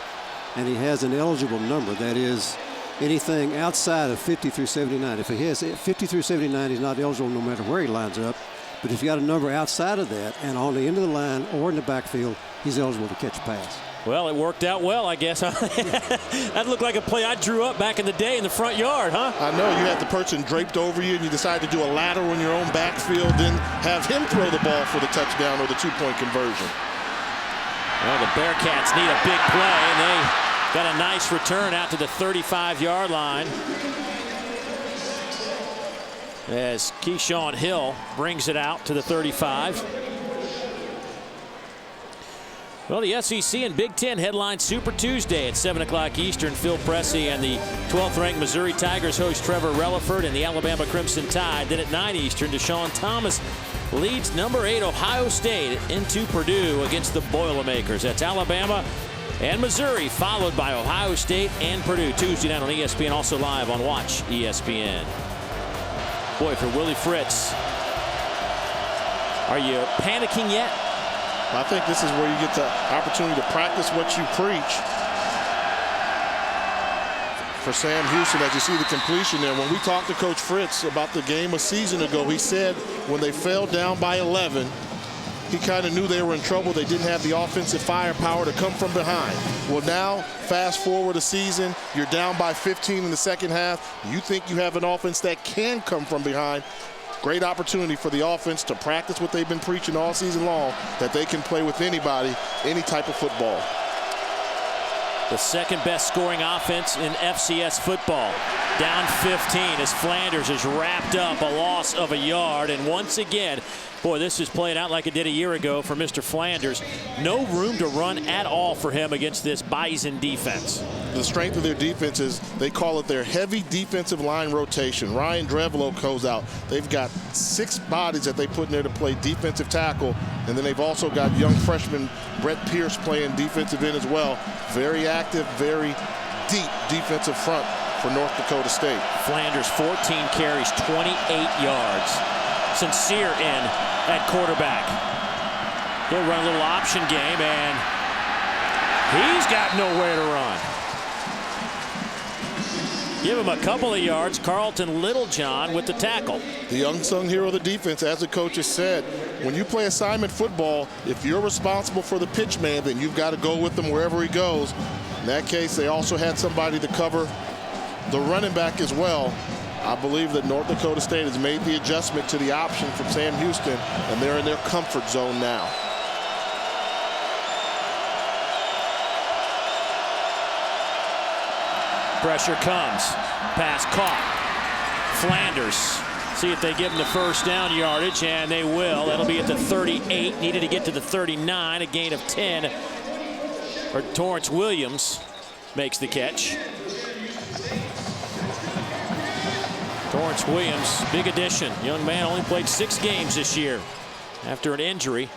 and he has an eligible number, that is anything outside of 50 through 79. If he has 50 through 79, he's not eligible no matter where he lines up. But if you got a number outside of that and on the end of the line or in the backfield, he's eligible to catch a pass. Well, it worked out well, I guess. That looked like a play I drew up back in the day in the front yard, huh? I know. You had the person draped over you, and you decide to do a lateral in your own backfield, then have him throw the ball for the touchdown or the two-point conversion. Well, the Bearcats need a big play, and they got a nice return out to the 35-yard line as Keyshawn Hill brings it out to the 35. Well, the SEC and Big Ten headline Super Tuesday at 7 o'clock Eastern. Phil Pressey and the 12th-ranked Missouri Tigers host Trevor Relaford and the Alabama Crimson Tide. Then at 9 Eastern, Deshaun Thomas leads number 8 Ohio State into Purdue against the Boilermakers. That's Alabama and Missouri, followed by Ohio State and Purdue. Tuesday night on ESPN, also live on Watch ESPN. Boy, for Willie Fritz, are you panicking yet? I think this is where you get the opportunity to practice what you preach. For Sam Houston, as you see the completion there, when we talked to Coach Fritz about the game a season ago, he said when they fell down by 11, he kind of knew they were in trouble. They didn't have the offensive firepower to come from behind. Well, now, fast forward a season, you're down by 15 in the second half. You think you have an offense that can come from behind. Great opportunity for the offense to practice what they've been preaching all season long, that they can play with anybody, any type of football. The second best scoring offense in FCS football. Down 15 as Flanders is wrapped up a loss of a yard. And once again, boy, this is playing out like it did a year ago for Mr. Flanders. No room to run at all for him against this Bison defense. The strength of their defense is they call it their heavy defensive line rotation. Ryan Drevelo goes out. They've got 6 bodies that they put in there to play defensive tackle. And then they've also got young freshman Brett Pierce playing defensive end as well. Very active, very deep defensive front for North Dakota State. Flanders 14 carries, 28 yards. Sincere in at quarterback. He'll run a little option game, and he's got nowhere to run. Give him a couple of yards. Carlton Littlejohn with the tackle. The unsung hero of the defense, as the coach has said, when you play assignment football, if you're responsible for the pitch man, then you've got to go with him wherever he goes. In that case, they also had somebody to cover the running back as well. I believe that North Dakota State has made the adjustment to the option from Sam Houston, and they're in their comfort zone now. Pressure comes. Pass caught. Flanders. See if they give him the first down yardage, and they will. That'll be at the 38. Needed to get to the 39. A gain of 10. Or Torrance Williams makes the catch. Torrance Williams, big addition. Young man only played 6 games this year after an injury.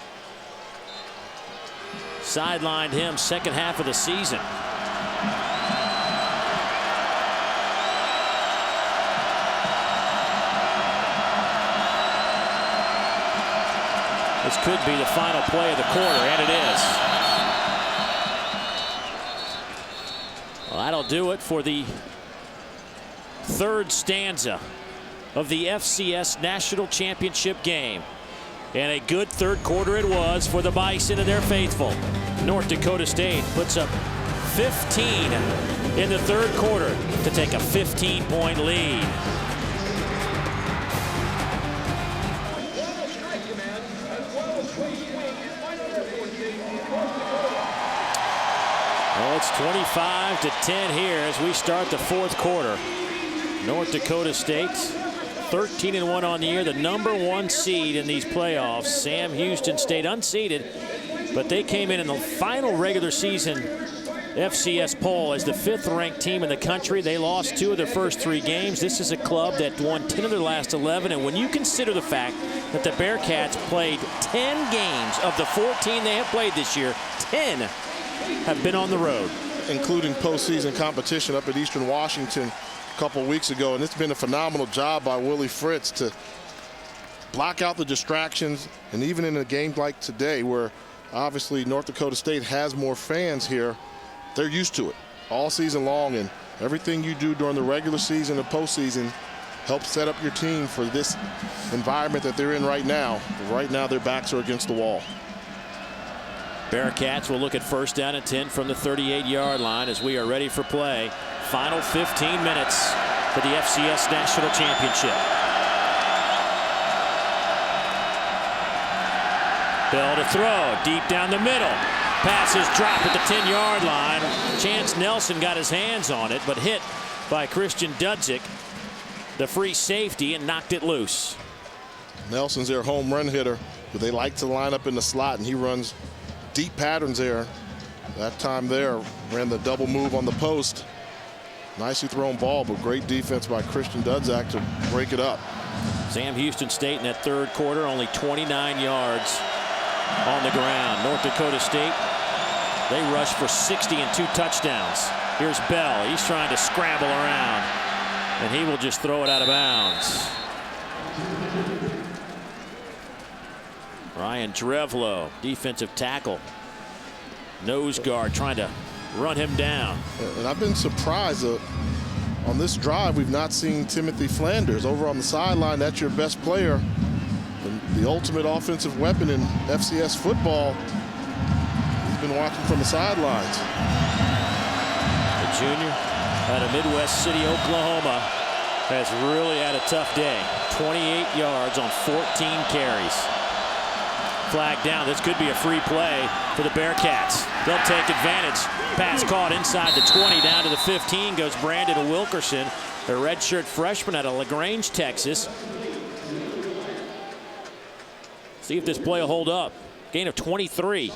Sidelined him second half of the season. This could be the final play of the quarter, and it is. Well, that'll do it for the third stanza of the FCS National Championship game. And a good third quarter it was for the Bison and their faithful. North Dakota State puts up 15 in the third quarter to take a 15-point lead. Well, it's 25-10 here as we start the fourth quarter. North Dakota State 13-1 on the year, the #1 seed in these playoffs. Sam Houston stayed unseeded, but they came in the final regular season FCS poll as the 5th-ranked team in the country. They lost 2 of their first 3 games. This is a club that won 10 of their last 11, and when you consider the fact that the Bearcats played 10 games of the 14 they have played this year, 10 have been on the road, including postseason competition up at Eastern Washington a couple weeks ago, and it's been a phenomenal job by Willie Fritz to block out the distractions. And even in a game like today, where obviously North Dakota State has more fans here, they're used to it all season long, and everything you do during the regular season and postseason helps set up your team for this environment that they're in right now. Right now, their backs are against the wall. Bearcats will look at 1st down and 10 from the 38-yard line as we are ready for play. Final 15 minutes for the FCS National Championship. Bell to throw, deep down the middle. Passes drop at the 10-yard line. Chance Nelson got his hands on it, but hit by Christian Dudzik, the free safety, and knocked it loose. Nelson's their home run hitter, but they like to line up in the slot, and he runs deep patterns there. That time there, ran the double move on the post. Nicely thrown ball, but great defense by Christian Dudzik to break it up. Sam Houston State in that 3rd quarter, only 29 yards on the ground. North Dakota State, they rushed for 60 and 2 touchdowns. Here's Bell. He's trying to scramble around, and he will just throw it out of bounds. Ryan Drevlo, defensive tackle, nose guard, trying to run him down. And I've been surprised on this drive we've not seen Timothy Flanders over on the sideline. That's your best player, and the ultimate offensive weapon in FCS football. He's been watching from the sidelines. The junior out of Midwest City, Oklahoma, has really had a tough day. 28 yards on 14 carries. Flag down. This could be a free play for the Bearcats. They'll take advantage. Pass caught inside the 20, down to the 15 goes Brandon Wilkerson, a redshirt freshman out of LaGrange, Texas. See if this play will hold up. Gain of 23.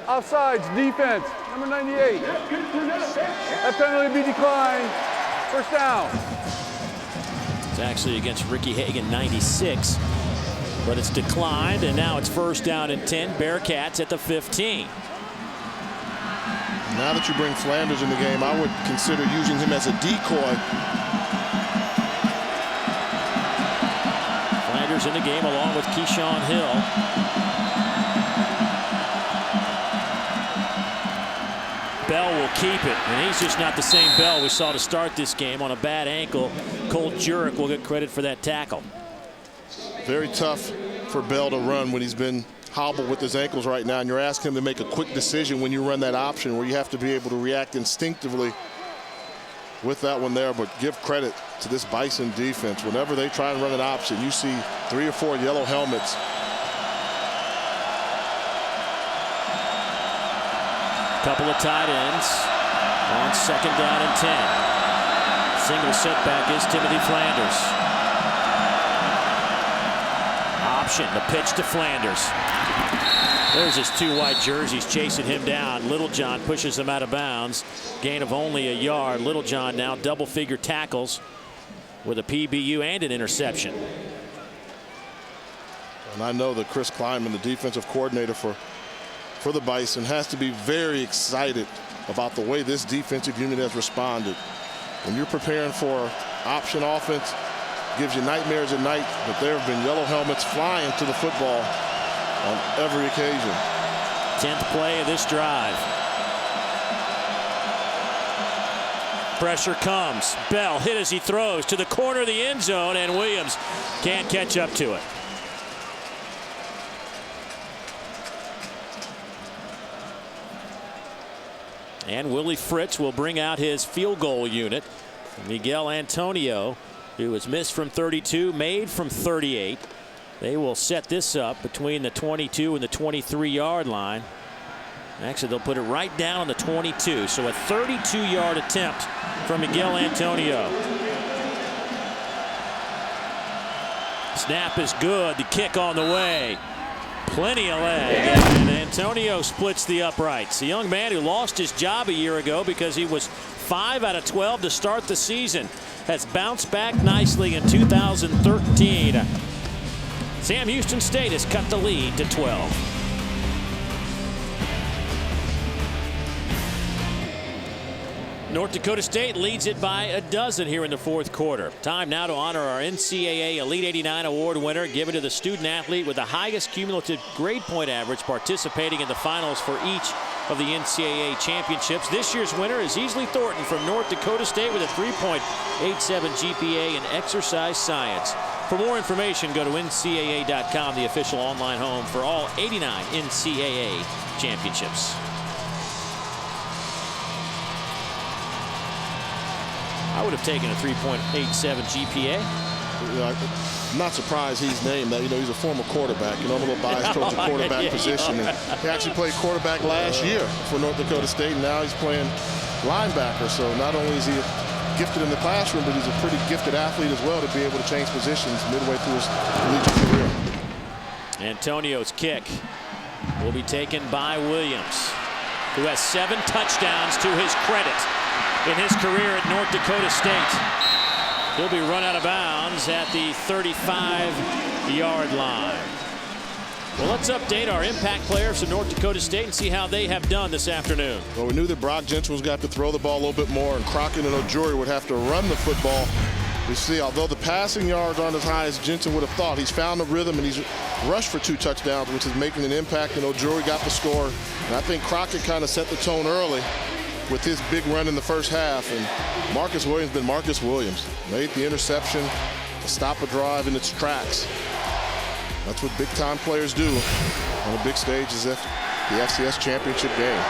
Offsides, defense, number 98. That penalty be declined. 1st down. It's actually against Ricky Hagan, 96. But it's declined, and now it's 1st down and 10. Bearcats at the 15. Now that you bring Flanders in the game, I would consider using him as a decoy. Flanders in the game along with Keyshawn Hill. Bell will keep it, and he's just not the same Bell we saw to start this game on a bad ankle. Cole Jurek will get credit for that tackle. Very tough for Bell to run when he's been hobbled with his ankles right now, and you're asking him to make a quick decision when you run that option where you have to be able to react instinctively with that one there. But give credit to this Bison defense. Whenever they try and run an option, you see 3 or 4 yellow helmets. Couple of tight ends on 2nd down and 10. Single setback is Timothy Flanders. Option, the pitch to Flanders. There's his 2 white jerseys chasing him down. Littlejohn pushes him out of bounds. Gain of only a yard. Littlejohn now double-figure tackles with a PBU and an interception. And I know that Chris Kleinman, the defensive coordinator for the Bison, has to be very excited about the way this defensive unit has responded. When you're preparing for option offense, gives you nightmares at night, but there have been yellow helmets flying to the football on every occasion. 10th play of this drive. Pressure comes. Bell hit as he throws to the corner of the end zone, and Williams can't catch up to it. And Willie Fritz will bring out his field goal unit. Miguel Antonio, who was missed from 32, made from 38. They will set this up between the 22 and the 23-yard line. Actually, they'll put it right down on the 22. So a 32-yard attempt from Miguel Antonio. Snap is good. The kick on the way. Plenty of leg. And Antonio splits the uprights. A young man who lost his job a year ago because he was 5 out of 12 to start the season has bounced back nicely in 2013. Sam Houston State has cut the lead to 12. North Dakota State leads it by a dozen here in the fourth quarter. Time now to honor our NCAA Elite 89 award winner, given to the student athlete with the highest cumulative grade point average participating in the finals for each of the NCAA championships. This year's winner is Easley Thornton from North Dakota State with a 3.87 GPA in exercise science. For more information, go to ncaa.com, the official online home for all 89 NCAA championships. I would have taken a 3.87 GPA. I'm not surprised he's named that. He's a former quarterback. I'm a little biased towards the quarterback position. And he actually played quarterback last year for North Dakota State, and now he's playing linebacker. So not only is he gifted in the classroom, but he's a pretty gifted athlete as well to be able to change positions midway through his collegiate career. Antonio's kick will be taken by Williams, who has 7 touchdowns to his credit in his career at North Dakota State. He'll be run out of bounds at the 35-yard line. Well, let's update our impact players from North Dakota State and see how they have done this afternoon. Well, we knew that Brock Jensen was going to have to throw the ball a little bit more, and Crockett and Ojuri would have to run the football. You see, although the passing yards aren't as high as Jensen would have thought, he's found the rhythm, and he's rushed for 2 touchdowns, which is making an impact, and Ojuri got the score. And I think Crockett kind of set the tone early with his big run in the first half, and Marcus Williams been Marcus Williams. Made the interception to stop a drive in its tracks. That's what big-time players do on a big stage as the FCS championship game.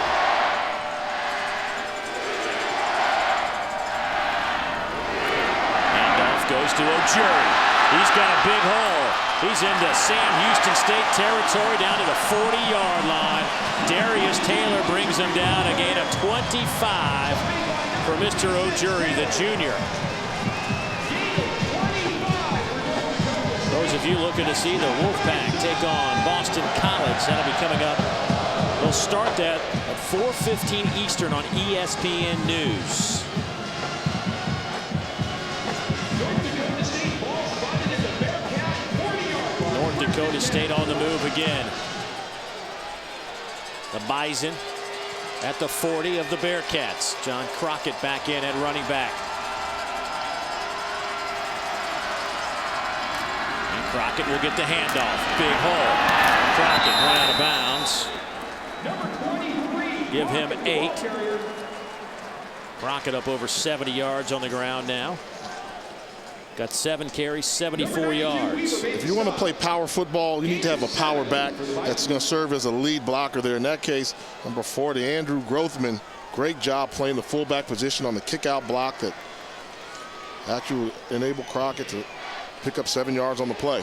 Handoff goes to Ojuri. He's got a big hole. He's into Sam Houston State territory down to the 40-yard line. Darius Taylor brings him down, a gain of 25 for Mr. Ojuri, the junior. Those of you looking to see the Wolfpack take on Boston College, that'll be coming up. They'll start that at 4:15 Eastern on ESPN News. North Dakota State on the move again. The Bison at the 40 of the Bearcats. John Crockett back in at running back. And Crockett will get the handoff. Big hole. Crockett run out of bounds. Give him 8. Crockett up over 70 yards on the ground now. Got 7 carries, 74 yards. If you want to play power football, you need to have a power back that's going to serve as a lead blocker there. In that case, number 40, Andrew Grothman, great job playing the fullback position on the kick-out block that actually would enable Crockett to pick up 7 yards on the play.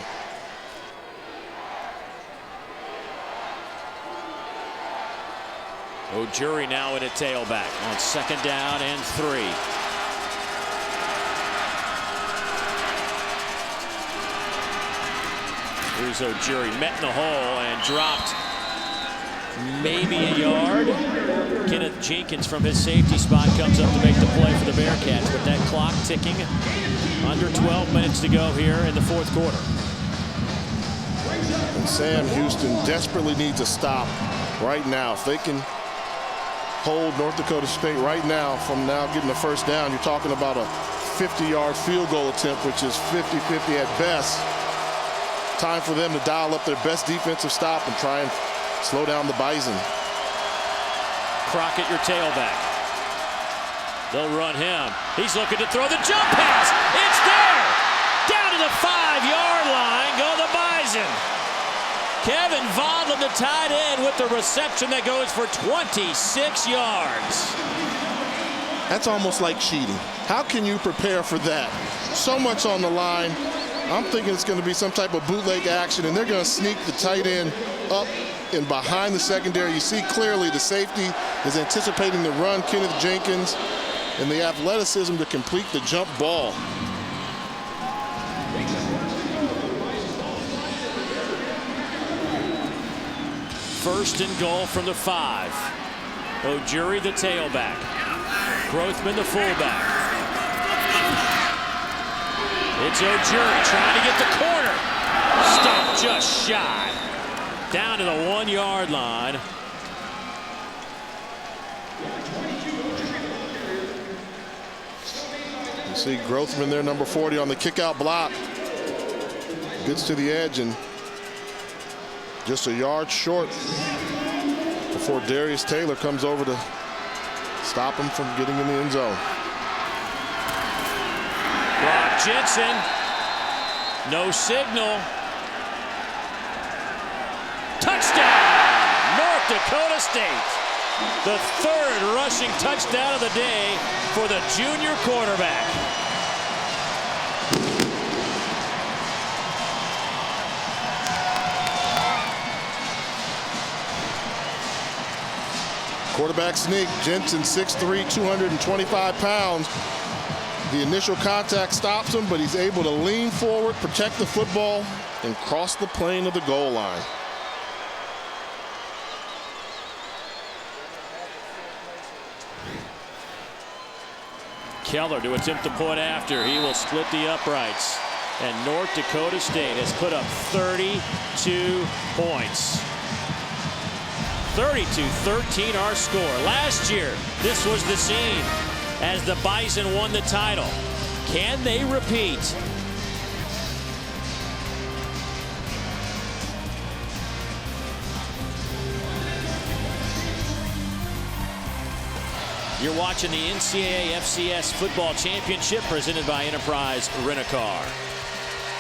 Ojuri now in a tailback on 2nd down and 3. Here's Ojuri, met in the hole and dropped maybe a yard. Kenneth Jenkins from his safety spot comes up to make the play for the Bearcats, with that clock ticking. Under 12 minutes to go here in the fourth quarter. And Sam Houston desperately needs a stop right now. If they can hold North Dakota State right now from now getting the first down, you're talking about a 50-yard field goal attempt, which is 50-50 at best. Time for them to dial up their best defensive stop and try and slow down the Bison. Crockett, your tailback. They'll run him. He's looking to throw the jump pass. It's there. Down to the 5-yard line go the Bison. Kevin Vaughn, the tight end, with the reception that goes for 26 yards. That's almost like cheating. How can you prepare for that? So much on the line. I'm thinking it's going to be some type of bootleg action, and they're going to sneak the tight end up and behind the secondary. You see clearly the safety is anticipating the run, Kenneth Jenkins, and the athleticism to complete the jump ball. First and goal from the 5. Ojuri the tailback. Grothman the fullback. It's Ojuri trying to get the corner. Stumped just shy. Down to the 1-yard line. You see Grothman there, number 40, on the kick-out block. Gets to the edge and just a yard short before Darius Taylor comes over to stop him from getting in the end zone. Jensen, no signal. Touchdown, North Dakota State. The 3rd rushing touchdown of the day for the junior quarterback. Quarterback sneak, Jensen, 6'3", 225 pounds. The initial contact stops him, but he's able to lean forward, protect the football, and cross the plane of the goal line. Keller to attempt the point after. He will split the uprights. And North Dakota State has put up 32 points. 32-13 our score. Last year, this was the scene as the Bison won the title. Can they repeat? You're watching the NCAA FCS Football Championship presented by Enterprise Rent-A-Car.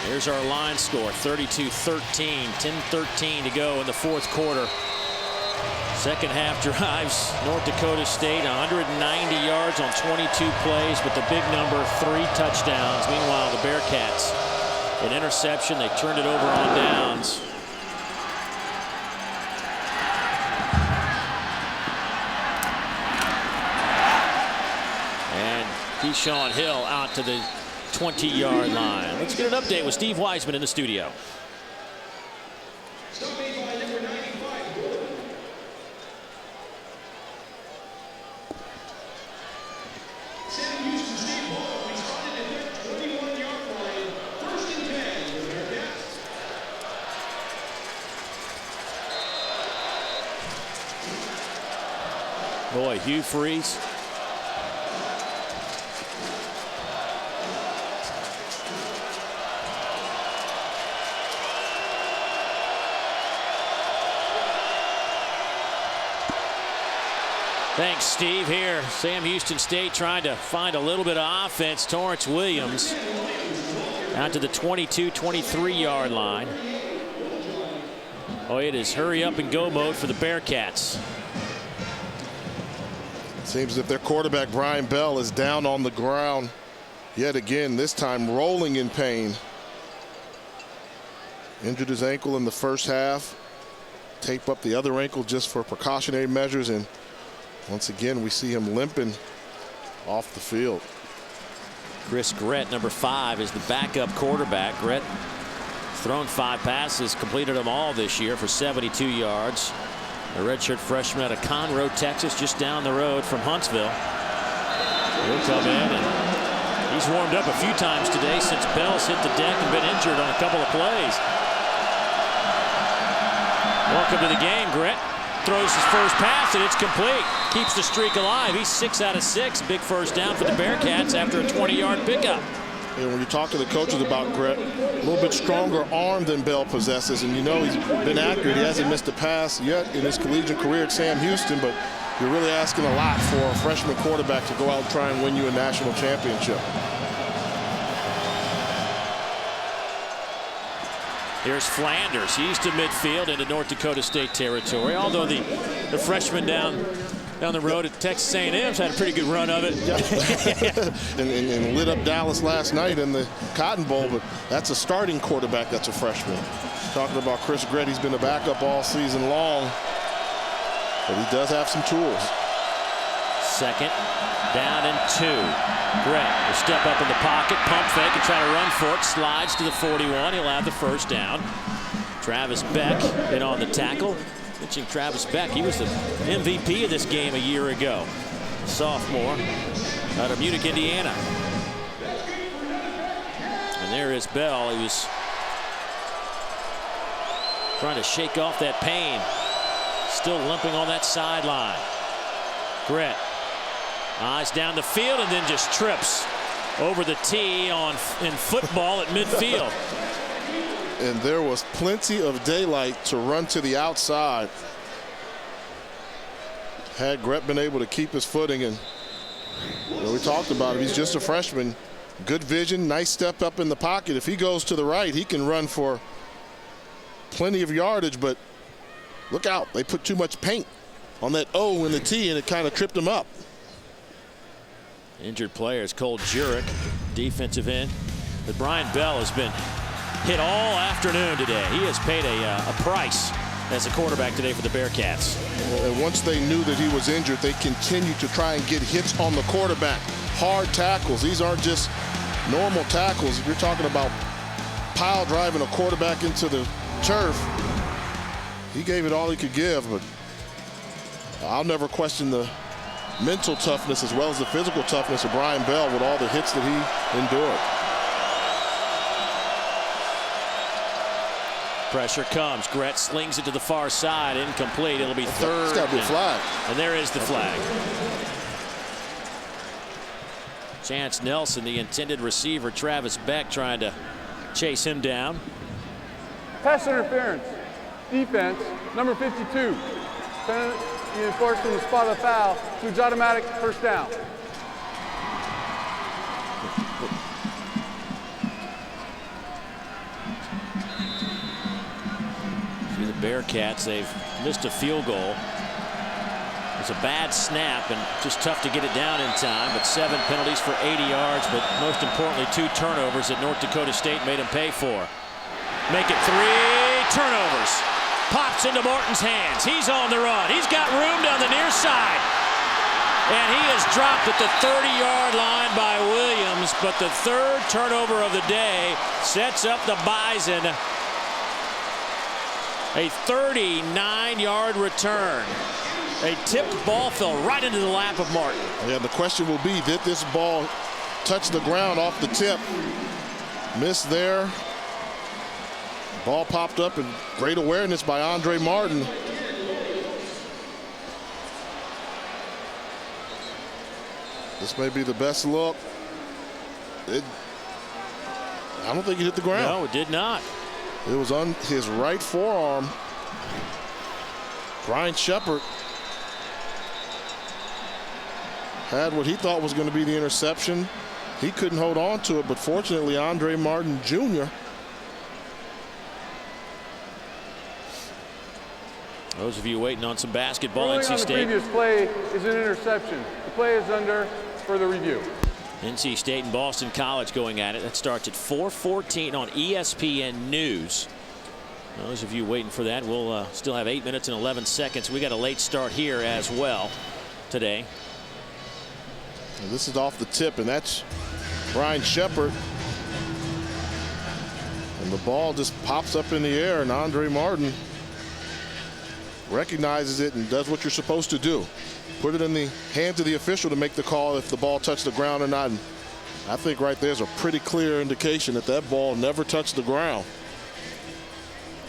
Here's our line score, 32-13, 10-13 to go in the 4th quarter. Second half drives, North Dakota State 190 yards on 22 plays, but the big number, 3 touchdowns. Meanwhile, the Bearcats, an interception, they turned it over on downs. And Keyshawn Hill out to the 20-yard line. Let's get an update with Steve Weisman in the studio. Boy, Hugh Freeze. Thanks, Steve. Here, Sam Houston State trying to find a little bit of offense. Torrance Williams out to the 22-23-yard line. Oh, it is hurry up and go mode for the Bearcats. Seems as if their quarterback, Brian Bell, is down on the ground yet again, this time rolling in pain. Injured his ankle in the first half. Tape up the other ankle just for precautionary measures, and once again we see him limping off the field. Chris Grett, number 5, is the backup quarterback. Grett thrown 5 passes, completed them all this year for 72 yards. A redshirt freshman out of Conroe, Texas, just down the road from Huntsville. He'll come in, and he's warmed up a few times today since Bell's hit the deck and been injured on a couple of plays. Welcome to the game, Grett. Throws his first pass, and it's complete. Keeps the streak alive. He's 6 out of 6. Big first down for the Bearcats after a 20-yard pickup. And when you talk to the coaches about Grett, a little bit stronger arm than Bell possesses, and you know he's been accurate. He hasn't missed a pass yet in his collegiate career at Sam Houston, but you're really asking a lot for a freshman quarterback to go out and try and win you a national championship. Here's Flanders. He's to midfield into North Dakota State territory. Although the freshman down down the road at Texas A&M's had a pretty good run of it. and lit up Dallas last night in the Cotton Bowl, but that's a starting quarterback that's a freshman. Talking about Chris Grett, he's been a backup all season long, but he does have some tools. Second down and 2. Grett will step up in the pocket, pump fake, and try to run for it. Slides to the 41. He'll have the first down. Travis Beck in on the tackle. Mentioning Travis Beck, he was the MVP of this game a year ago. Sophomore out of Munich, Indiana. And there is Bell. He was trying to shake off that pain. Still limping on that sideline. Grett. Eyes down the field and then just trips over the tee in football at midfield. And there was plenty of daylight to run to the outside. Had Grett been able to keep his footing, and we talked about it, he's just a freshman. Good vision, nice step up in the pocket. If he goes to the right, he can run for plenty of yardage, but look out, they put too much paint on that O in the T and it kind of tripped him up. Injured players, Cole Jurek, defensive end. But Brian Bell has been hit all afternoon today. He has paid a price as a quarterback today for the Bearcats. And once they knew that he was injured, they continued to try and get hits on the quarterback. Hard tackles. These aren't just normal tackles. You're talking about pile driving a quarterback into the turf. He gave it all he could give, but I'll never question the mental toughness as well as the physical toughness of Brian Bell with all the hits that he endured. Pressure comes. Grett slings it to the far side. Incomplete. It'll be third. It's got to be a flag. And there is the flag. Chance Nelson, the intended receiver. Travis Beck trying to chase him down. Pass interference. Defense, number 52. Penalty enforced from the spot of the foul. Shoots automatic first down. See the Bearcats, they've missed a field goal. It's a bad snap and just tough to get it down in time, but 7 penalties for 80 yards, but most importantly 2 turnovers that North Dakota State made them pay for. Make it 3 turnovers. Pops into Morton's hands. He's on the run. He's got room down the near side. And he is dropped at the 30-yard line by Williams, but the 3rd turnover of the day sets up the Bison. A 39-yard return. A tipped ball fell right into the lap of Martin. Yeah, the question will be, did this ball touch the ground off the tip? Missed there. Ball popped up, and great awareness by Andre Martin. This may be the best look. I don't think it hit the ground. No, it did not. It was on his right forearm. Brian Shepard had what he thought was going to be the interception. He couldn't hold on to it, but fortunately, Andre Martin Jr. Those of you waiting on some basketball, Ruling NC on the State. previous play is an interception. The play is under further review. NC State and Boston College going at it. That starts at 4:14 on ESPN News. Those of you waiting for that, we'll still have 8 minutes and 11 seconds. We got a late start here as well today. And this is off the tip, and that's Brian Shepard. And the ball just pops up in the air, and Andre Martin recognizes it and does what you're supposed to do. Put it in the hands of the official to make the call if the ball touched the ground or not. And I think right there's a pretty clear indication that that ball never touched the ground.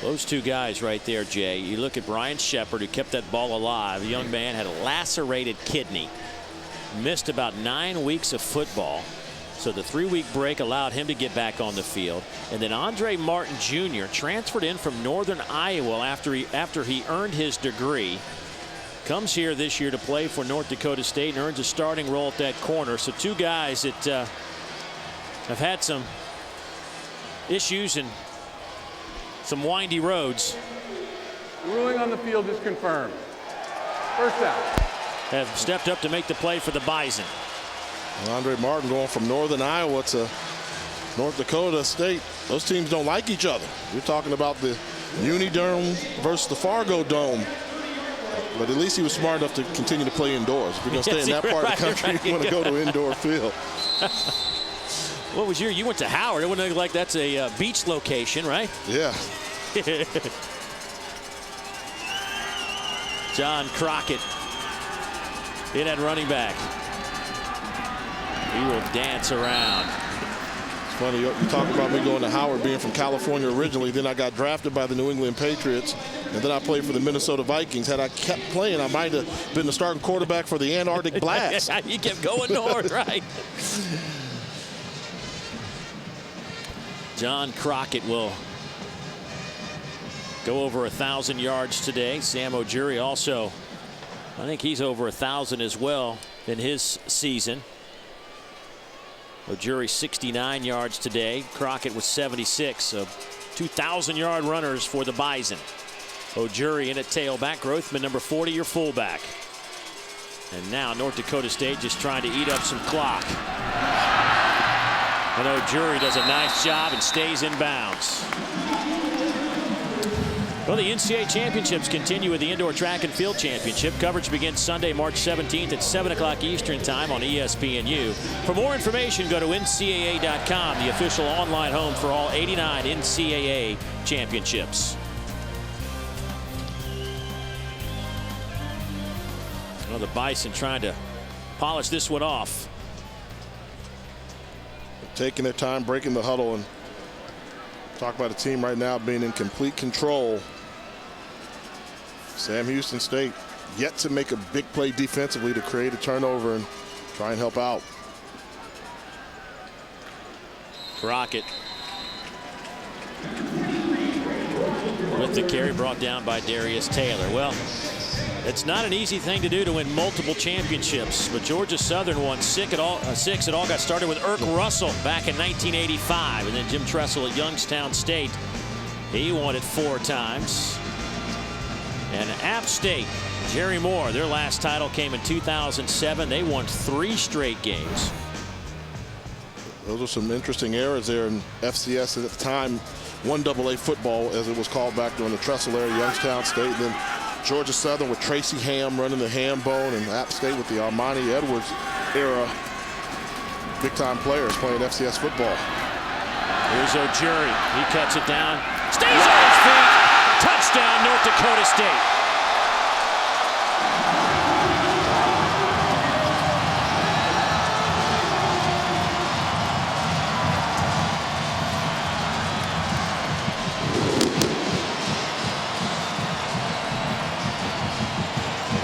Those 2 guys right there, Jay. You look at Brian Shepard, who kept that ball alive. The young man had a lacerated kidney. Missed about 9 weeks of football. So the 3-week break allowed him to get back on the field. And then Andre Martin Jr. transferred in from Northern Iowa after he earned his degree. Comes here this year to play for North Dakota State and earns a starting role at that corner. So 2 guys that have had some issues and some windy roads. The ruling on the field is confirmed. First down. have stepped up to make the play for the Bison. Andre Martin going from Northern Iowa to North Dakota State. Those teams don't like each other. You're talking about the Unidome versus the Fargo Dome. But at least he was smart enough to continue to play indoors. If you're going to stay in that part of the country, you want to go to an indoor field. What was you went to Howard. It wouldn't look like that's a beach location, right? Yeah. John Crockett in at running back. He will dance around. It's funny, you talk about me going to Howard, being from California originally. Then I got drafted by the New England Patriots, and then I played for the Minnesota Vikings. Had I kept playing, I might have been the starting quarterback for the Antarctic Blast. You kept going north, right? John Crockett will go over 1,000 yards today. Sam Ojuri also, I think he's over 1,000 as well in his season. Ojuri 69 yards today. Crockett was 76. So 2,000-yard runners for the Bison. Ojuri in at tailback. Grothman, number 40, your fullback. And now North Dakota State just trying to eat up some clock. And Ojuri does a nice job and stays in bounds. Well, the NCAA championships continue with the Indoor Track and Field Championship. Coverage begins Sunday, March 17th at 7 o'clock Eastern Time on ESPNU. For more information, go to NCAA.com, the official online home for all 89 NCAA championships. Well, the Bison trying to polish this one off. Taking their time, breaking the huddle, and talk about a team right now being in complete control. Sam Houston State yet to make a big play defensively to create a turnover and try and help out. Crockett with the carry, brought down by Darius Taylor. Well, it's not an easy thing to do to win multiple championships, but Georgia Southern won six. It all got started with Irk Russell back in 1985, and then Jim Tressel at Youngstown State. He won it 4 times. And App State, Jerry Moore, their last title came in 2007. They won 3 straight games. Those are some interesting eras there in FCS at the time. 1AA football, as it was called back during the Tressel era. Youngstown State, and then Georgia Southern with Tracy Ham running the ham bone, and App State with the Armani Edwards era big-time players playing FCS football. Here's Ojuri. He cuts it down. Stays on his feet. Touchdown, North Dakota State.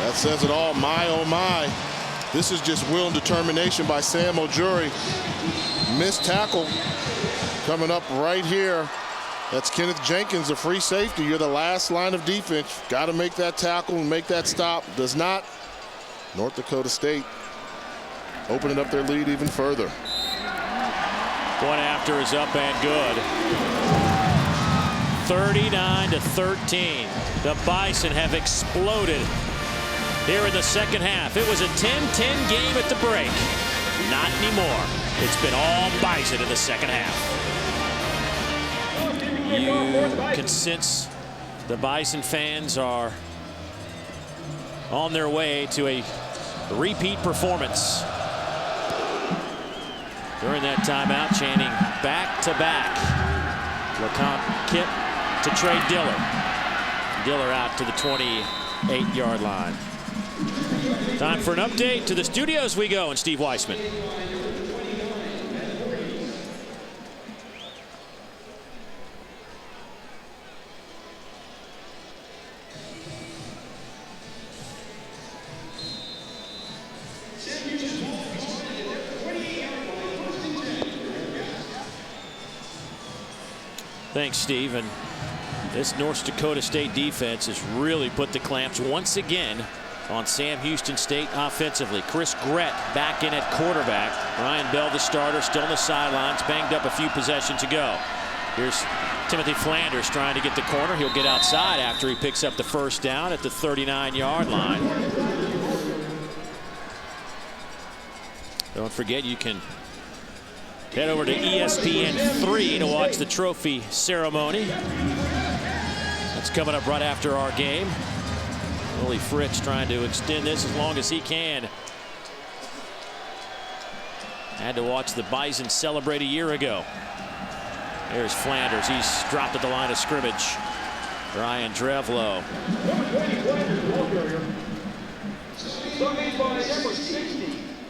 That says it all. My, oh my. This is just will and determination by Sam Ojuri. Missed tackle coming up right here. That's Kenneth Jenkins, the free safety. You're the last line of defense. Got to make that tackle and make that stop. Does not. North Dakota State opening up their lead even further. One after is up and good. 39-13. The Bison have exploded here in the second half. It was a 10-10 game at the break. Not anymore. It's been all Bison in the second half. You can sense the Bison fans are on their way to a repeat performance. During that timeout, chanting back-to-back. LeCompte Kip to Trey Diller. Diller out to the 28-yard line. Time for an update. To the studios we go, and Steve Weissman. Thanks, Steve. And this North Dakota State defense has really put the clamps once again on Sam Houston State offensively. Chris Grett back in at quarterback. Ryan Bell, the starter, still on the sidelines, banged up a few possessions ago. Here's Timothy Flanders trying to get the corner. He'll get outside after he picks up the first down at the 39-yard line. Don't forget, you can head over to ESPN3 to watch the trophy ceremony. That's coming up right after our game. Willie Fritz trying to extend this as long as he can. Had to watch the Bison celebrate a year ago. There's Flanders. He's dropped at the line of scrimmage. Brian Drevlo.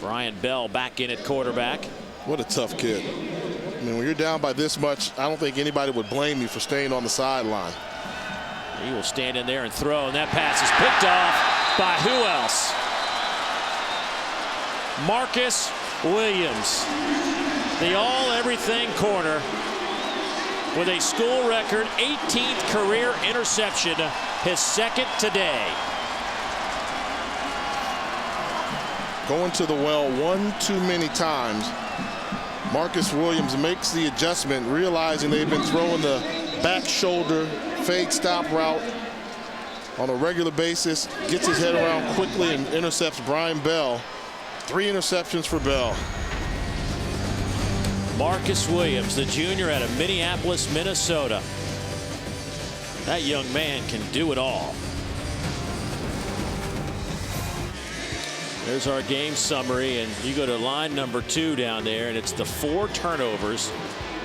Brian Bell back in at quarterback. What a tough kid. I mean, when you're down by this much, I don't think anybody would blame you for staying on the sideline. He will stand in there and throw, and that pass is picked off by who else? Marcus Williams, the all-everything corner, with a school record 18th career interception, his second today. Going to the well one too many times. Marcus Williams makes the adjustment, realizing they've been throwing the back shoulder fade stop route on a regular basis, gets his head around quickly and intercepts Brian Bell. 3 interceptions for Bell. Marcus Williams, the junior out of Minneapolis, Minnesota. That young man can do it all. There's our game summary, and you go to line number 2 down there, and it's the 4 turnovers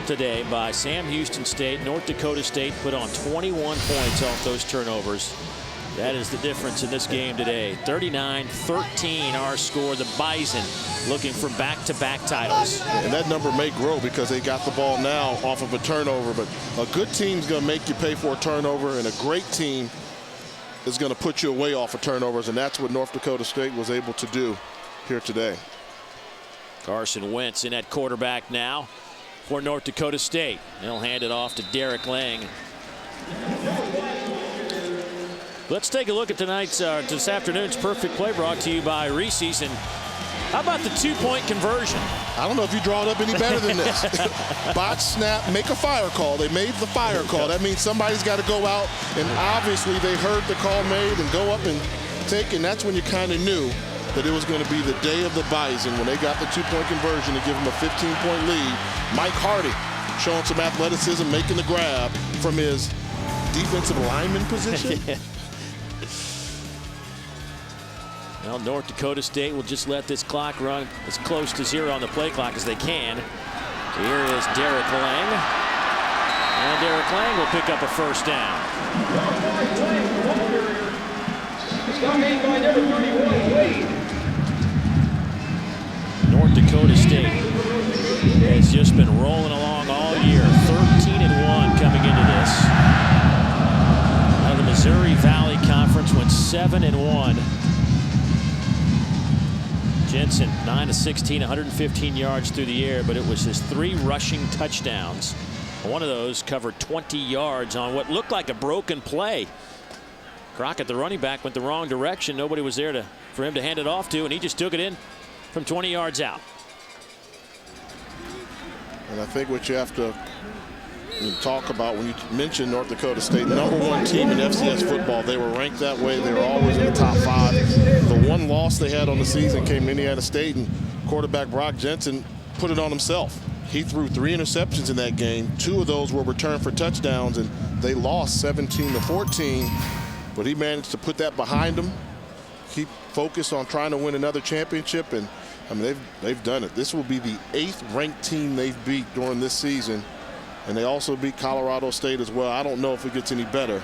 today by Sam Houston State. North Dakota State put on 21 points off those turnovers. That is the difference in this game today. 39-13 our score. The Bison looking for back-to-back titles. And that number may grow because they got the ball now off of a turnover. But a good team's going to make you pay for a turnover, and a great team is going to put you away off of turnovers. And that's what North Dakota State was able to do here today. Carson Wentz in at quarterback now for North Dakota State. They'll hand it off to Derek Lang. Let's take a look at this afternoon's Perfect Play, brought to you by Reese's. And how about the 2-point conversion? I don't know if you draw it up any better than this. Botch snap, make a fire call. They made the fire call. That means somebody's got to go out, and obviously they heard the call made and go up and take, and that's when you kind of knew that it was going to be the day of the Bison when they got the 2-point conversion to give them a 15-point lead. Mike Hardy showing some athleticism, making the grab from his defensive lineman position. Well, North Dakota State will just let this clock run as close to 0 on the play clock as they can. Here is Derek Lang. And Derek Lang will pick up a first down. North Dakota State has just been rolling along all year. 13-1 coming into this. Out of the Missouri Valley Conference, went 7-1. Jensen, 9-16, 115 yards through the air, but it was his 3 rushing touchdowns. One of those covered 20 yards on what looked like a broken play. Crockett, the running back, went the wrong direction. Nobody was there for him to hand it off to, and he just took it in from 20 yards out. And I think what you have to talk about when you mention North Dakota State, #1 team in FCS football. They were ranked that way. They were always in the top 5. The one loss they had on the season came Indiana State, and quarterback Brock Jensen put it on himself. He threw 3 interceptions in that game. 2 of those were returned for touchdowns, and they lost 17-14. But he managed to put that behind him, keep focused on trying to win another championship, and I mean they've done it. This will be the 8th ranked team they've beat during this season. And they also beat Colorado State as well. I don't know if it gets any better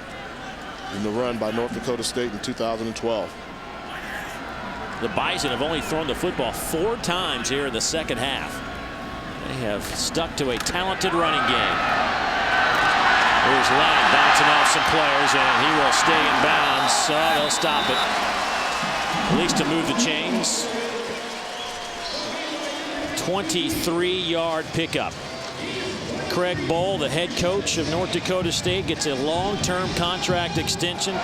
than the run by North Dakota State in 2012. The Bison have only thrown the football 4 times here in the second half. They have stuck to a talented running game. Here's Lang bouncing off some players, and he will stay in bounds. So they'll stop it. At least to move the chains. 23-yard pickup. Craig Bohl, the head coach of North Dakota State, gets a long-term contract extension.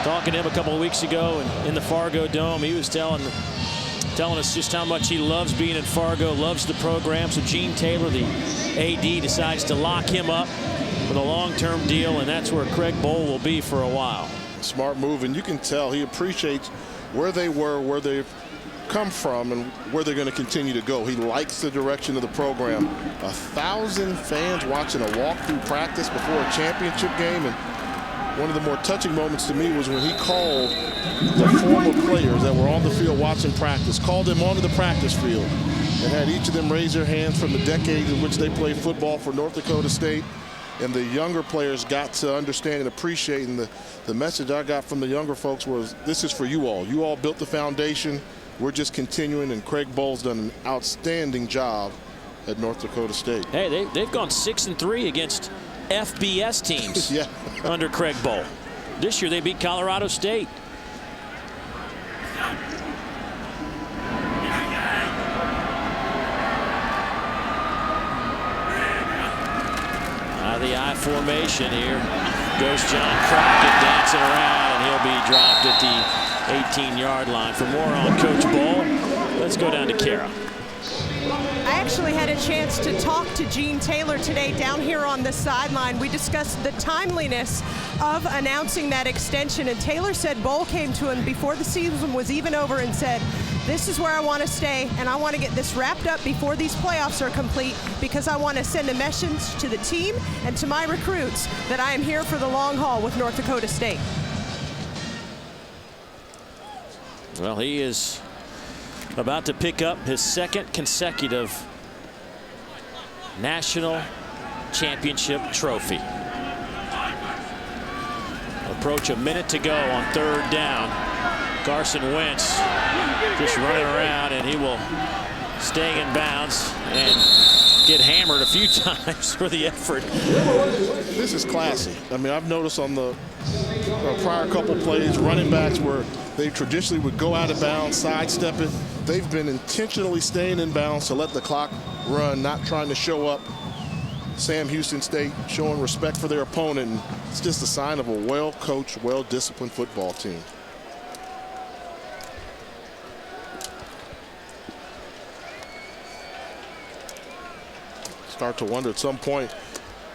Talking to him a couple of weeks ago in the Fargo Dome, he was telling us just how much he loves being in Fargo, loves the program. So Gene Taylor, the AD, decides to lock him up with a long-term deal, and that's where Craig Bohl will be for a while. Smart move, and you can tell he appreciates where they were, where they've come from and where they're going to continue to go. He likes the direction of the program. 1,000 fans watching a walkthrough practice before a championship game, and one of the more touching moments to me was when he called the former players that were on the field watching practice, called them onto the practice field, and had each of them raise their hands from the decades in which they played football for North Dakota State. And the younger players got to understand and appreciate, and the message I got from the younger folks was, this is for you all. You all built the foundation. We're just continuing, and Craig Bohl's done an outstanding job at North Dakota State. Hey, they've gone 6-3 against FBS teams yeah. under Craig Bohl. This year they beat Colorado State. The I formation here. Goes John Crockett dancing around, and he'll be dropped at the 18-yard line. For more on Coach Bohl, let's go down to Kara. I actually had a chance to talk to Gene Taylor today down here on the sideline. We discussed the timeliness of announcing that extension, and Taylor said Bohl came to him before the season was even over and said, this is where I want to stay, and I want to get this wrapped up before these playoffs are complete, because I want to send a message to the team and to my recruits that I am here for the long haul with North Dakota State. Well, he is about to pick up his second consecutive national championship trophy. Approach a minute to go on third down. Carson Wentz just running around, and he will stay in bounds and get hammered a few times for the effort. This is classy. I mean, I've noticed on the prior couple plays, running backs where they traditionally would go out of bounds, sidestep it. They've been intentionally staying in bounds to let the clock run, not trying to show up. Sam Houston State showing respect for their opponent, and it's just a sign of a well-coached, well-disciplined football team. Start to wonder at some point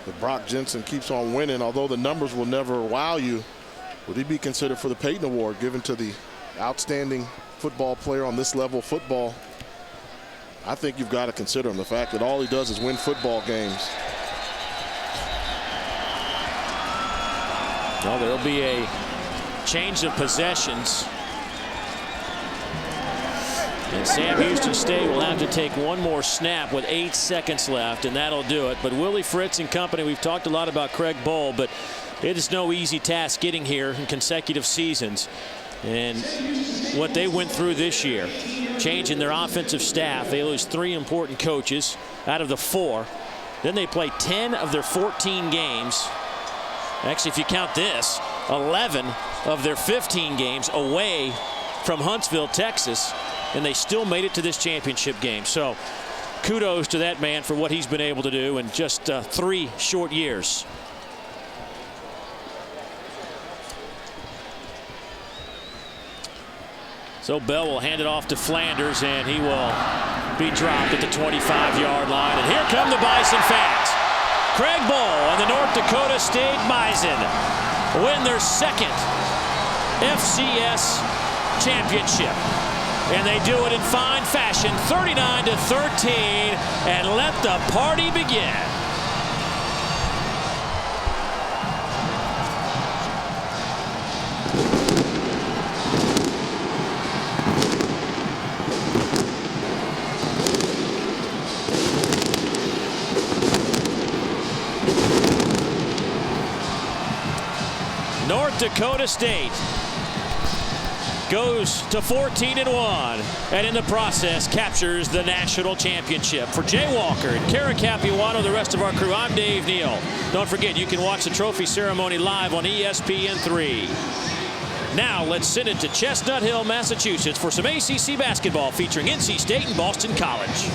if Brock Jensen keeps on winning, although the numbers will never wow you, would he be considered for the Peyton Award given to the outstanding football player on this level of football? I think you've got to consider him. The fact that all he does is win football games. Well, there'll be a change of possessions. And Sam Houston State will have to take one more snap with 8 seconds left, and that'll do it. But Willie Fritz and company, we've talked a lot about Craig Bohl, but it is no easy task getting here in consecutive seasons. And what they went through this year, changing their offensive staff, they lose 3 important coaches out of the 4. Then they play 10 of their 14 games. Actually, if you count this, 11 of their 15 games away from Huntsville, Texas, and they still made it to this championship game. So kudos to that man for what he's been able to do in just 3 short years. So Bell will hand it off to Flanders, and he will be dropped at the 25-yard line. And here come the Bison fans. Craig Bohl and the North Dakota State Bison win their second FCS championship. And they do it in fine fashion, 39-13, and let the party begin. North Dakota State goes to 14-1, and in the process captures the national championship. For Jay Walker and Kara Capuano, the rest of our crew, I'm Dave Neal. Don't forget, you can watch the trophy ceremony live on ESPN3. Now let's send it to Chestnut Hill, Massachusetts for some ACC basketball featuring NC State and Boston College.